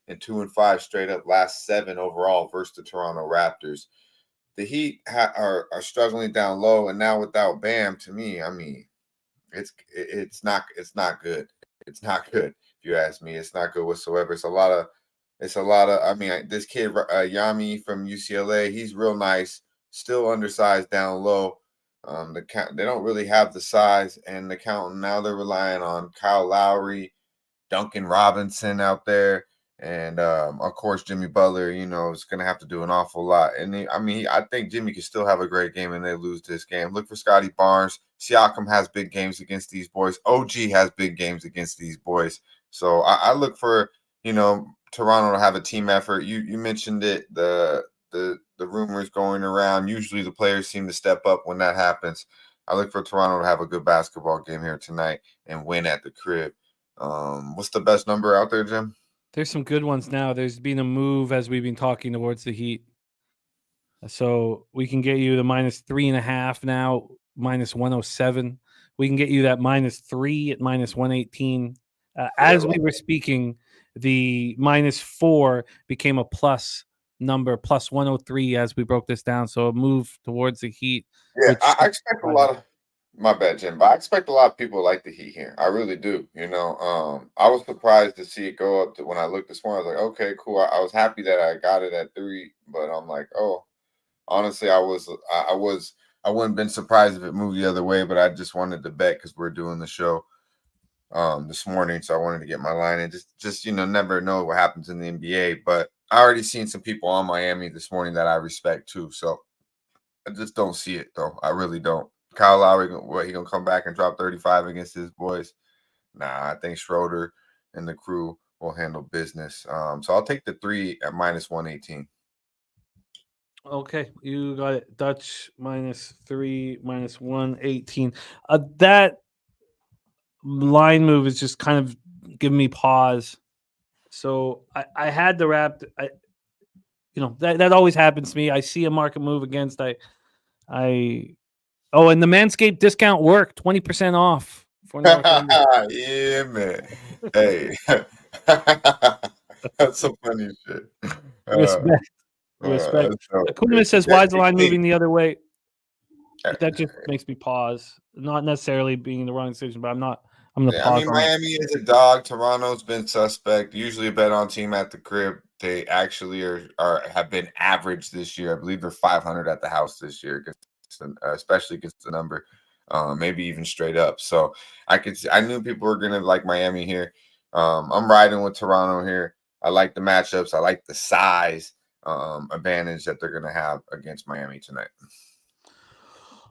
and 2-5 straight up last 7 overall versus the Toronto Raptors. The Heat are struggling down low, and now without Bam, to me, I mean, it's not good. It's not good. If you ask me, it's not good whatsoever. It's a lot of. I mean, this kid Yami from UCLA, he's real nice. Still undersized down low. They don't really have the size, and the count now they're relying on Kyle Lowry, Duncan Robinson out there, and of course Jimmy Butler. You know, is going to have to do an awful lot. And I think Jimmy can still have a great game, and they lose this game. Look for Scotty Barnes. Siakam has big games against these boys. OG has big games against these boys. So I look for, you know, Toronto to have a team effort. You mentioned it, the rumors going around. Usually the players seem to step up when that happens. I look for Toronto to have a good basketball game here tonight and win at the crib. What's the best number out there, Jim? There's some good ones now. There's been a move as we've been talking towards the Heat. So we can get you the -3.5 now, -107. We can get you that -3 at -118. As we were speaking, the -4 became a plus number, +103 as we broke this down. So a move towards the Heat. Yeah, I expect a lot of. My bad, Jim, but I expect a lot of people like the Heat here. I really do. You know, I was surprised to see it go up to when I looked this morning. I was like, okay, cool. I was happy that I got it at 3, but I'm like, oh, honestly, I wouldn't have been surprised if it moved the other way, but I just wanted to bet because we're doing the show this morning, so I wanted to get my line in. Just you know, never know what happens in the NBA, but I already seen some people on Miami this morning that I respect too. So I just don't see it though. I really don't. Kyle Lowry, he gonna come back and drop 35 against his boys? Nah, I think Schroeder and the crew will handle business. So I'll take the 3 at -118. Okay, you got it. Dutch -3, -118. That line move is just kind of giving me pause. So I had the Raptor. That always happens to me. I see a market move against. And the Manscaped discount worked. 20% off for yeah, man. Hey, that's some funny shit. Respect. Akuma says, "Why is the line moving the other way?" That just makes me pause. Not necessarily being the wrong decision, but I'm not. I'm gonna pause. I mean, Miami is a dog. Toronto's been suspect. Usually a bet on team at the crib. They actually have been average this year. I believe they're 500 at the house this year, especially against the number, maybe even straight up. So I knew people were gonna like Miami here. I'm riding with Toronto here. I like the matchups. I like the size advantage that they're gonna have against Miami tonight.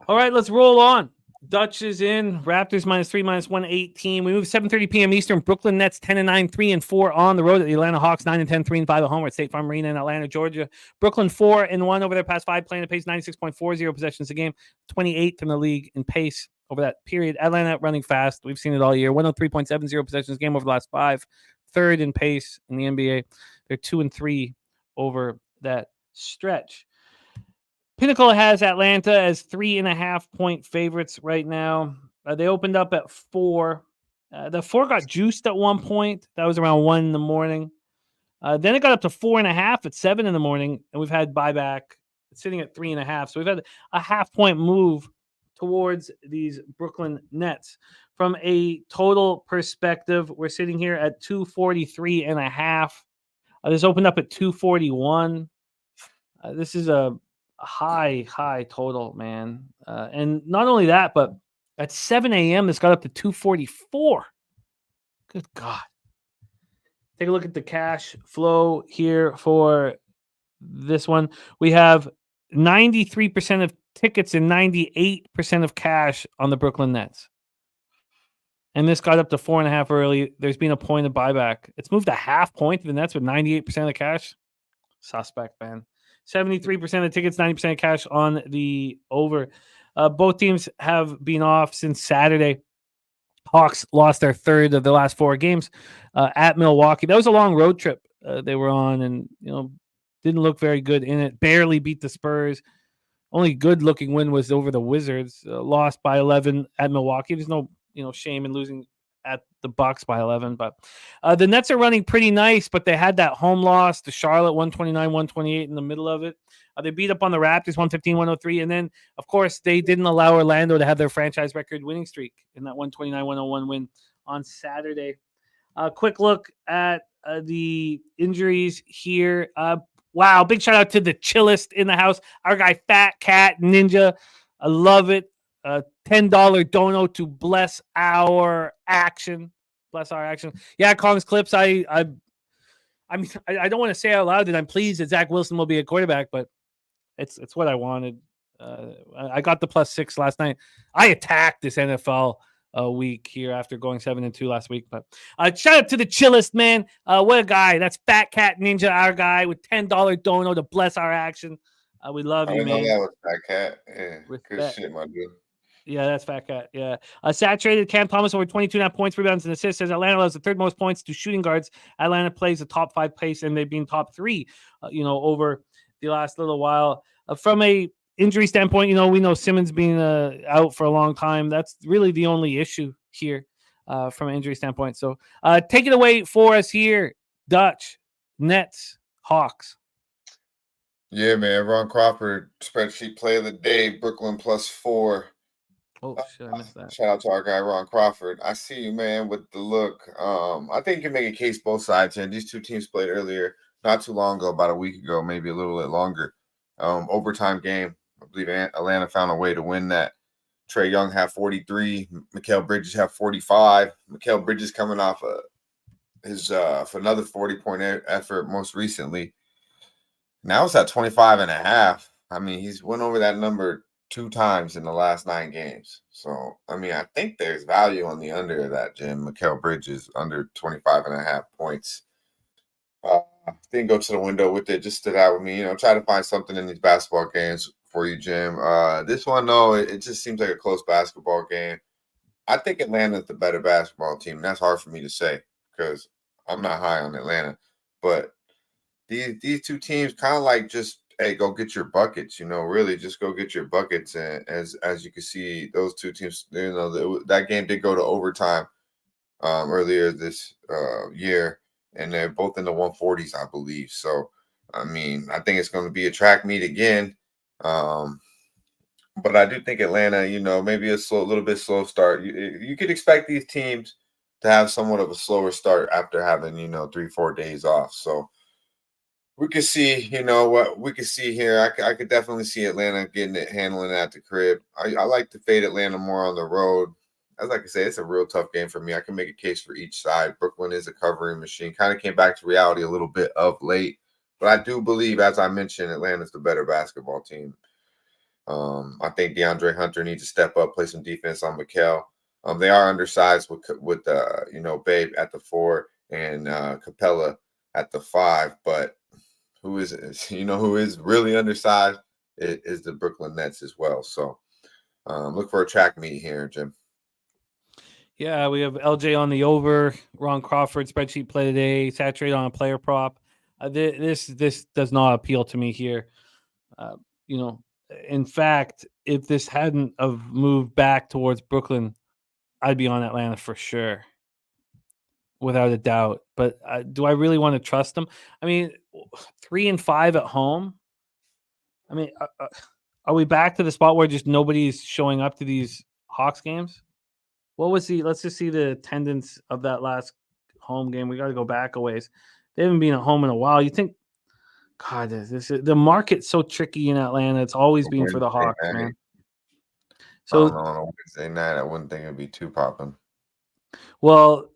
All right, let's roll on. Dutch is in. Raptors -3, -118. We move 7:30 p.m. Eastern. Brooklyn Nets 10-9, 3-4 on the road at the Atlanta Hawks 9-10, 3-5 at home at State Farm Arena in Atlanta, Georgia. Brooklyn 4-1 over their past 5, playing at pace 96.40 possessions a game, 28th in the league in pace over that period. Atlanta running fast. We've seen it all year. 103.70 possessions a game over the last 5, third in pace in the NBA. They're 2-3 over that stretch. Pinnacle has Atlanta as 3.5-point favorites right now. They opened up at 4. The 4 got juiced at one point. That was around 1 in the morning. Then it got up to 4.5 at 7 in the morning, and we've had buyback sitting at 3.5. So we've had a half-point move towards these Brooklyn Nets. From a total perspective, we're sitting here at 243.5. This opened up at 241. This is a high total, man. And not only that, but at 7 a.m., this got up to 244. Good God. take a look at the cash flow here for this one. We have 93% of tickets and 98% of cash on the Brooklyn Nets. And this got up to 4.5 early. There's been a point of buyback. It's moved a half point to the Nets with 98% of cash. Suspect, man. 73% of tickets, 90% of cash on the over. Both teams have been off since Saturday. Hawks lost their third of the last 4 games at Milwaukee. That was a long road trip they were on, and didn't look very good in it. Barely beat the Spurs. Only good-looking win was over the Wizards. Lost by 11 at Milwaukee. There's no shame in losing at the Bucks by 11, but the Nets are running pretty nice, but they had that home loss to Charlotte 129-128 in the middle of it. They beat up on the Raptors 115-103, and then of course they didn't allow Orlando to have their franchise record winning streak in that 129-101 win on Saturday. Quick look at the injuries here. Wow, big shout out to the chillest in the house, our guy Fat Cat Ninja. I love it. $10 dono to bless our action. Bless our action. Yeah, Kong's Clips. I don't want to say out loud that I'm pleased that Zach Wilson will be a quarterback, but it's what I wanted. I got the +6 last night. I attacked this NFL week here after going 7-2 last week. But shout out to the chillest, man. What a guy. That's Fat Cat Ninja, our guy, with $10 dono to bless our action. We love you, man. I know that was Fat Cat. Yeah, good shit, my dude. Yeah, that's Fat Cat. Yeah. Saturated Cam Thomas over 22.5 points, rebounds, and assists. Says Atlanta allows the third most points to shooting guards. Atlanta plays the top 5 pace, and they've been top 3, over the last little while. From a injury standpoint, we know Simmons being out for a long time. That's really the only issue here from an injury standpoint. So take it away for us here, Dutch, Nets, Hawks. Yeah, man. Ron Crawford, spreadsheet play of the day, Brooklyn +4. Oh, shit, I missed that. Shout out to our guy, Ron Crawford. I see you, man, with the look. I think you can make a case both sides, and these two teams played earlier, not too long ago, about a week ago, maybe a little bit longer. Overtime game. I believe Atlanta found a way to win that. Trae Young had 43. Mikal Bridges had 45. Mikal Bridges coming off his for another 40-point effort most recently. Now it's at 25.5. I mean, he's went over that number 2 times in the last 9 games. So, I mean, I think there's value on the under of that, Jim. Mikal Bridges under 25.5 points. Didn't go to the window with it. Just stood out with me. Try to find something in these basketball games for you, Jim. This one, though, it just seems like a close basketball game. I think Atlanta's the better basketball team. That's hard for me to say because I'm not high on Atlanta. But these two teams kind of like just, hey, go get your buckets. Really just go get your buckets. And as you can see, those two teams, that game did go to overtime earlier this year. And they're both in the 140s, I believe. So, I mean, I think it's going to be a track meet again. But I do think Atlanta, maybe a little bit slow start. You could expect these teams to have somewhat of a slower start after having, 3-4 days off. So we could see, what we could see here. I could definitely see Atlanta handling it at the crib. I like to fade Atlanta more on the road. As like I say, it's a real tough game for me. I can make a case for each side. Brooklyn is a covering machine. Kind of came back to reality a little bit of late. But I do believe, as I mentioned, Atlanta's the better basketball team. I think DeAndre Hunter needs to step up, play some defense on Mikal. They are undersized with Babe at the 4 and Capella at the 5. But who is really undersized is the Brooklyn Nets as well. So look for a track meet here, Jim. Yeah, we have LJ on the over, Ron Crawford spreadsheet play today, saturated on a player prop. This does not appeal to me here. In fact, if this hadn't have moved back towards Brooklyn, I'd be on Atlanta for sure, without a doubt. But do I really want to trust them? I mean, 3-5 at home. I mean, are we back to the spot where just nobody's showing up to these Hawks games? What was let's just see the attendance of that last home game. We got to go back a ways. They haven't been at home in a while. You think, God, the market's so tricky in Atlanta. It's always been for the Hawks, man. So on a Wednesday night, I wouldn't think it'd be too popping. Well,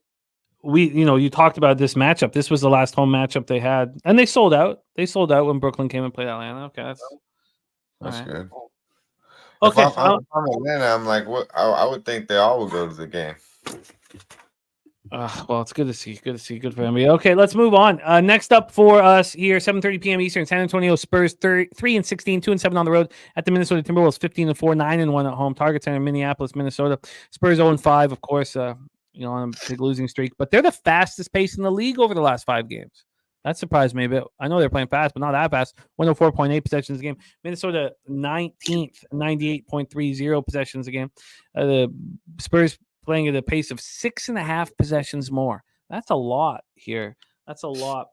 you talked about this matchup. This was the last home matchup they had, and they sold out. They sold out when Brooklyn came and played Atlanta. Okay, that's That's right. good. Okay, If I'm Atlanta, I'm like, what? I would think they all would go to the game. well, it's good to see. Good to see. Good for NBA. Okay, let's move on. Next up for us here, 7:30 p.m. Eastern. San Antonio Spurs 3-16, 2-7 on the road at the Minnesota Timberwolves, 15-4, 9-1 at home. Target Center, Minneapolis, Minnesota. Spurs 0-5, of course. On a big losing streak, but they're the fastest pace in the league over the last 5 games. That surprised me a bit. I know they're playing fast, but not that fast. 104.8 possessions a game. Minnesota 19th, 98.30 possessions a game. The Spurs playing at a pace of 6.5 possessions more. That's a lot here. That's a lot.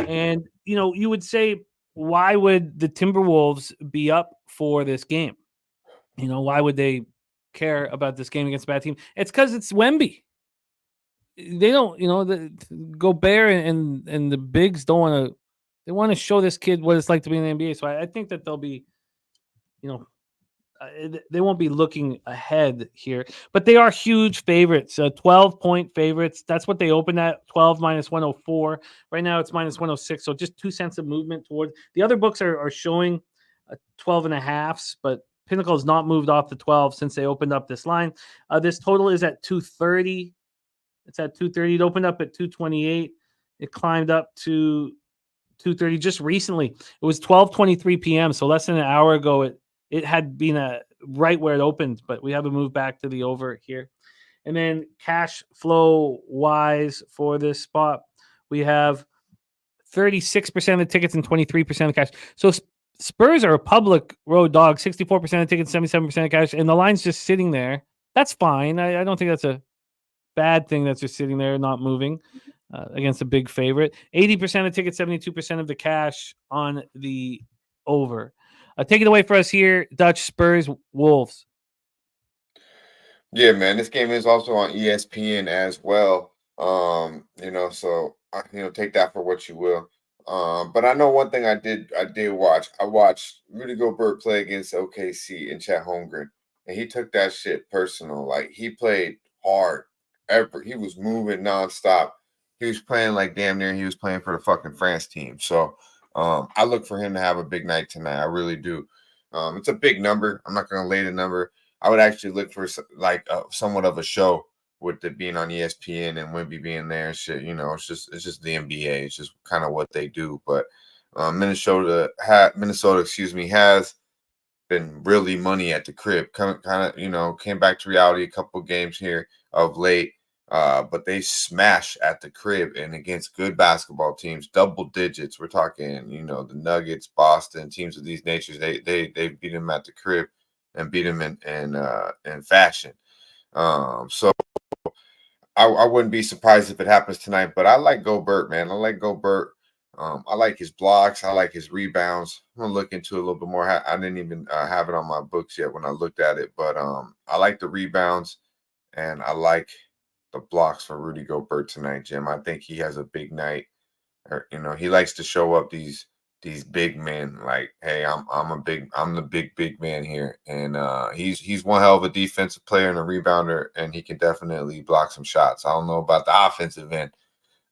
And, you would say, why would the Timberwolves be up for this game? Why would they care about this game against a bad team? It's because it's Wemby. They don't, the Gobert and the bigs don't want to. They want to show this kid what it's like to be in the NBA. So I think that they'll be, they won't be looking ahead here, but they are huge favorites. 12-point favorites. That's what they opened at. 12 minus 104. Right now it's minus 106. So just 2 cents of movement toward the other books are showing 12.5s, but Pinnacle has not moved off the 12 since they opened up this line. This total is at 230. It's at 230. It opened up at 228. It climbed up to 230 just recently. It was 12:23 p.m. So less than an hour ago, it had been right where it opened, but we have a move back to the over here. And then cash flow wise for this spot, we have 36% of the tickets and 23% of cash. So Spurs are a public road dog, 64% of tickets, 77% of cash, and the line's just sitting there. That's fine. I don't think that's a bad thing that's just sitting there, not moving against a big favorite. 80% of tickets, 72% of the cash on the over. Take it away for us here, Dutch. Spurs, Wolves. Yeah, man, this game is also on ESPN as well. So take that for what you will. But I know one thing I did watch. I watched Rudy Gobert play against OKC and Chet Holmgren, and he took that shit personal. Like, he played hard. He was moving nonstop. He was playing like damn near he was playing for the fucking France team. So I look for him to have a big night tonight. I really do. It's a big number. I'm not going to lay the number. I would actually look for somewhat of a show with it being on ESPN and Wemby being there and shit. It's just the NBA. It's just kind of what they do. But Minnesota, has been really money at the crib. Came back to reality a couple of games here of late. But they smash at the crib and against good basketball teams, double digits. We're talking, the Nuggets, Boston, teams of these natures. They beat them at the crib and beat them in fashion. So I wouldn't be surprised if it happens tonight. But I like Gobert, man. I like Gobert. I like his blocks. I like his rebounds. I'm gonna look into it a little bit more. I didn't even have it on my books yet when I looked at it, but I like the rebounds and I like the blocks for Rudy Gobert tonight, Jim. I think he has a big night. He likes to show up these big men. Like, hey, I'm the big man here, and he's one hell of a defensive player and a rebounder, and he can definitely block some shots. I don't know about the offensive end,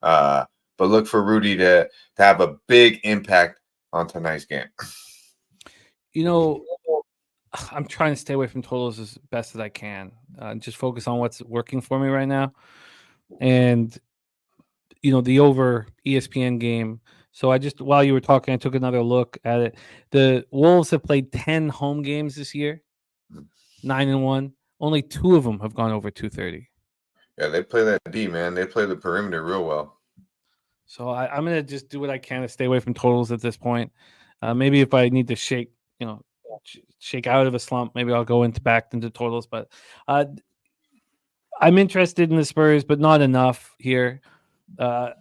but look for Rudy to have a big impact on tonight's game. I'm trying to stay away from totals as best as I can. Just focus on what's working for me right now. And, the over ESPN game. So while you were talking, I took another look at it. The Wolves have played 10 home games this year, 9-1. Only 2 of them have gone over 230. Yeah, they play that D, man. They play the perimeter real well. So I'm going to just do what I can to stay away from totals at this point. Maybe if I need to shake out of a slump, maybe I'll go back into totals, but I'm interested in the Spurs, but not enough here. I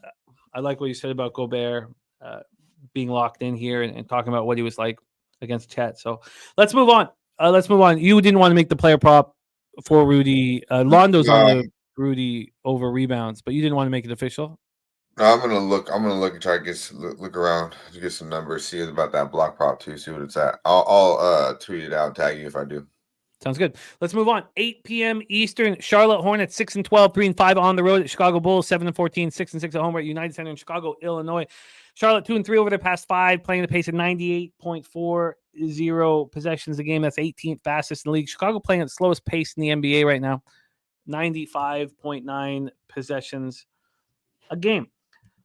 like what you said about Gobert being locked in here and talking about what he was like against Chet. So let's move on. You didn't want to make the player prop for Rudy. Londo's on the Rudy over rebounds, but you didn't want to make it official. No, I'm gonna look and try to look around to get some numbers, see about that block prop too, see what it's at. I'll tweet it out, tag you if I do. Sounds good. Let's move on. 8 p.m. Eastern. Charlotte Hornets 6-12, 3-5 on the road at Chicago Bulls, 7-14, 6-6 at home at United Center in Chicago, Illinois. Charlotte 2-3 over their past 5, playing at a pace of 98.40 possessions a game. That's 18th fastest in the league. Chicago playing at the slowest pace in the NBA right now, 95.9 possessions a game.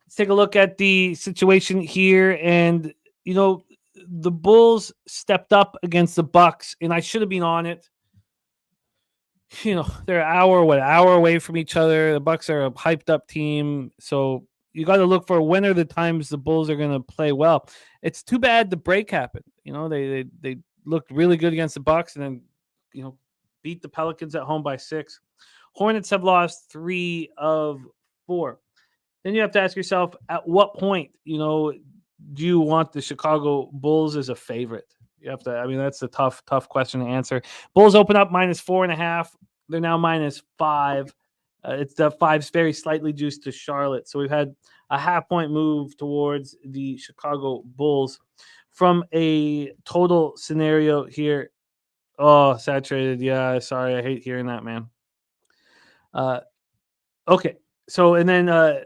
Let's take a look at the situation here, and the Bulls stepped up against the Bucks, and I should have been on it. They're an hour away from each other. The Bucks are a hyped up team, so you got to look for when are the times the Bulls are going to play well. It's too bad the break happened. They looked really good against the Bucks, and then beat the Pelicans at home by 6. Hornets have lost 3 of 4. Then you have to ask yourself, at what point, do you want the Chicago Bulls as a favorite? You have to. That's a tough question to answer. Bulls open up -4.5. They're now -5. It's the 5's very slightly juiced to Charlotte. So we've had a half-point move towards the Chicago Bulls. From a total scenario here, oh, saturated. Yeah, sorry. I hate hearing that, man. Okay. So, and then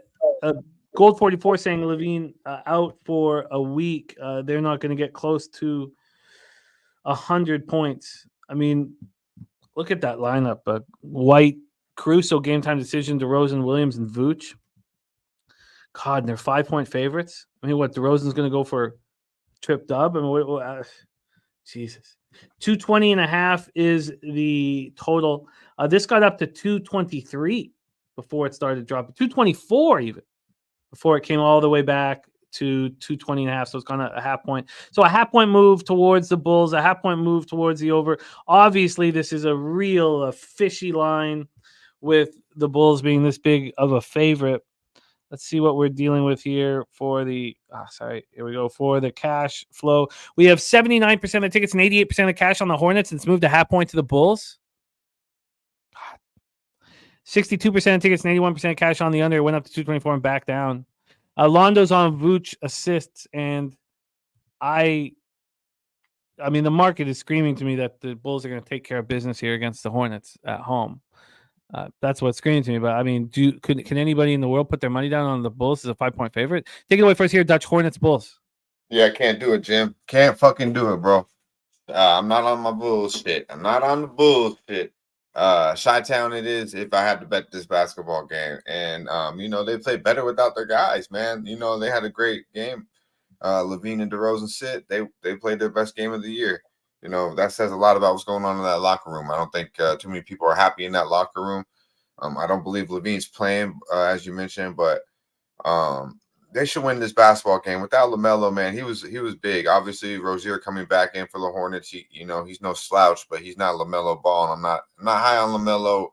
Gold 44 saying Levine out for a week. They're not going to get close to 100 points. Look at that lineup. White, Caruso, game time decision, DeRozan, Williams, and Vooch. God, and they're 5-point favorites. DeRozan's going to go for trip dub? Jesus. 220.5 is the total. This got up to 223 before it started dropping. 224 even before it came all the way back to 220.5. So it's gone a half point. So a half point move towards the Bulls, a half point move towards the over. Obviously, this is a fishy line with the Bulls being this big of a favorite. Let's see what we're dealing with here for the here we go. For the cash flow, we have 79% of the tickets and 88% of cash on the Hornets, and it's moved a half point to the Bulls. 62% of tickets and 81% of cash on the under. It went up to 224 and back down. Londo's on Vooch assists, and the market is screaming to me that the Bulls are going to take care of business here against the Hornets at home. That's what's screaming to me. But can anybody in the world put their money down on the Bulls as a 5-point favorite? Take it away first here, Dutch. Hornets, Bulls. Yeah, I can't do it, Jim. Can't fucking do it, bro. I'm not on my bullshit. I'm not on the bullshit. Chi-Town it is if I had to bet this basketball game. And, they played better without their guys, man. They had a great game. Levine and DeRozan sit. They played their best game of the year. That says a lot about what's going on in that locker room. I don't think too many people are happy in that locker room. I don't believe Levine's playing, as you mentioned, but they should win this basketball game. Without LaMelo, man, he was big. Obviously, Rozier coming back in for the Hornets. He's no slouch, but he's not LaMelo Ball. And I'm not high on LaMelo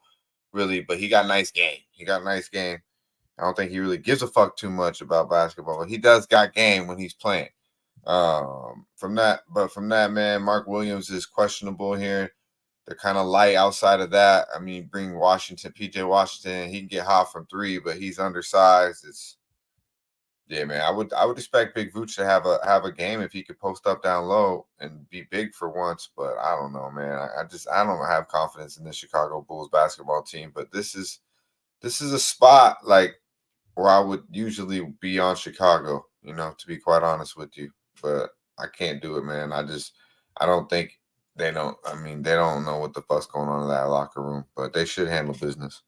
really, but he got a nice game. I don't think he really gives a fuck too much about basketball, but he does got game when he's playing. From that, man, Mark Williams is questionable here. They're kind of light outside of that. Bring PJ Washington, he can get hot from 3, but he's undersized. Man, I would expect Big Vooch to have a game if he could post up down low and be big for once, but I don't know, man. I don't have confidence in the Chicago Bulls basketball team, but this is a spot like where I would usually be on Chicago, to be quite honest with you. But I can't do it, man. I don't think they don't know what the fuck's going on in that locker room, but they should handle business.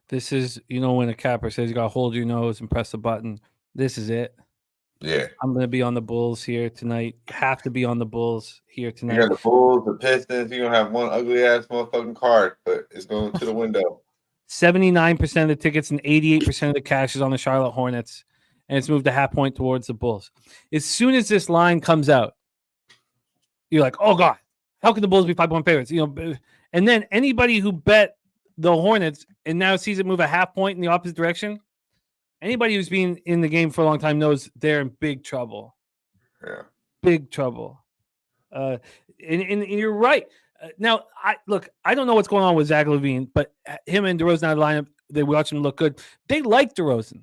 This is, when a capper says you got to hold your nose and press the button, this is it. Yeah. I'm going to be on the Bulls here tonight. Have to be on the Bulls here tonight. You got the Bulls, the Pistons. You're going to have one ugly-ass motherfucking card, but it's going to the window. 79% of the tickets and 88% of the cash is on the Charlotte Hornets, and it's moved a half point towards the Bulls. As soon as this line comes out, you're like, oh, God, how can the Bulls be 5-point favorites? And then anybody who bet the Hornets and now sees it move a half point in the opposite direction, anybody who's been in the game for a long time knows they're in big trouble. Yeah. Big trouble. And you're right. Now, I don't know what's going on with Zach LaVine, but him and DeRozan out of the lineup, they watch him look good. They like DeRozan.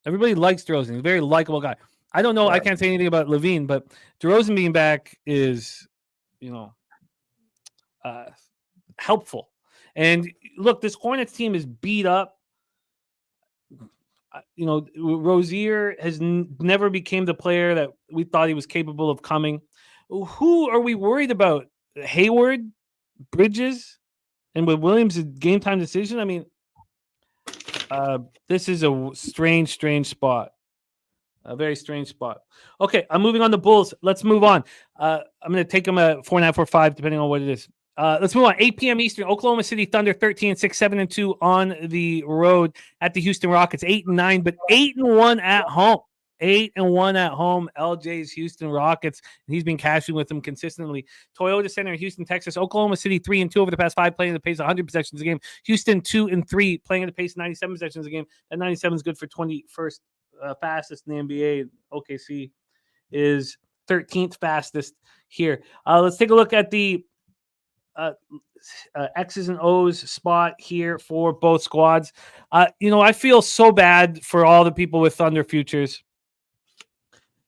Everybody likes DeRozan. He's a very likable guy. I don't know. Right. I can't say anything about LaVine, but DeRozan being back is, helpful. And look, this Hornets team is beat up. Rozier has never became the player that we thought he was capable of coming. Who are we worried about? Hayward, Bridges, and with Williams' game time decision? I mean, this is a strange spot. A very strange spot. Okay, I'm moving on to Bulls. Let's move on. I'm going to take them at 4.5 or 5, depending on what it is. Let's move on. 8 p.m. Eastern. Oklahoma City Thunder 13-6, 7-2 on the road at the Houston Rockets. 8-9, but 8-1 at home. 8-1 at home. LJ's Houston Rockets. He's been cashing with them consistently. Toyota Center in Houston, Texas. Oklahoma City 3-2 over the past 5, playing at the pace of 100 possessions a game. Houston 2-3, playing at the pace of 97 possessions a game. That 97 is good for 21st fastest in the NBA. OKC is 13th fastest here. Let's take a look at the X's and O's spot here for both squads. I feel so bad for all the people with Thunder futures.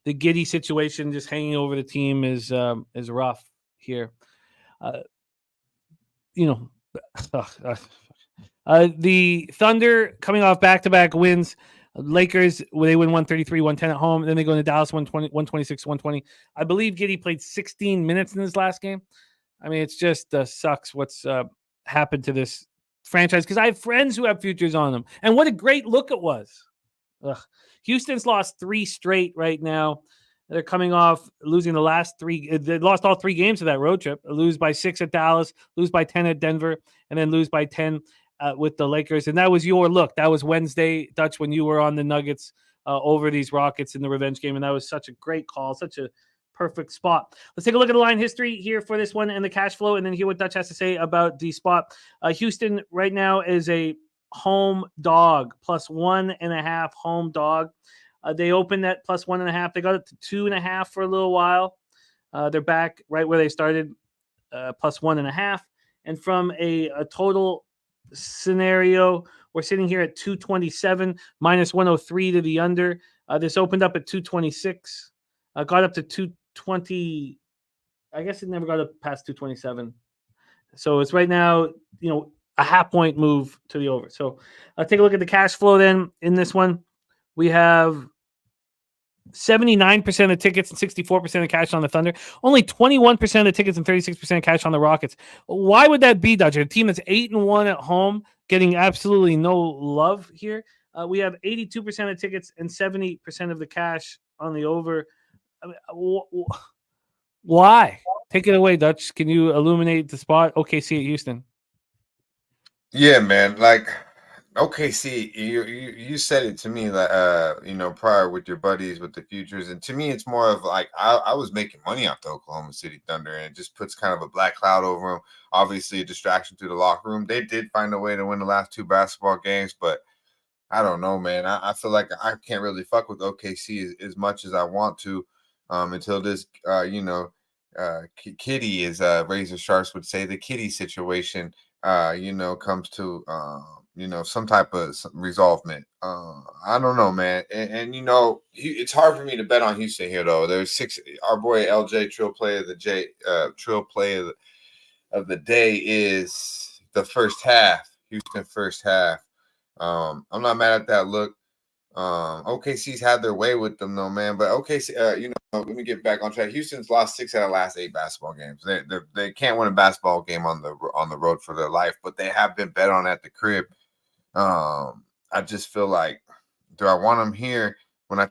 The Giddey situation just hanging over the team is rough here. The Thunder coming off back-to-back wins. Lakers, they win 133-110 at home. Then they go into Dallas 126-120. I believe Giddey played 16 minutes in this last game. I mean, it's just sucks what's happened to this franchise because I have friends who have futures on them. And what a great look it was. Ugh. Houston's lost 3 straight right now. They're coming off losing the last 3. They lost all 3 games of that road trip. Lose by 6 at Dallas, lose by 10 at Denver, and then lose by 10 with the Lakers. And that was your look. That was Wednesday, Dutch, when you were on the Nuggets over these Rockets in the revenge game. And that was such a great call, such a perfect spot. Let's take a look at the line history here for this one and the cash flow, and then hear what Dutch has to say about the spot. Houston right now is a home dog, plus 1.5 home dog. They opened at plus 1.5. They got it to 2.5 for a little while. They're back right where they started, plus 1.5. And from a total scenario, we're sitting here at 227, minus 103 to the under. This opened up at 226, got up to 220. I guess it never got up past 227. So it's right now, a half point move to the over. So take a look at the cash flow then in this one. We have 79% of tickets and 64% of cash on the Thunder. Only 21% of the tickets and 36% of cash on the Rockets. Why would that be, Dutch? A team that's 8-1 at home, getting absolutely no love here. We have 82% of tickets and 70% of the cash on the over. I mean, why? Take it away, Dutch. Can you illuminate the spot? OKC at Houston. Yeah, man. Like OKC, you said it to me like prior with your buddies with the futures, and to me it's more of like I was making money off the Oklahoma City Thunder, and it just puts kind of a black cloud over them. Obviously, a distraction to the locker room. They did find a way to win the last 2 basketball games, but I don't know, man. I feel like I can't really fuck with OKC as much as I want to until this, kitty, as Razor Sharps would say, the kitty situation, comes to, some type of resolvement. I don't know, man. And it's hard for me to bet on Houston here, though. There's 6. Our boy LJ Trill Play of the day is the first half. Houston first half. I'm not mad at that look. OKC's had their way with them, though, man. But OKC, let me get back on track. Houston's lost 6 out of the last 8 basketball games. They can't win a basketball game on the road for their life, but they have been bet on at the crib. I just feel like, do I want them here when I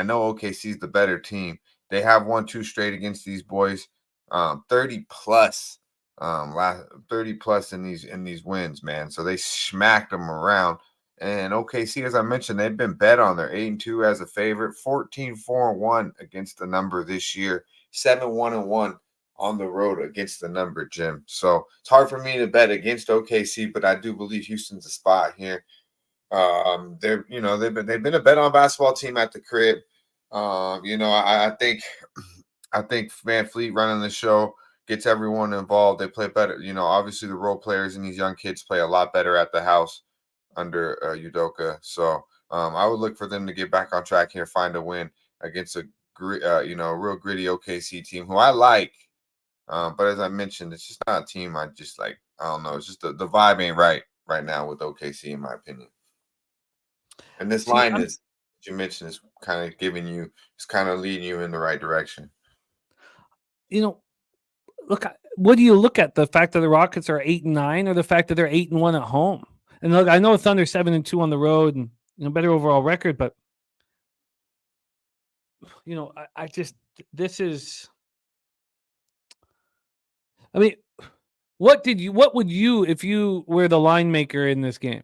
know OKC's the better team? They have won 2 straight against these boys, 30 plus in these wins, man. So they smacked them around. And OKC, as I mentioned, they've been bet on. They're 8-2 as a favorite, 14-4-1 against the number this year, 7-1-1 on the road against the number, Jim. So it's hard for me to bet against OKC, but I do believe Houston's a spot here. They've been a bet on basketball team at the crib. I think Van Fleet running the show gets everyone involved. They play better. Obviously the role players and these young kids play a lot better at the house under Udoka. So I would look for them to get back on track here, find a win against a real gritty OKC team who I like. But as I mentioned, it's just not a team I just like. I don't know. It's just the vibe ain't right now with OKC, in my opinion. And this line is, you mentioned, is kind of leading you in the right direction. Look, what do you look at? The fact that the Rockets are 8-9, or the fact that they're 8-1 at home? And look, I know Thunder 7-2 on the road, and better overall record, but I just, this is. I mean, what would you, if you were the line maker in this game?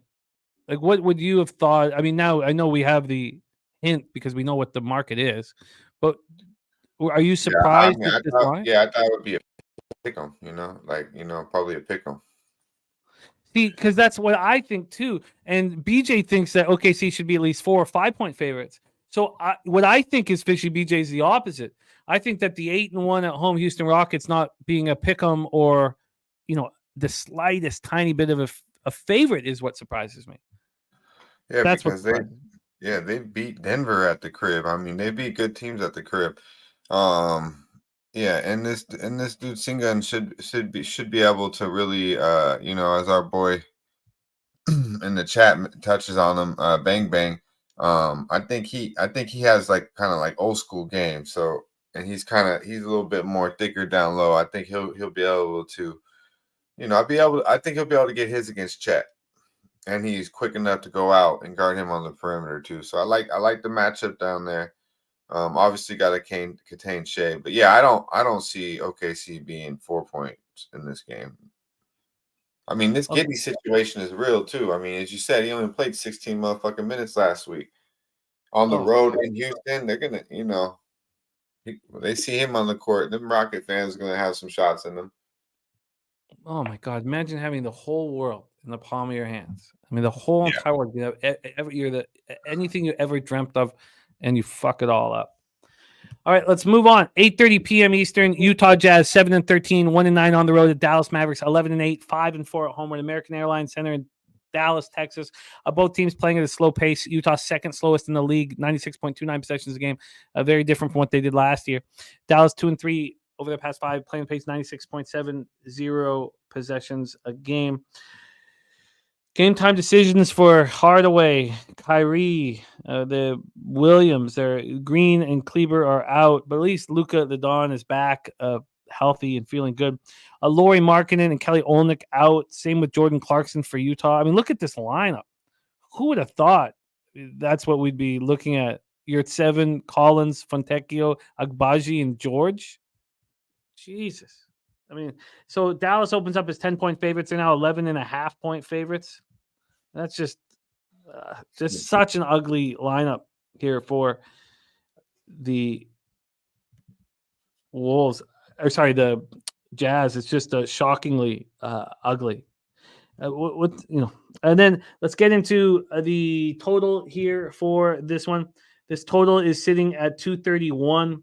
Like, what would you have thought? I mean, now I know we have the hint because we know what the market is, but are you surprised at this line? I thought it would be a pick 'em, probably a pick 'em. See, because that's what I think too. And BJ thinks that OKC should be at least 4 or 5 point favorites. So what I think is fishy, BJ, is the opposite. I think that the 8-1 at home Houston Rockets not being a pick 'em or, the slightest tiny bit of a favorite is what surprises me. Yeah, that's because they beat Denver at the crib. I mean, they beat good teams at the crib. Yeah, and this dude Singun should be able to really, as our boy in the chat touches on him, Bang Bang. I think he has like kind of like old school game. So, and he's a little bit more thicker down low. I think he'll be able to, I think he'll be able to get his against Chet, and he's quick enough to go out and guard him on the perimeter too. So I like the matchup down there. Obviously got to contain Shea, but yeah, I don't see OKC being 4 points in this game. I mean, this Giddy situation is real too. I mean, as you said, he only played 16 motherfucking minutes last week on the road in Houston. They're gonna, they see him on the court. Them Rocket fans are gonna have some shots in them. Oh my God! Imagine having the whole world in the palm of your hands. I mean, the whole entire world. Anything you ever dreamt of, and you fuck it all up. All right, let's move on. 8:30 p.m. Eastern. Utah Jazz 7-13, 1-9 on the road at Dallas Mavericks 11-8, 5-4 at home at American Airlines Center in Dallas, Texas. Both teams playing at a slow pace. Utah second slowest in the league, 96.29 possessions a game. Very different from what they did last year. Dallas 2-3 over the past 5, playing pace 96.70 possessions a game. Game time decisions for Hardaway, Kyrie, the Williams. Green and Kleber are out, but at least Luka the Don is back, healthy and feeling good. Lauri Markkanen and Kelly Olynyk out. Same with Jordan Clarkson for Utah. I mean, look at this lineup. Who would have thought that's what we'd be looking at? You're at 7, Collins, Fontecchio, Agbaji, and George. Jesus. I mean, so Dallas opens up as 10-point favorites. They're now 11.5-point favorites. That's just such an ugly lineup here for the Wolves. Or sorry, the Jazz. It's just shockingly ugly. And then let's get into the total here for this one. This total is sitting at 231.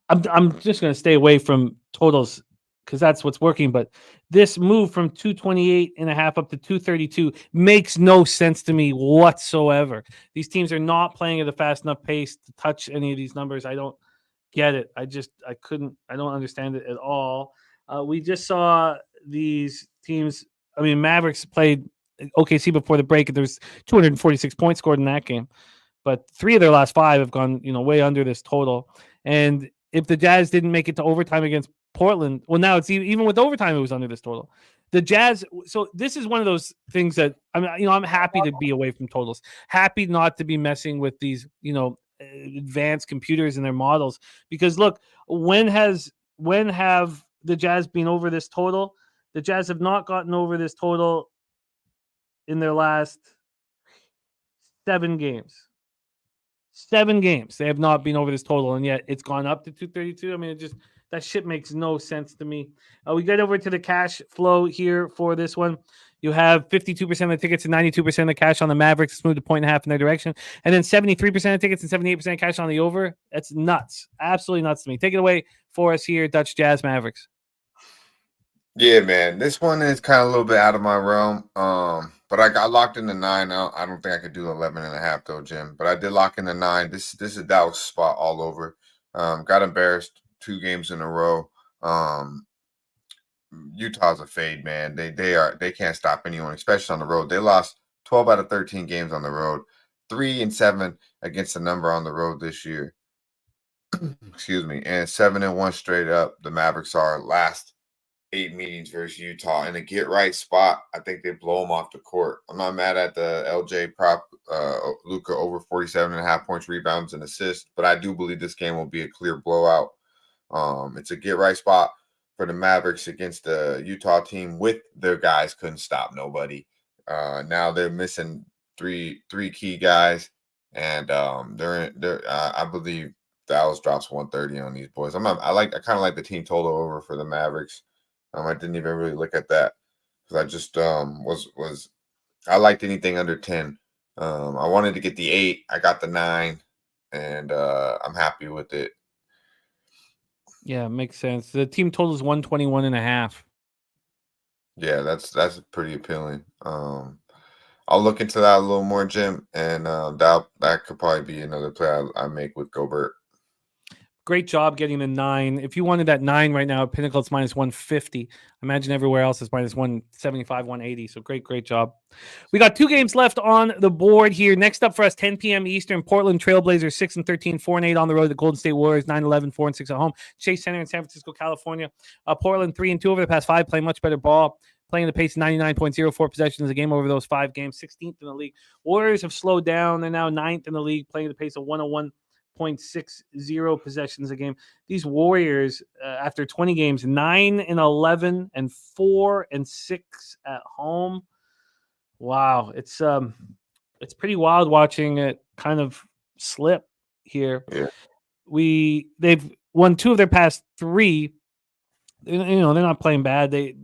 I'm just going to stay away from totals because that's what's working. But this move from 228.5 up to 232 makes no sense to me whatsoever. These teams are not playing at a fast enough pace to touch any of these numbers. I don't get it. I don't understand it at all. We just saw these teams. I mean, Mavericks played OKC before the break. There's 246 points scored in that game, but 3 of their last 5 have gone, way under this total. And if the Jazz didn't make it to overtime against Portland, well, now it's even with overtime, it was under this total. The Jazz. So this is one of those things that I'm happy to be away from totals. Happy not to be messing with these, advanced computers and their models. Because look, when have the Jazz been over this total? The Jazz have not gotten over this total in their last 7 games. 7 games they have not been over this total, and yet it's gone up to 232. I mean, that shit makes no sense to me. We get over to the cash flow here for this one. You have 52% of the tickets and 92% of the cash on the Mavericks. It's moved a 1.5 in their direction, and then 73% of tickets and 78% cash on the over. That's nuts, absolutely nuts to me. Take it away for us here, Dutch Jazz Mavericks. Yeah, man, this one is kind of a little bit out of my realm. But I got locked in the 9. I don't think I could do 11.5 though, Jim. But I did lock in the 9. This is a Dallas spot all over. Got embarrassed 2 games in a row. Utah's a fade, man. They can't stop anyone, especially on the road. They lost 12 out of 13 games on the road, 3-7 against the number on the road this year. Excuse me, and 7-1 straight up. The Mavericks are last 8 meetings versus Utah in a get right spot. I think they blow them off the court. I'm not mad at the LJ prop, Luka over 47.5 points, rebounds, and assists, but I do believe this game will be a clear blowout. It's a get right spot for the Mavericks against the Utah team with their guys couldn't stop nobody. Now they're missing three key guys, and I believe Dallas drops 130 on these boys. I kind of like the team total over for the Mavericks. I didn't even really look at that because I just I liked anything under 10. I wanted to get the 8. I got the 9, and I'm happy with it. Yeah, makes sense. The team total is 121.5. Yeah, that's pretty appealing. I'll look into that a little more, Jim, and that could probably be another play I make with Gobert. Great job getting the 9. If you wanted that 9 right now, at Pinnacle, it's minus 150. Imagine everywhere else is minus 175, 180. So great job. We got 2 games left on the board here. Next up for us, 10 p.m. Eastern, Portland Trailblazers 6-13, 4-8 on the road. The Golden State Warriors 9-11, 4-6 at home. Chase Center in San Francisco, California. Portland 3-2 over the past 5, playing much better ball. Playing the pace 99.04 possessions a game over those 5 games, 16th in the league. Warriors have slowed down. They're now 9th in the league, playing the pace of 101.60 possessions a game. These Warriors, after 20 games, 9-11 and 4-6 at home. Wow, it's pretty wild watching it kind of slip here. Yeah. They've won 2 of their past 3. They're not playing bad. They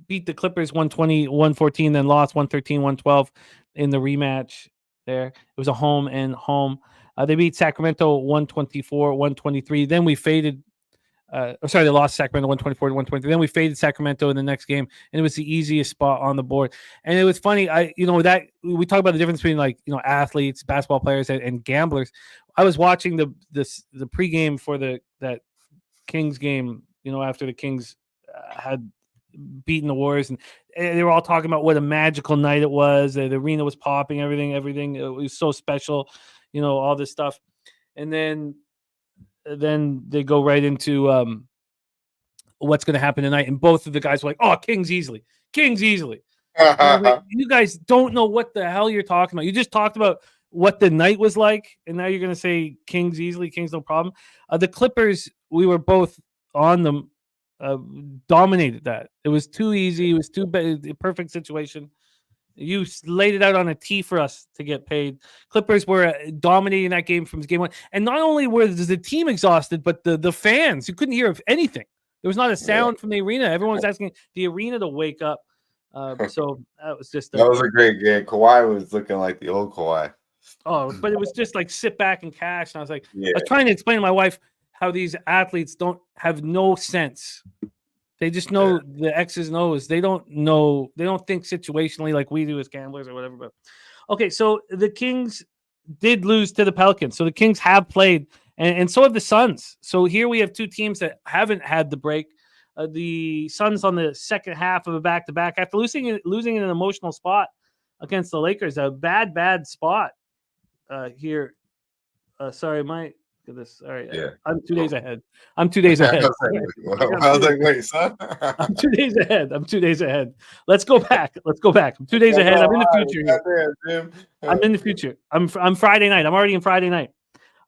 beat the Clippers 120-114, then lost 113-112 in the rematch there. It was a home and home. They beat Sacramento 124-123. Then we faded. They lost Sacramento 124-123. Then we faded Sacramento in the next game, and it was the easiest spot on the board. And it was funny. That we talk about the difference between athletes, basketball players, and gamblers. I was watching the pregame for that Kings game. After the Kings had beaten the Warriors, and they were all talking about what a magical night it was. The arena was popping, everything. It was so special. All this stuff. And then they go right into what's going to happen tonight. And both of the guys were like, oh, Kings easily. You guys don't know what the hell you're talking about. You just talked about what the night was like, and now you're going to say Kings easily, Kings no problem. The Clippers, we were both on them, dominated that. It was too easy. It was too bad. The perfect situation. You laid it out on a tee for us to get paid. Clippers were dominating that game from game 1. And not only was the team exhausted, but the fans, you couldn't hear anything. There was not a sound from the arena. Everyone was asking the arena to wake up. So that was just... that was a great game. Kawhi was looking like the old Kawhi. Oh, but it was just like sit back and cash. And I was like, I was trying to explain to my wife how these athletes don't have no sense. They just know the X's and O's. They don't know. They don't think situationally like we do as gamblers or whatever. But okay, so the Kings did lose to the Pelicans. So the Kings have played, and so have the Suns. So here we have 2 teams that haven't had the break. The Suns on the second half of a back-to-back after losing in an emotional spot against the Lakers. A bad spot here. Sorry, this. All right. Yeah. I'm 2 days ahead. I was like, wait, son. I'm 2 days ahead. Let's go back. I'm 2 days ahead. I'm in the future here. I'm in the future. I'm Friday night. I'm already in Friday night.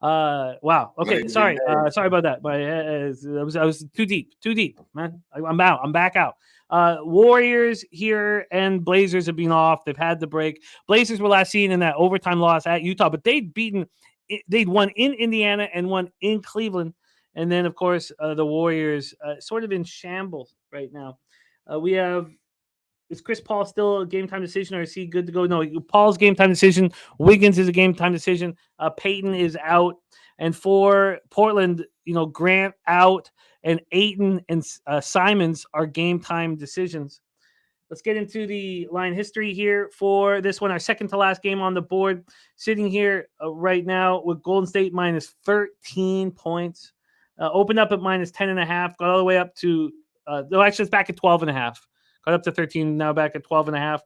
Wow. Okay. Sorry. Sorry about that. I was too deep, man. I'm out. I'm back out. Warriors here and Blazers have been off. They've had the break. Blazers were last seen in that overtime loss at Utah, but they'd won in Indiana and won in Cleveland. And then, of course, the Warriors sort of in shambles right now. Is Chris Paul still a game time decision, or is he good to go? No, Paul's game time decision. Wiggins is a game time decision. Peyton is out. And for Portland, Grant out, and Ayton and Simons are game time decisions. Let's get into the line history here for this one. Our second to last game on the board, sitting here right now with Golden State minus 13 points. Opened up at minus 10.5, got all the way up to, no, actually it's back at 12.5. Got up to 13, now back at 12.5.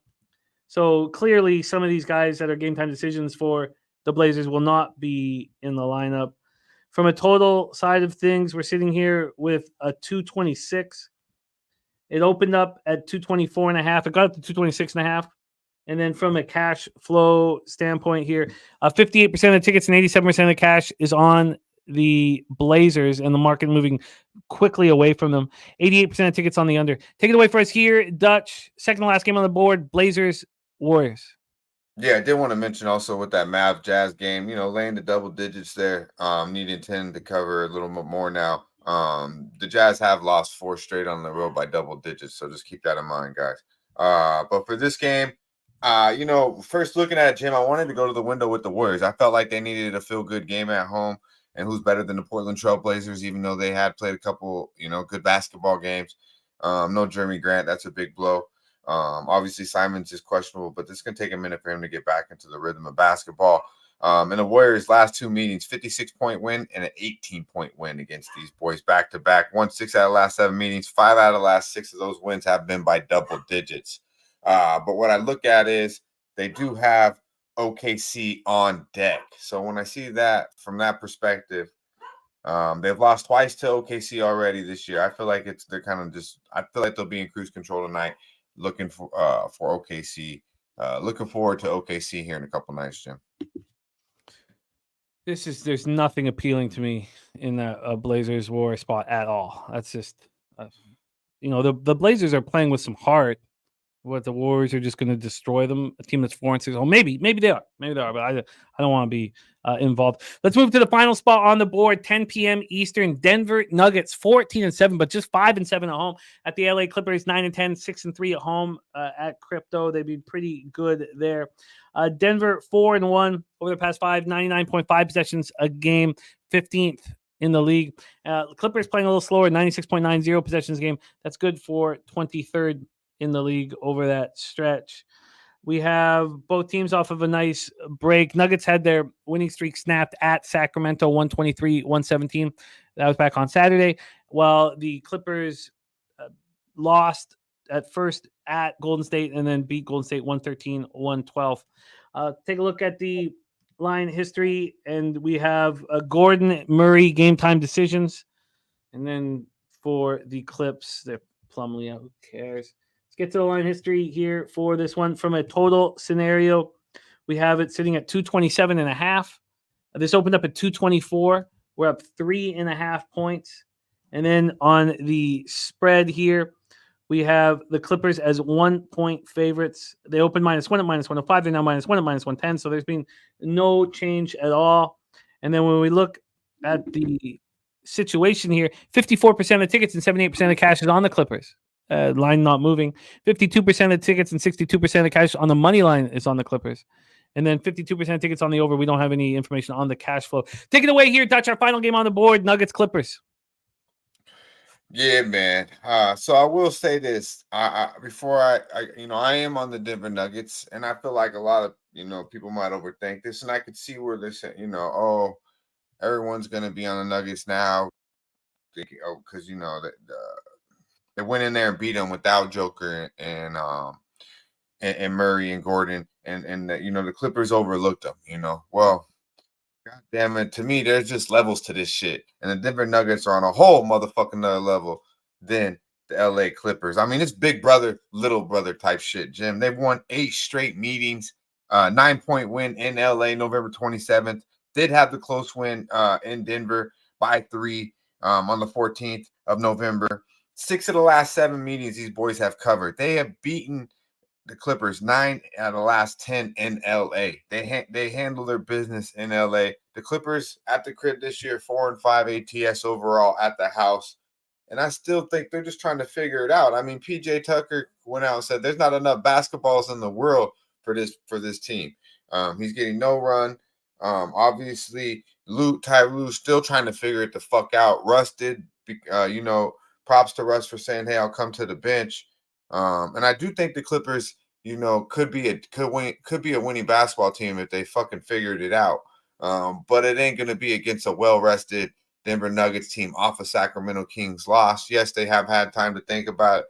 So clearly some of these guys that are game time decisions for the Blazers will not be in the lineup. From a total side of things, we're sitting here with a 226. It opened up at 224.5. It got up to 226.5. And then from a cash flow standpoint here, 58% of the tickets and 87% of the cash is on the Blazers, and the market moving quickly away from them. 88% of tickets on the under. Take it away for us here, Dutch. Second to last game on the board, Blazers, Warriors. Yeah, I did want to mention also with that Mav Jazz game, laying the double digits there, needing 10 to cover a little bit more now. The Jazz have lost 4 straight on the road by double digits, so just keep that in mind, guys. But for this game, first looking at it, Jim, I wanted to go to the window with the Warriors. I felt like they needed a feel-good game at home, and who's better than the Portland Trail Blazers, even though they had played a couple, good basketball games. No Jeremy Grant, that's a big blow. Obviously, Simons is questionable, but this is going to take a minute for him to get back into the rhythm of basketball. And the Warriors' last 2 meetings, 56-point win and an 18-point win against these boys back-to-back. Won 6 out of the last 7 meetings. 5 out of the last 6 of those wins have been by double digits. But what I look at is they do have OKC on deck. So when I see that from that perspective, they've lost twice to OKC already this year. I feel like I feel like they'll be in cruise control tonight, looking for OKC. Looking forward to OKC here in a couple nights, Jim. There's nothing appealing to me in the Blazers Warriors spot at all. That's just, the Blazers are playing with some heart. What, the Warriors are just going to destroy them? A team that's 4-6. Oh, maybe they are. But I don't want to be involved. Let's move to the final spot on the board. 10 p.m. Eastern. Denver Nuggets 14-7, but just 5-7 at home. At the LA Clippers 9-10, 6-3 at home. At Crypto, they'd be pretty good there. Denver 4-1 over the past 5, 99.5 possessions a game, 15th in the league. Clippers playing a little slower, 96.90 possessions a game. That's good for 23rd in the league over that stretch. We have both teams off of a nice break. Nuggets had their winning streak snapped at Sacramento, 123-117. That was back on Saturday, while the Clippers lost at first at Golden State and then beat Golden State 113-112. Take a look at the line history, and we have Gordon, Murray game time decisions. And then for the Clips, they're Plumlee. Who cares? Get to the line history here for this one. From a total scenario, we have it sitting at 227.5. This opened up at 224. We're up 3.5 points. And then on the spread here, we have the Clippers as 1-point favorites. They opened -1 at -105. They're now -1 at -110. So there's been no change at all. And then when we look at the situation here, 54% of tickets and 78% of cash is on the Clippers. Line not moving. 52% of tickets and 62% of cash on the money line is on the Clippers. And then 52% of tickets on the over. We don't have any information on the cash flow. Take it away here, Dutch. Our final game on the board, Nuggets Clippers. Yeah, man. So I will say this. Before I am on the Denver Nuggets, and I feel like a lot of people might overthink this, and I could see where they're saying, everyone's gonna be on the Nuggets now, because they went in there and beat them without Joker and Murray and Gordon, and the Clippers overlooked them. Well, God damn it, to me, there's just levels to this shit, and the Denver Nuggets are on a whole motherfucking other level than the LA Clippers. I mean, it's big brother, little brother type shit, Jim. They've won 8 straight meetings, 9-point win in LA November 27th. Did have the close win in Denver by 3 on the 14th of November. 6 of the last 7 meetings these boys have covered. They have beaten the Clippers 9 out of the last 10 in LA. They handle their business in LA. The Clippers at the crib this year, 4-5 ATS overall at the house. And I still think they're just trying to figure it out. I mean, PJ Tucker went out and said there's not enough basketballs in the world for this team. He's getting no run. Obviously, Ty Lue's still trying to figure it the fuck out. Rusted, props to Russ for saying, hey, I'll come to the bench. And I do think the Clippers, could be a winning basketball team if they fucking figured it out. But it ain't going to be against a well-rested, Denver Nuggets team off a Sacramento Kings loss. Yes, they have had time to think about,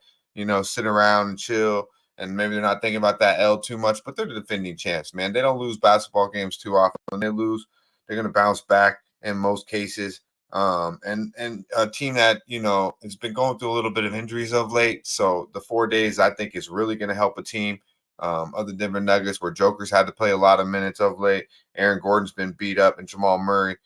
sit around and chill, and maybe they're not thinking about that L too much, but they're the defending champs, man. They don't lose basketball games too often. When they lose, they're going to bounce back in most cases. And a team that, has been going through a little bit of injuries of late. So the 4 days, I think, is really going to help a team of the Denver Nuggets, where Joker's had to play a lot of minutes of late. Aaron Gordon's been beat up, and Jamal Murray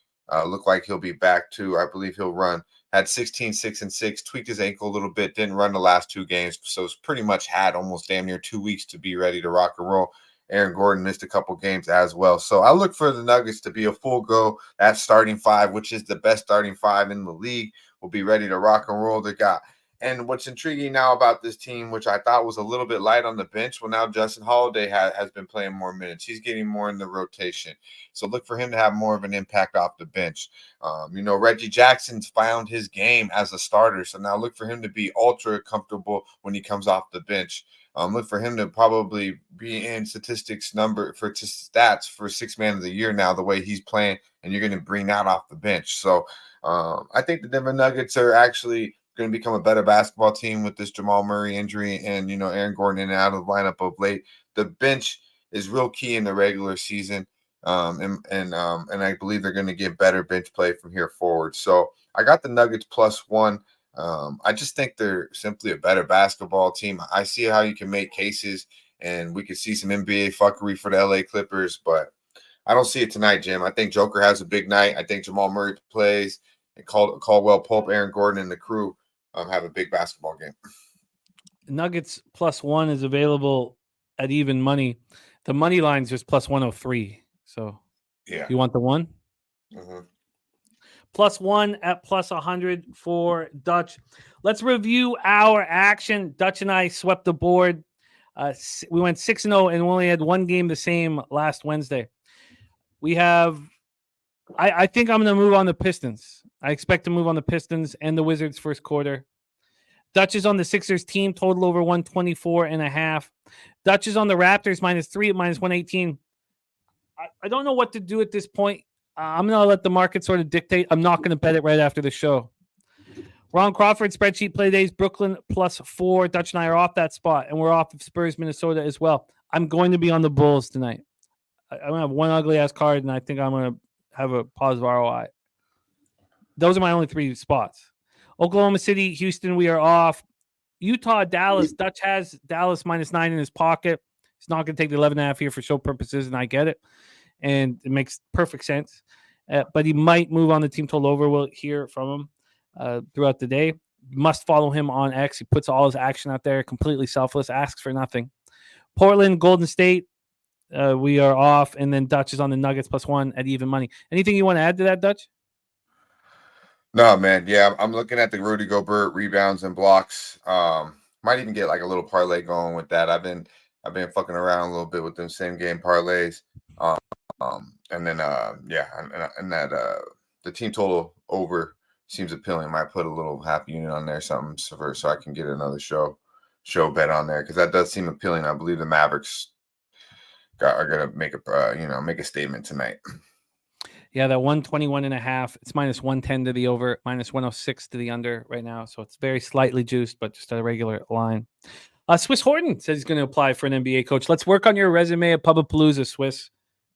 looked like he'll be back too. I believe he'll run. Had 16, 6, and 6, tweaked his ankle a little bit, didn't run the last 2 games. So it's pretty much had almost damn near 2 weeks to be ready to rock and roll. Aaron Gordon missed a couple games as well. So I look for the Nuggets to be a full go. That starting 5, which is the best starting 5 in the league, will be ready to rock and roll. They got. And what's intriguing now about this team, which I thought was a little bit light on the bench, well, now Justin Holiday has been playing more minutes. He's getting more in the rotation. So look for him to have more of an impact off the bench. Reggie Jackson's found his game as a starter. So now look for him to be ultra comfortable when he comes off the bench. Look for him to probably be in stats for 6 man of the year now, the way he's playing, and you're going to bring that off the bench. So I think the Denver Nuggets are actually going to become a better basketball team with this Jamal Murray injury and, Aaron Gordon in and out of the lineup of late. The bench is real key in the regular season. And I believe they're going to get better bench play from here forward. So I got the Nuggets +1. I just think they're simply a better basketball team. I see how you can make cases, and we could see some NBA fuckery for the LA Clippers, but I don't see it tonight, Jim. I think Joker has a big night. I think Jamal Murray plays, and Caldwell Pope, Aaron Gordon, and the crew have a big basketball game. Nuggets +1 is available at even money. The money line's just +103. So yeah, you want the one? Mm-hmm. +1 at +100 for Dutch. Let's review our action. Dutch and I swept the board. We went 6-0 and we only had one game the same last Wednesday. We have, I think I'm going to move on the Pistons. I expect to move on the Pistons and the Wizards first quarter. Dutch is on the Sixers team, total over 124.5. Dutch is on the Raptors -3 at -118. I don't know what to do at this point. I'm going to let the market sort of dictate. I'm not going to bet it right after the show. Ron Crawford spreadsheet play days, Brooklyn +4. Dutch and I are off that spot, and we're off of Spurs, Minnesota as well. I'm going to be on the Bulls tonight. I'm going to have one ugly-ass card, and I think I'm going to have a positive ROI. Those are my only 3 spots. Oklahoma City, Houston, we are off. Utah, Dallas. Dutch has Dallas -9 in his pocket. He's not going to take the 11.5 here for show purposes, and I get it. And it makes perfect sense. But he might move on the team total over. We'll hear from him throughout the day. Must follow him on X. He puts all his action out there, completely selfless, asks for nothing. Portland, Golden State, we are off. And then Dutch is on the Nuggets +1 at even money. Anything you want to add to that, Dutch? No, man. Yeah, I'm looking at the Rudy Gobert rebounds and blocks. Might even get like a little parlay going with that. I've been fucking around a little bit with them same game parlays. And then the team total over seems appealing. I might put a little half unit on there, something so I can get another show bet on there, because that does seem appealing. I believe the Mavericks are gonna make a statement tonight. Yeah, that 121.5. It's -110 to the over, -106 to the under right now. So it's very slightly juiced, but just a regular line. Swiss Horton says he's going to apply for an NBA coach. Let's work on your resume at Pubapalooza, Swiss.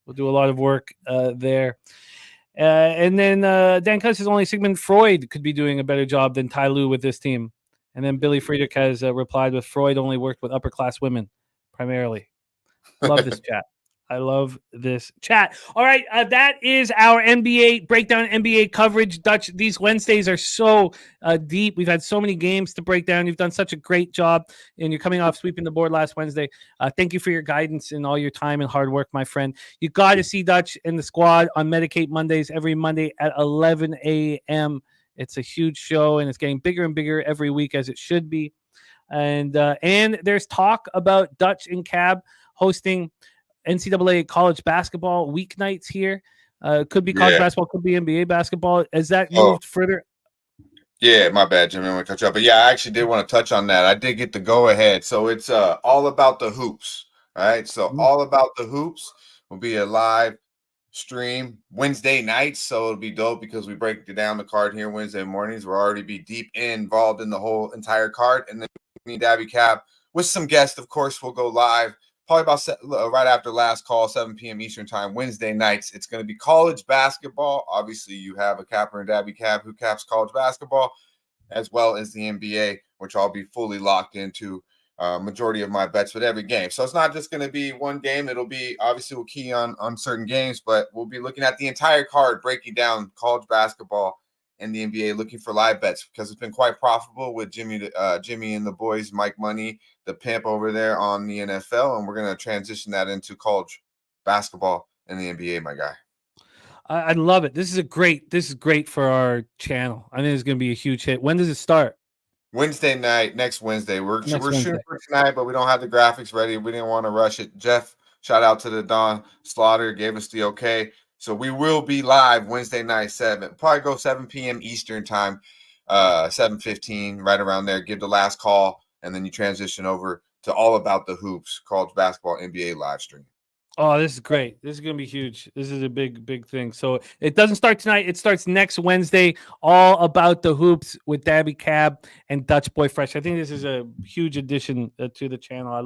We'll do a lot of work there. And then Dan Cuss says only Sigmund Freud could be doing a better job than Ty Lue with this team. And then Billy Friedrich has replied with Freud only worked with upper-class women, primarily. Love this chat. I love this chat. All right, that is our NBA breakdown, NBA coverage. Dutch, these Wednesdays are so deep. We've had so many games to break down. You've done such a great job, and you're coming off sweeping the board last Wednesday. Thank you for your guidance and all your time and hard work, my friend. You got to see Dutch and the squad on Medicate Mondays every Monday at 11 a.m. It's a huge show, and it's getting bigger and bigger every week, as it should be. And there's talk about Dutch and Cab hosting NCAA college basketball weeknights here. Could be college basketball, could be NBA basketball. Has that moved further? Yeah, my bad, Jimmy. I want to touch up. But yeah, I actually did want to touch on that. I did get the go ahead. So it's all about the hoops. All right. So all about the hoops will be a live stream Wednesday nights, so it'll be dope because we break down the card here Wednesday mornings. We'll already be deep involved in the whole entire card, and then me and Daby Cab with some guests, of course, will go live probably about right after last call, 7 p.m. Eastern time, Wednesday nights. It's going to be college basketball. Obviously, you have a capper and Daby Cab who caps college basketball, as well as the NBA, which I'll be fully locked into. Majority of my bets with every game. So it's not just going to be one game. It'll be, obviously we'll key on certain games, but we'll be looking at the entire card, breaking down college basketball and the NBA, looking for live bets because it's been quite profitable with Jimmy and the boys, Mike Money, the pimp over there on the NFL. And we're going to transition that into college basketball and the NBA, my guy. I love it. This is great for our channel. I think it's going to be a huge hit. When does it start? Wewednesday night, next Wednesday. We're shooting for tonight, but we don't have the graphics ready. We didn't want to rush it. Jeff, shout out to the Don Slaughter, gave us the okay. So we will be live Wednesday night, 7. Probably go 7 p.m. Eastern time, 7:15, right around there. Give the last call, and then you transition over to All About the Hoops, college basketball NBA live stream. Oh, this is great. This is going to be huge. This is a big thing. So it doesn't start tonight. It starts next Wednesday. All About the Hoops with Daby Cab and Dutch Boy Fresh. I think this is a huge addition to the channel. I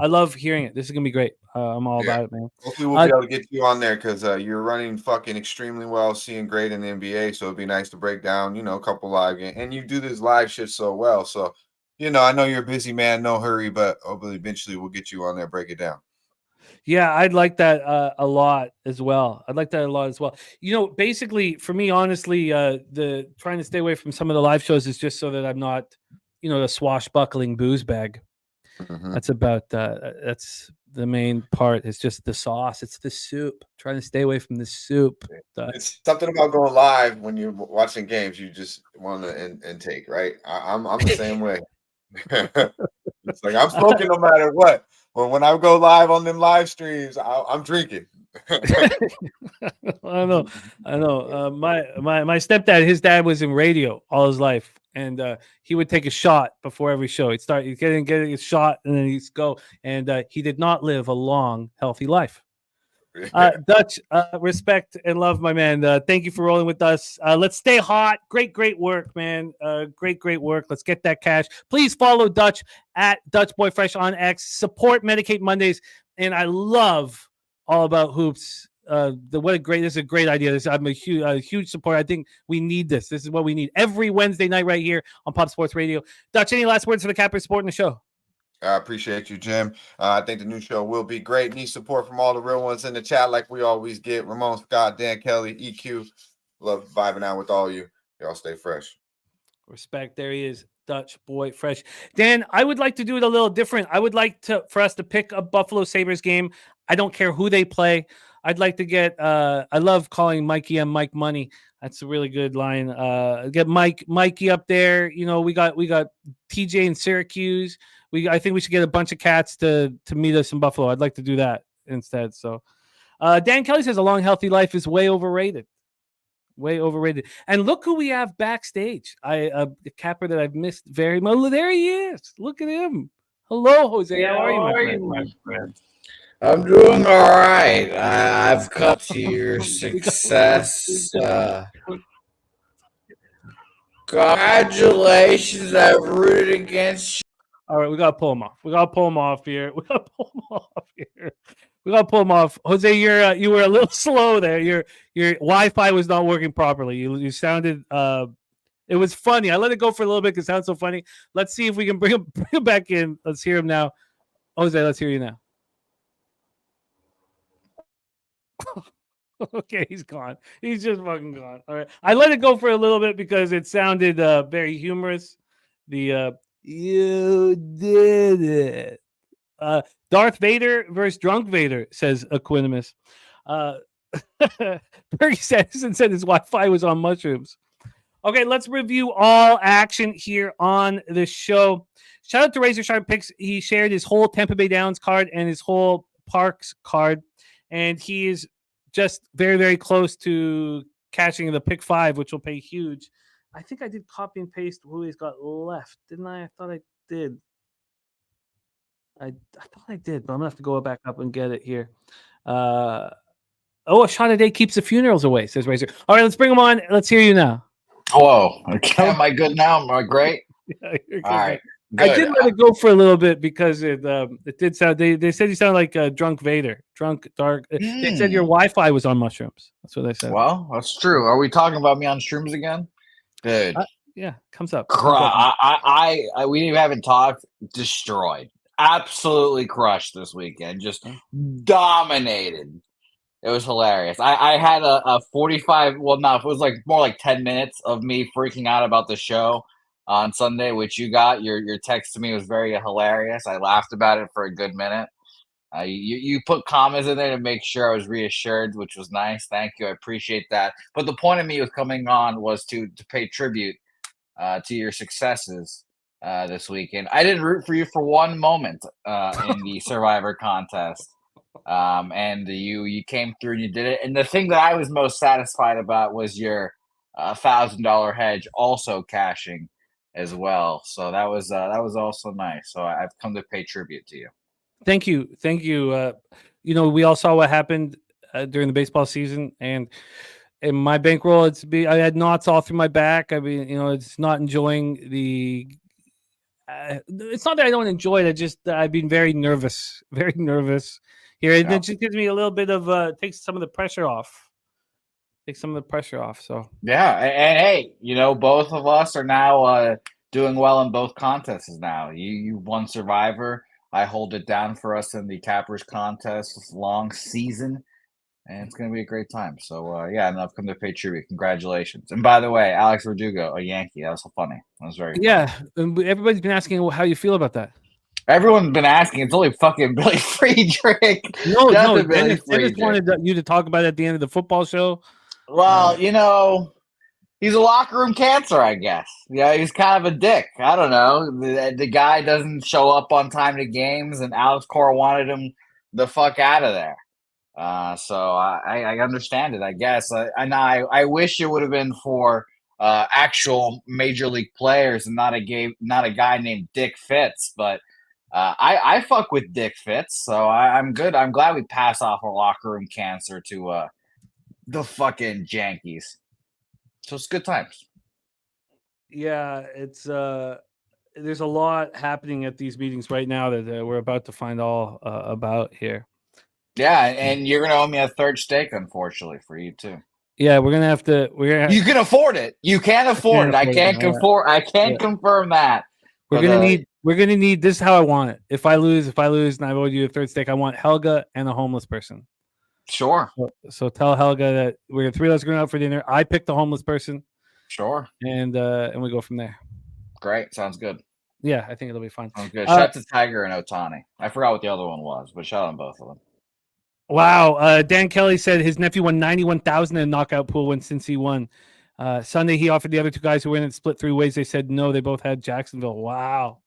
love hearing it. This is going to be great. I'm all about it, man. Hopefully we'll be able to get you on there because you're running fucking extremely well, seeing great in the NBA. So it'd be nice to break down, a couple live games. And you do this live shit so well. So, I know you're a busy man. No hurry, but hopefully eventually we'll get you on there, break it down. Yeah, I'd like that a lot as well. Basically, for me, honestly, the trying to stay away from some of the live shows is just so that I'm not, the swashbuckling booze bag. Mm-hmm. That's the main part. It's just the sauce. It's the soup. Trying to stay away from the soup. It's something about going live when you're watching games. You just want to intake, right? I'm the same way. It's like I'm smoking no matter what. But when I go live on them live streams, I'm drinking. I know. My stepdad, his dad was in radio all his life, and he would take a shot before every show. He'd start getting a shot, and then he'd go. And he did not live a long, healthy life. Dutch, respect and love, my man. Thank you for rolling with us. Let's stay hot. Great work, man. Great work. Let's get that cash. Please follow Dutch at Dutch Boy Fresh on X. Support Medicate Mondays, and I love All About Hoops. This is a great idea. I'm a huge supporter. I think we need this. This is what we need every Wednesday night right here on Pop Sports Radio. Dutch, any last words for the Capper supporting the show? I appreciate you, Jim. I think the new show will be great. Need support from all the real ones in the chat like we always get. Ramon Scott, Dan Kelly, EQ. Love vibing out with all of you. Y'all stay fresh. Respect. There he is, Dutch Boy Fresh. Dan, I would like to do it a little different. I would like for us to pick a Buffalo Sabres game. I don't care who they play. I'd like to get I love calling Mikey and Mike Money. That's a really good line. Get Mikey up there. We got TJ in Syracuse. I think we should get a bunch of cats to meet us in Buffalo. I'd like to do that instead. So Dan Kelly says a long, healthy life is way overrated. Way overrated. And look who we have backstage. The capper that I've missed very much. Oh, there he is. Look at him. Hello, Jose. How are you, my friend? I'm doing all right. I've come to your success. Congratulations. I've rooted against you. All right, we got to pull him off here. Jose, you were a little slow there. Your Wi-Fi was not working properly. You sounded it was funny. I let it go for a little bit because it sounds so funny. Let's see if we can bring him back in. Let's hear him now. Jose, let's hear you now. Okay, he's gone. He's just fucking gone. All right. I let it go for a little bit because it sounded very humorous. You did it. Darth Vader versus Drunk Vader, says Equinimus. Bergie Sanderson said his Wi-Fi was on mushrooms. Okay, let's review all action here on the show. Shout out to Razor Sharp Picks. He shared his whole Tampa Bay Downs card and his whole Parks card. And he is just very, very close to catching the pick 5, which will pay huge. I think I did copy and paste who he's got left, didn't I? I thought I did. I thought I did, but I'm going to have to go back up and get it here. Oh, a shot a day keeps the funerals away, says Razor. All right, let's bring him on. Let's hear you now. Whoa. Okay. Am I good now? Am I great? Yeah, you're good, All man. right. I Good. did let it go for a little bit because it did sound. They said you sound like drunk Vader, drunk dark. They said your Wi-Fi was on mushrooms. That's what they said. Well, that's true. Are we talking about me on shrooms again? Dude. Yeah, comes up. We haven't talked. Destroyed. Absolutely crushed this weekend. Just dominated. It was hilarious. I had a 45. Well, no, it was like more like 10 minutes of me freaking out about the show on Sunday, which you got. Your text to me was very hilarious. I laughed about it for a good minute. You put commas in there to make sure I was reassured, which was nice. Thank you. I appreciate that. But the point of me was coming on was to pay tribute to your successes this weekend. I didn't root for you for one moment in the Survivor contest. And you came through and you did it. And the thing that I was most satisfied about was your $1,000 hedge also cashing as well. So that was also nice. So I've come to pay tribute to you. Thank you. We all saw what happened during the baseball season, and in my bankroll, I had knots all through my back. I mean, it's not enjoying the. It's not that I don't enjoy it. I've been very nervous here. And it just gives me a little bit of takes some of the pressure off. So yeah, and hey, both of us are now doing well in both contests now. You won Survivor. I hold it down for us in the Cappers contest. It's a long season, and it's going to be a great time. So, and I've come to pay tribute. Congratulations. And by the way, Alex Verdugo, a Yankee. That was so funny. That was very funny. Everybody's been asking how you feel about that. Everyone's been asking. It's only fucking Billy Friedrich. No. Dennis wanted you to talk about it at the end of the football show. Well, he's a locker room cancer, I guess. Yeah, he's kind of a dick. I don't know. The guy doesn't show up on time to games, and Alex Cora wanted him the fuck out of there. So I understand it, I guess. I wish it would have been for actual major league players and not a guy named Dick Fitz. But I fuck with Dick Fitz, so I'm good. I'm glad we pass off our locker room cancer to the fucking Yankees. So it's good times. Yeah, it's there's a lot happening at these meetings right now that we're about to find all about here. Yeah, and you're gonna owe me a third steak, unfortunately, for you too. Yeah, we're gonna have to. You can afford it. You can afford it. I can't confirm that. We're gonna need. This is how I want it. If I lose, and I owe you a third steak, I want Helga and a homeless person. Sure. So tell Helga that we're three of us going out for dinner. I picked the homeless person. Sure. And we go from there. Great. Sounds good. Yeah, I think it'll be fun. Sounds good. Shout out to Tiger and Otani. I forgot what the other one was, but shout out on both of them. Wow. Dan Kelly said his nephew won $91,000 in a knockout pool win since he won. Sunday, he offered the other two guys who win it split three ways. They said no. They both had Jacksonville. Wow.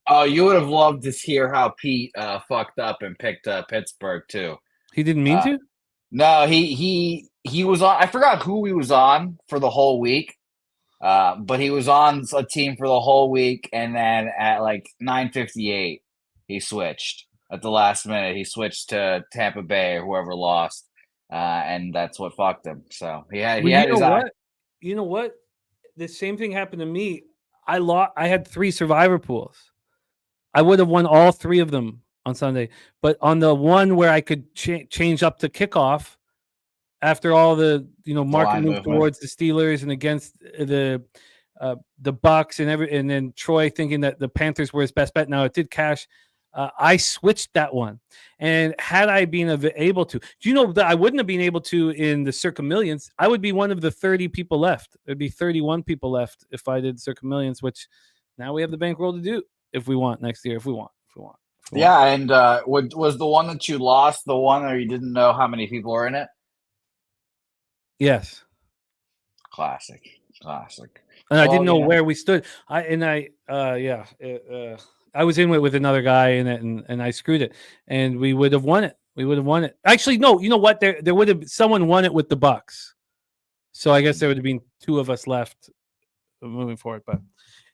Oh, you would have loved to hear how Pete fucked up and picked Pittsburgh too. He didn't mean to? No, he was on. I forgot who he was on for the whole week, but he was on a team for the whole week, and then at like 9:58, he switched at the last minute. He switched to Tampa Bay or whoever lost, and that's what fucked him. So he had his eye. You know what? The same thing happened to me. I had 3 Survivor pools. I would have won all 3 of them on Sunday, but on the one where I could change up to kickoff after all the market moved towards the Steelers and against the Bucks and then Troy thinking that the Panthers were his best bet. Now it did cash. I switched that one, and had I been able to, do you know that I wouldn't have been able to in the Circa Millions? I would be one of the 30 people left. There'd be 31 people left if I did Circa Millions, which now we have the bankroll to do if we want next year. If we want. Yeah, and was the one that you lost the one where you didn't know how many people were in it? Yes. Classic. And I didn't know where we stood. I was in with another guy in it, and I screwed it, and we would have won it. Actually, no. You know what? There would have someone won it with the Bucks, so I guess there would have been 2 of us left moving forward. But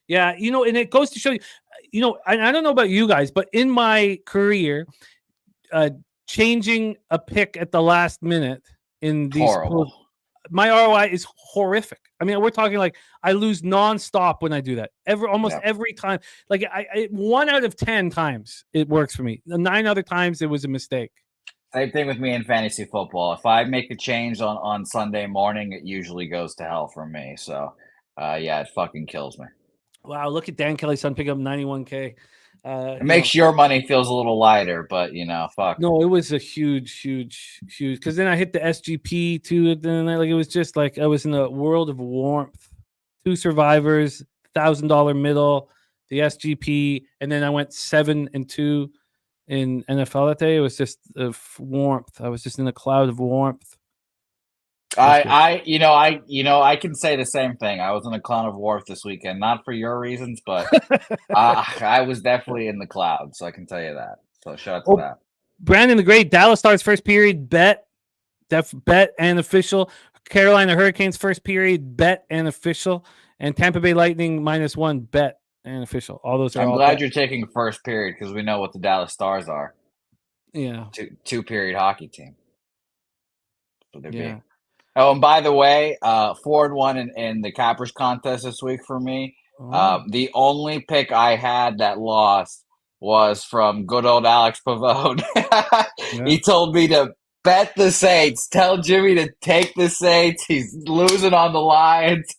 yeah, and it goes to show you, I don't know about you guys, but in my career, changing a pick at the last minute in these. Horrible. My ROI is horrific. I mean, we're talking like I lose nonstop when I do that. Almost every time. Like I 1 out of 10 times it works for me. 9 other times it was a mistake. Same thing with me in fantasy football. If I make a change on Sunday morning, it usually goes to hell for me. So, it fucking kills me. Wow, look at Dan Kelly's son pick up 91K. It makes your money feels a little lighter, but fuck. No, it was a huge. Because then I hit the SGP too. And then it was just like I was in a world of warmth. 2 survivors, $1,000 middle, the SGP, and then I went 7-2 in NFL that day. It was just warmth. I was just in a cloud of warmth. I can say the same thing. I was in a cloud of warmth this weekend, not for your reasons, but I was definitely in the cloud, so I can tell you that. So shout out to that. Brandon the Great, Dallas Stars first period bet and official. Carolina Hurricanes first period bet and official, and Tampa Bay Lightning -1 bet and official. All those are. I'm glad you're taking first period because we know what the Dallas Stars are. Yeah, two period hockey team. So they're big. Oh, and by the way, 4-1 in the Cappers contest this week for me. The only pick I had that lost was from good old Alex Pavone. He told me to bet the Saints. Tell Jimmy to take the Saints. He's losing on the Lions.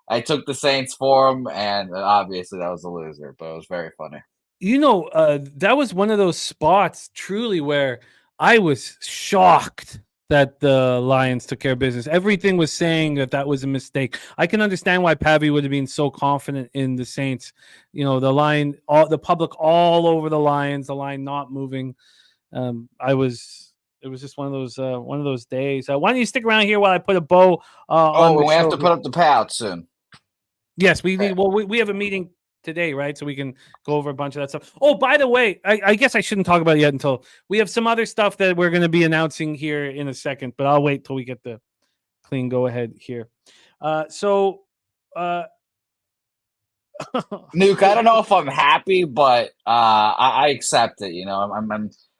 I took the Saints for him, and obviously that was a loser, but it was very funny. That was one of those spots truly where I was shocked that the Lions took care of business. Everything was saying that was a mistake. I can understand why Pavi would have been so confident in the Saints. The line, the public all over the Lions, the line not moving. It was just one of those days. Why don't you stick around here while I put a bow on the we show. have to put up the payout soon. Yes, we need. Well, we have a meeting today, right? So we can go over a bunch of that stuff. Oh, by the way, I guess I shouldn't talk about it yet until we have some other stuff that we're going to be announcing here in a second, but I'll wait till we get the clean go ahead here. Nuke, I don't know if I'm happy, but I accept it.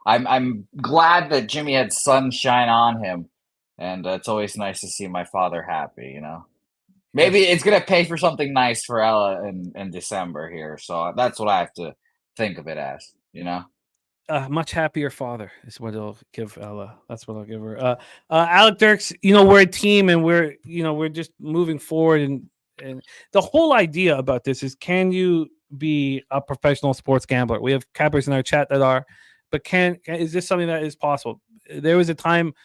I'm glad that Jimmy had sunshine on him, and it's always nice to see my father happy. Maybe it's going to pay for something nice for Ella in December here. So that's what I have to think of it as, much happier father is what it'll give Ella. That's what I'll give her. Alec Dirks, we're a team and we're just moving forward. And the whole idea about this is, can you be a professional sports gambler? We have cappers in our chat that are, but is this something that is possible? There was a time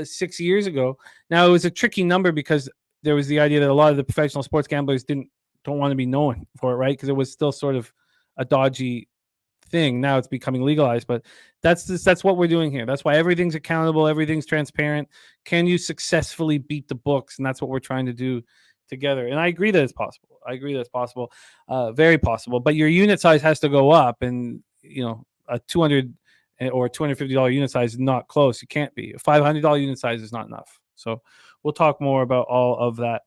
6 years ago. Now it was a tricky number because there was the idea that a lot of the professional sports gamblers don't want to be known for it, right? Because it was still sort of a dodgy thing. Now it's becoming legalized, but that's what we're doing here. That's why everything's accountable, everything's transparent. Can you successfully beat the books? And that's what we're trying to do together. And I agree that it's possible. Very possible. But your unit size has to go up, and a $200 or $250 unit size is not close. You can't be. A $500 unit size is not enough. So we'll talk more about all of that.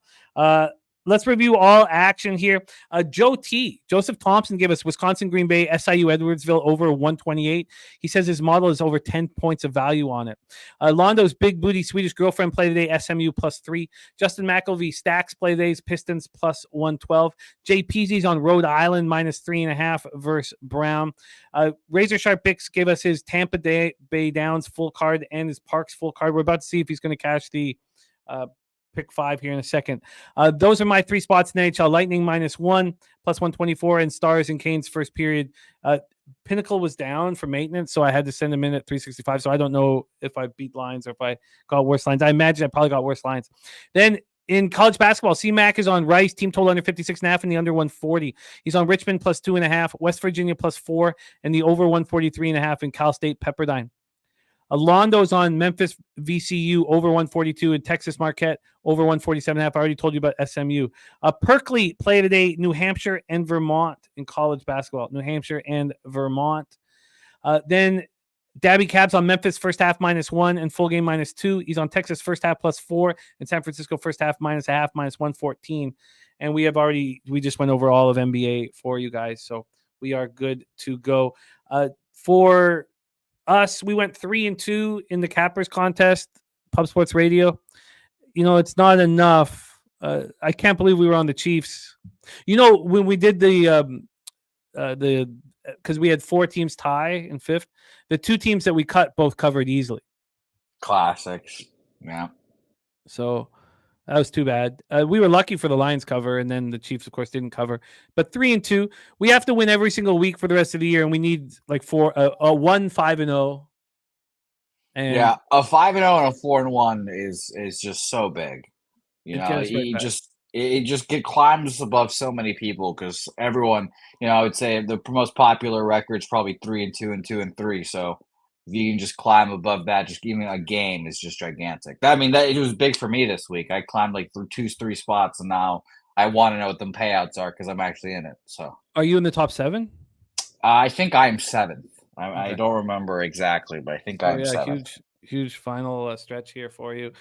Let's review all action here. Joseph Thompson gave us Wisconsin, Green Bay, SIU, Edwardsville over 128. He says his model is over 10 points of value on it. Londo's big booty Swedish girlfriend play today, SMU +3. Justin McElvey stacks play today's Pistons +112. Jay Peasy's on Rhode Island -3.5 versus Brown. Razor Sharp Bix gave us his Tampa Bay Downs full card and his Parks full card. We're about to see if he's going to cash the pick 5 here in a second. Those are my 3 spots in NHL. Lightning -1, +124, and Stars and Canes first period. Pinnacle was down for maintenance, so I had to send them in at 365. So I don't know if I beat lines or if I got worse lines. I imagine I probably got worse lines. Then in college basketball, CMac is on Rice, team total under 56.5 and the under 140. He's on Richmond +2.5, West Virginia +4, and the over 143.5 in Cal State Pepperdine. Londo's on Memphis VCU over 142 and Texas Marquette over 147.5. I already told you about SMU. Perkley play today, New Hampshire and Vermont in college basketball. New Hampshire and Vermont. Then Daby Cab's on Memphis first half -1 and full game -2. He's on Texas first half +4 and San Francisco first half -0.5 -114. And we just went over all of NBA for you guys, so we are good to go. For us. We went 3-2 in the Cappers contest, Pub Sports Radio. It's not enough. I can't believe we were on the Chiefs. When we did the because we had 4 teams tie in 5th, the 2 teams that we cut both covered easily. Classics. Yeah. So that was too bad. We were lucky for the Lions cover, and then the Chiefs, of course, didn't cover. But 3-2, we have to win every single week for the rest of the year, and we need like 5-0. And yeah, a 5-0 and a 4-1 is just so big. It just climbs above so many people because everyone, I would say the most popular record's probably 3-2 and 2-3. So if you can just climb above that, just even a game is just gigantic. It was big for me this week. I climbed like through 2-3 spots, and now I want to know what the payouts are because I'm actually in it. So, are you in the top 7? I think I'm 7th. I don't remember exactly, but I think I'm 7th. Huge final stretch here for you.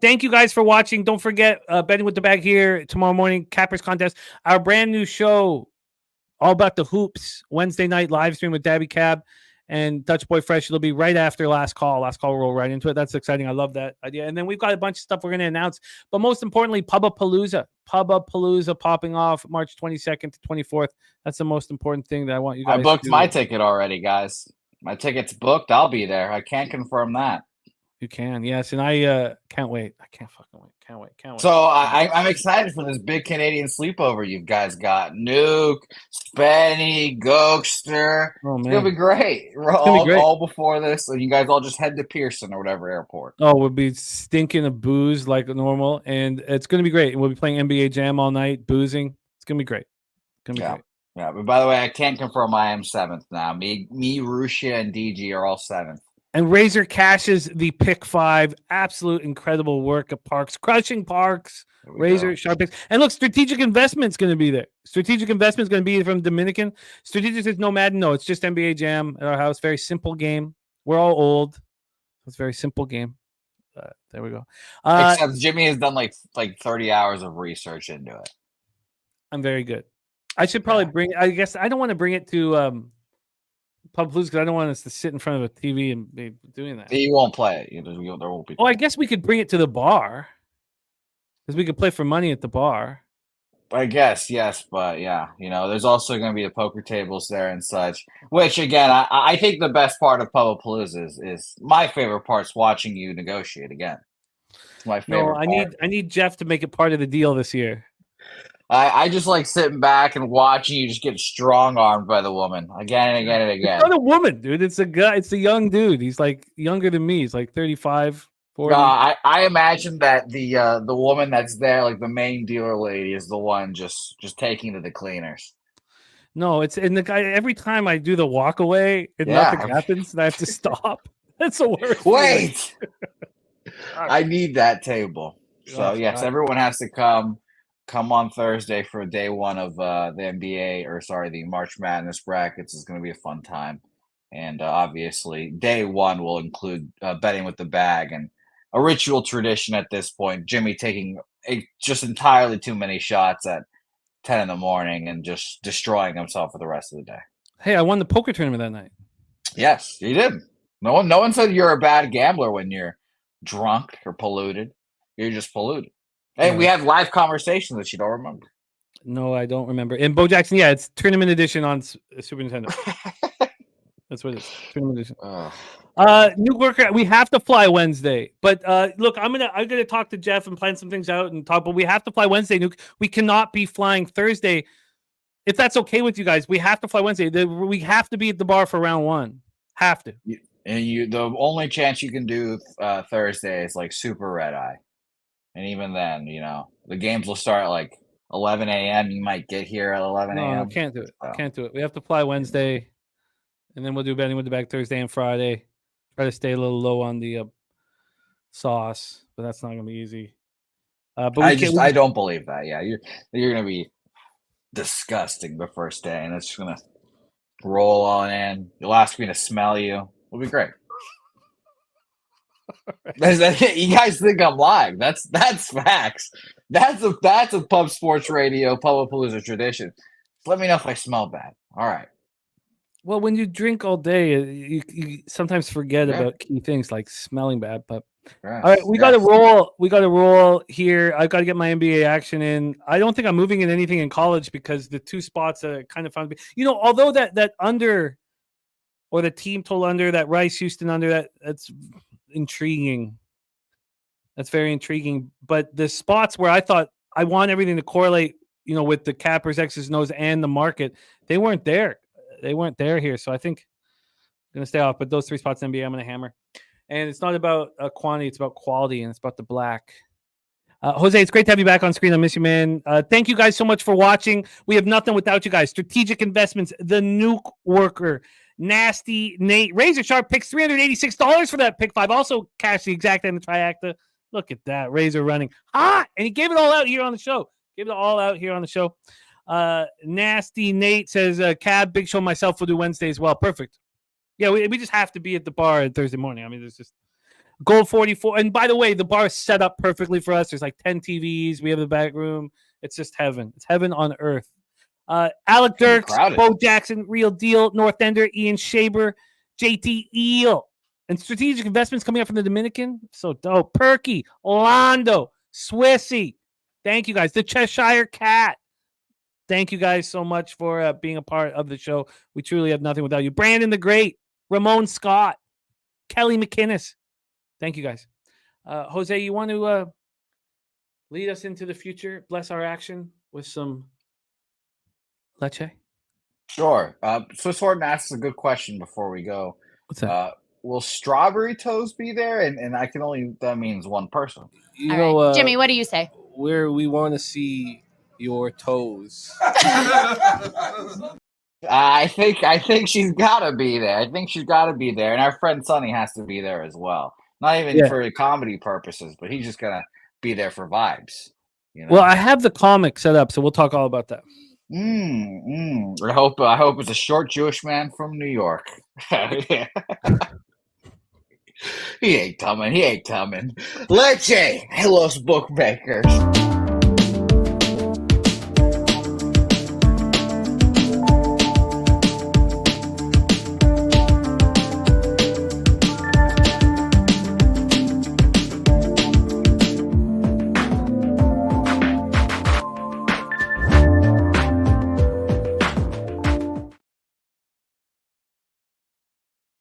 Thank you guys for watching. Don't forget, Betting with the Bag here tomorrow morning, Cappers contest. Our brand new show, all about the hoops, Wednesday night live stream with Daby Cab and Dutch Boy Fresh. It'll be right after last call. Last call, we'll roll right into it. That's exciting. I love that idea. And then we've got a bunch of stuff we're going to announce. But most importantly, Pubapalooza popping off March 22nd to 24th. That's the most important thing that I want you guys to do. I booked my ticket already, guys. My ticket's booked. I'll be there. I can't confirm that. You can, yes. And I can't wait. I can't fucking wait. Can't wait. So I'm excited for this big Canadian sleepover you guys got. Nuke, Spenny, Gokster. Oh, man. It's going to be great. We're all before this. And you guys all just head to Pearson or whatever airport. Oh, we'll be stinking of booze like normal. And it's going to be great. We'll be playing NBA Jam all night, boozing. It's going to be great. It's going to be great. Yeah, but by the way, I can't confirm I am 7th now. Me, Russia, and DG are all 7th. And Razor cashes the pick 5. Absolute incredible work of Parks. Crushing Parks. Razor, sharp picks. And look, Strategic Investment's going to be there. Strategic Investment's going to be from Dominican. Strategic says no Madden. No, it's just NBA Jam at our house. Very simple game. We're all old. It's a very simple game. There we go. Except Jimmy has done like 30 hours of research into it. I'm very good. I should probably bring. I guess I don't want to bring it to Pub Blues because I don't want us to sit in front of a TV and be doing that. You won't play it. There won't be. Oh, I guess we could bring it to the bar because we could play for money at the bar. I guess yes, but yeah, there's also going to be the poker tables there and such. Which again, I think the best part of Pubapalooza is my favorite part's watching you negotiate again. It's my favorite. No, I need Jeff to make it part of the deal this year. I just like sitting back and watching you just get strong armed by the woman again and again and again. It's not a woman, dude. It's a guy. It's a young dude. He's like younger than me. He's like 35, 40. I imagine that the woman that's there, like the main dealer lady, is the one just taking to the cleaners. No, it's and the guy. Every time I do the walk away, nothing happens, and I have to stop. That's the worst. Wait, I need that table. So yes, everyone has to come on Thursday for day 1 of the March Madness brackets. Is going to be a fun time. And obviously day 1 will include betting with the bag and a ritual tradition at this point. Jimmy taking just entirely too many shots at 10 in the morning and just destroying himself for the rest of the day. Hey, I won the poker tournament that night. Yes, you did. No one said you're a bad gambler when you're drunk or polluted. You're just polluted. Hey, we have live conversations that you don't remember. No, I don't remember. And Bo Jackson, yeah, it's tournament edition on Super Nintendo. That's what it is. Tournament edition. New worker, we have to fly Wednesday. But look, I'm gonna talk to Jeff and plan some things out and talk. But we have to fly Wednesday. Nuke. We cannot be flying Thursday. If that's okay with you guys, we have to fly Wednesday. We have to be at the bar for round 1. Have to. And the only chance you can do Thursday is like super red eye. And even then, the games will start at like 11 a.m. You might get here at 11 a.m. No, can't do it. Can't do it. We have to fly Wednesday, and then we'll do betting with the bag Thursday and Friday. Try to stay a little low on the sauce, but that's not going to be easy. But I don't believe that. Yeah, you're going to be disgusting the first day, and it's just going to roll on in. You'll ask me to smell you. It'll be great. You guys think I'm lying? That's facts. That's a Pub Sports Radio Pubapalooza tradition. Let me know if I smell bad. All right. Well, when you drink all day, you sometimes forget about key things like smelling bad. But all right, we got to roll. We got to roll here. I got to get my NBA action in. I don't think I'm moving in anything in college because the two spots that I kind of found, although that under or the team total under, that Rice Houston under, that's intriguing. That's very intriguing. But the spots where I thought I want everything to correlate, with the cappers, X's and O's, and the market, they weren't there. They weren't there here. So I think I'm going to stay off. But those three spots in NBA, I'm going to hammer. And it's not about quantity. It's about quality, and it's about the black. Jose, it's great to have you back on screen. I miss you, man. Thank you guys so much for watching. We have nothing without you guys. Strategic Investments, The Nuke Worker, Nasty Nate, Razor Sharp picks $386 for that pick 5. Also cashed the exact and the triacta. Look at that. Razor running hot. And he gave it all out here on the show. Nasty Nate says, Cab, Big Show, myself will do Wednesday as well. Perfect. Yeah, we just have to be at the bar on Thursday morning. I mean, there's just Gold 44. And by the way, the bar is set up perfectly for us. There's like 10 TVs. We have the back room. It's just heaven. It's heaven on earth. Alec Dirks, Bo Jackson, Real Deal, North Ender, Ian Shaber, JT Eel, and Strategic Investments coming up from the Dominican. So dope. Perky, Londo, Swissy. Thank you guys. The Cheshire Cat. Thank you guys so much for being a part of the show. We truly have nothing without you. Brandon the Great, Ramon Scott, Kelly McInnes. Thank you guys. Jose, you want to lead us into the future? Bless our action with some leche? Sure. Swiss Horton asks a good question before we go. What's that? Will Strawberry Toes be there? And I can only, that means one person. All right. Jimmy, what do you say? We want to see your toes. I think she's got to be there. And our friend Sonny has to be there as well. Not even for comedy purposes, but he's just going to be there for vibes. Well, I have the comic set up, so we'll talk all about that. I hope it's a short Jewish man from New York. He ain't coming. Leche, los bookmakers.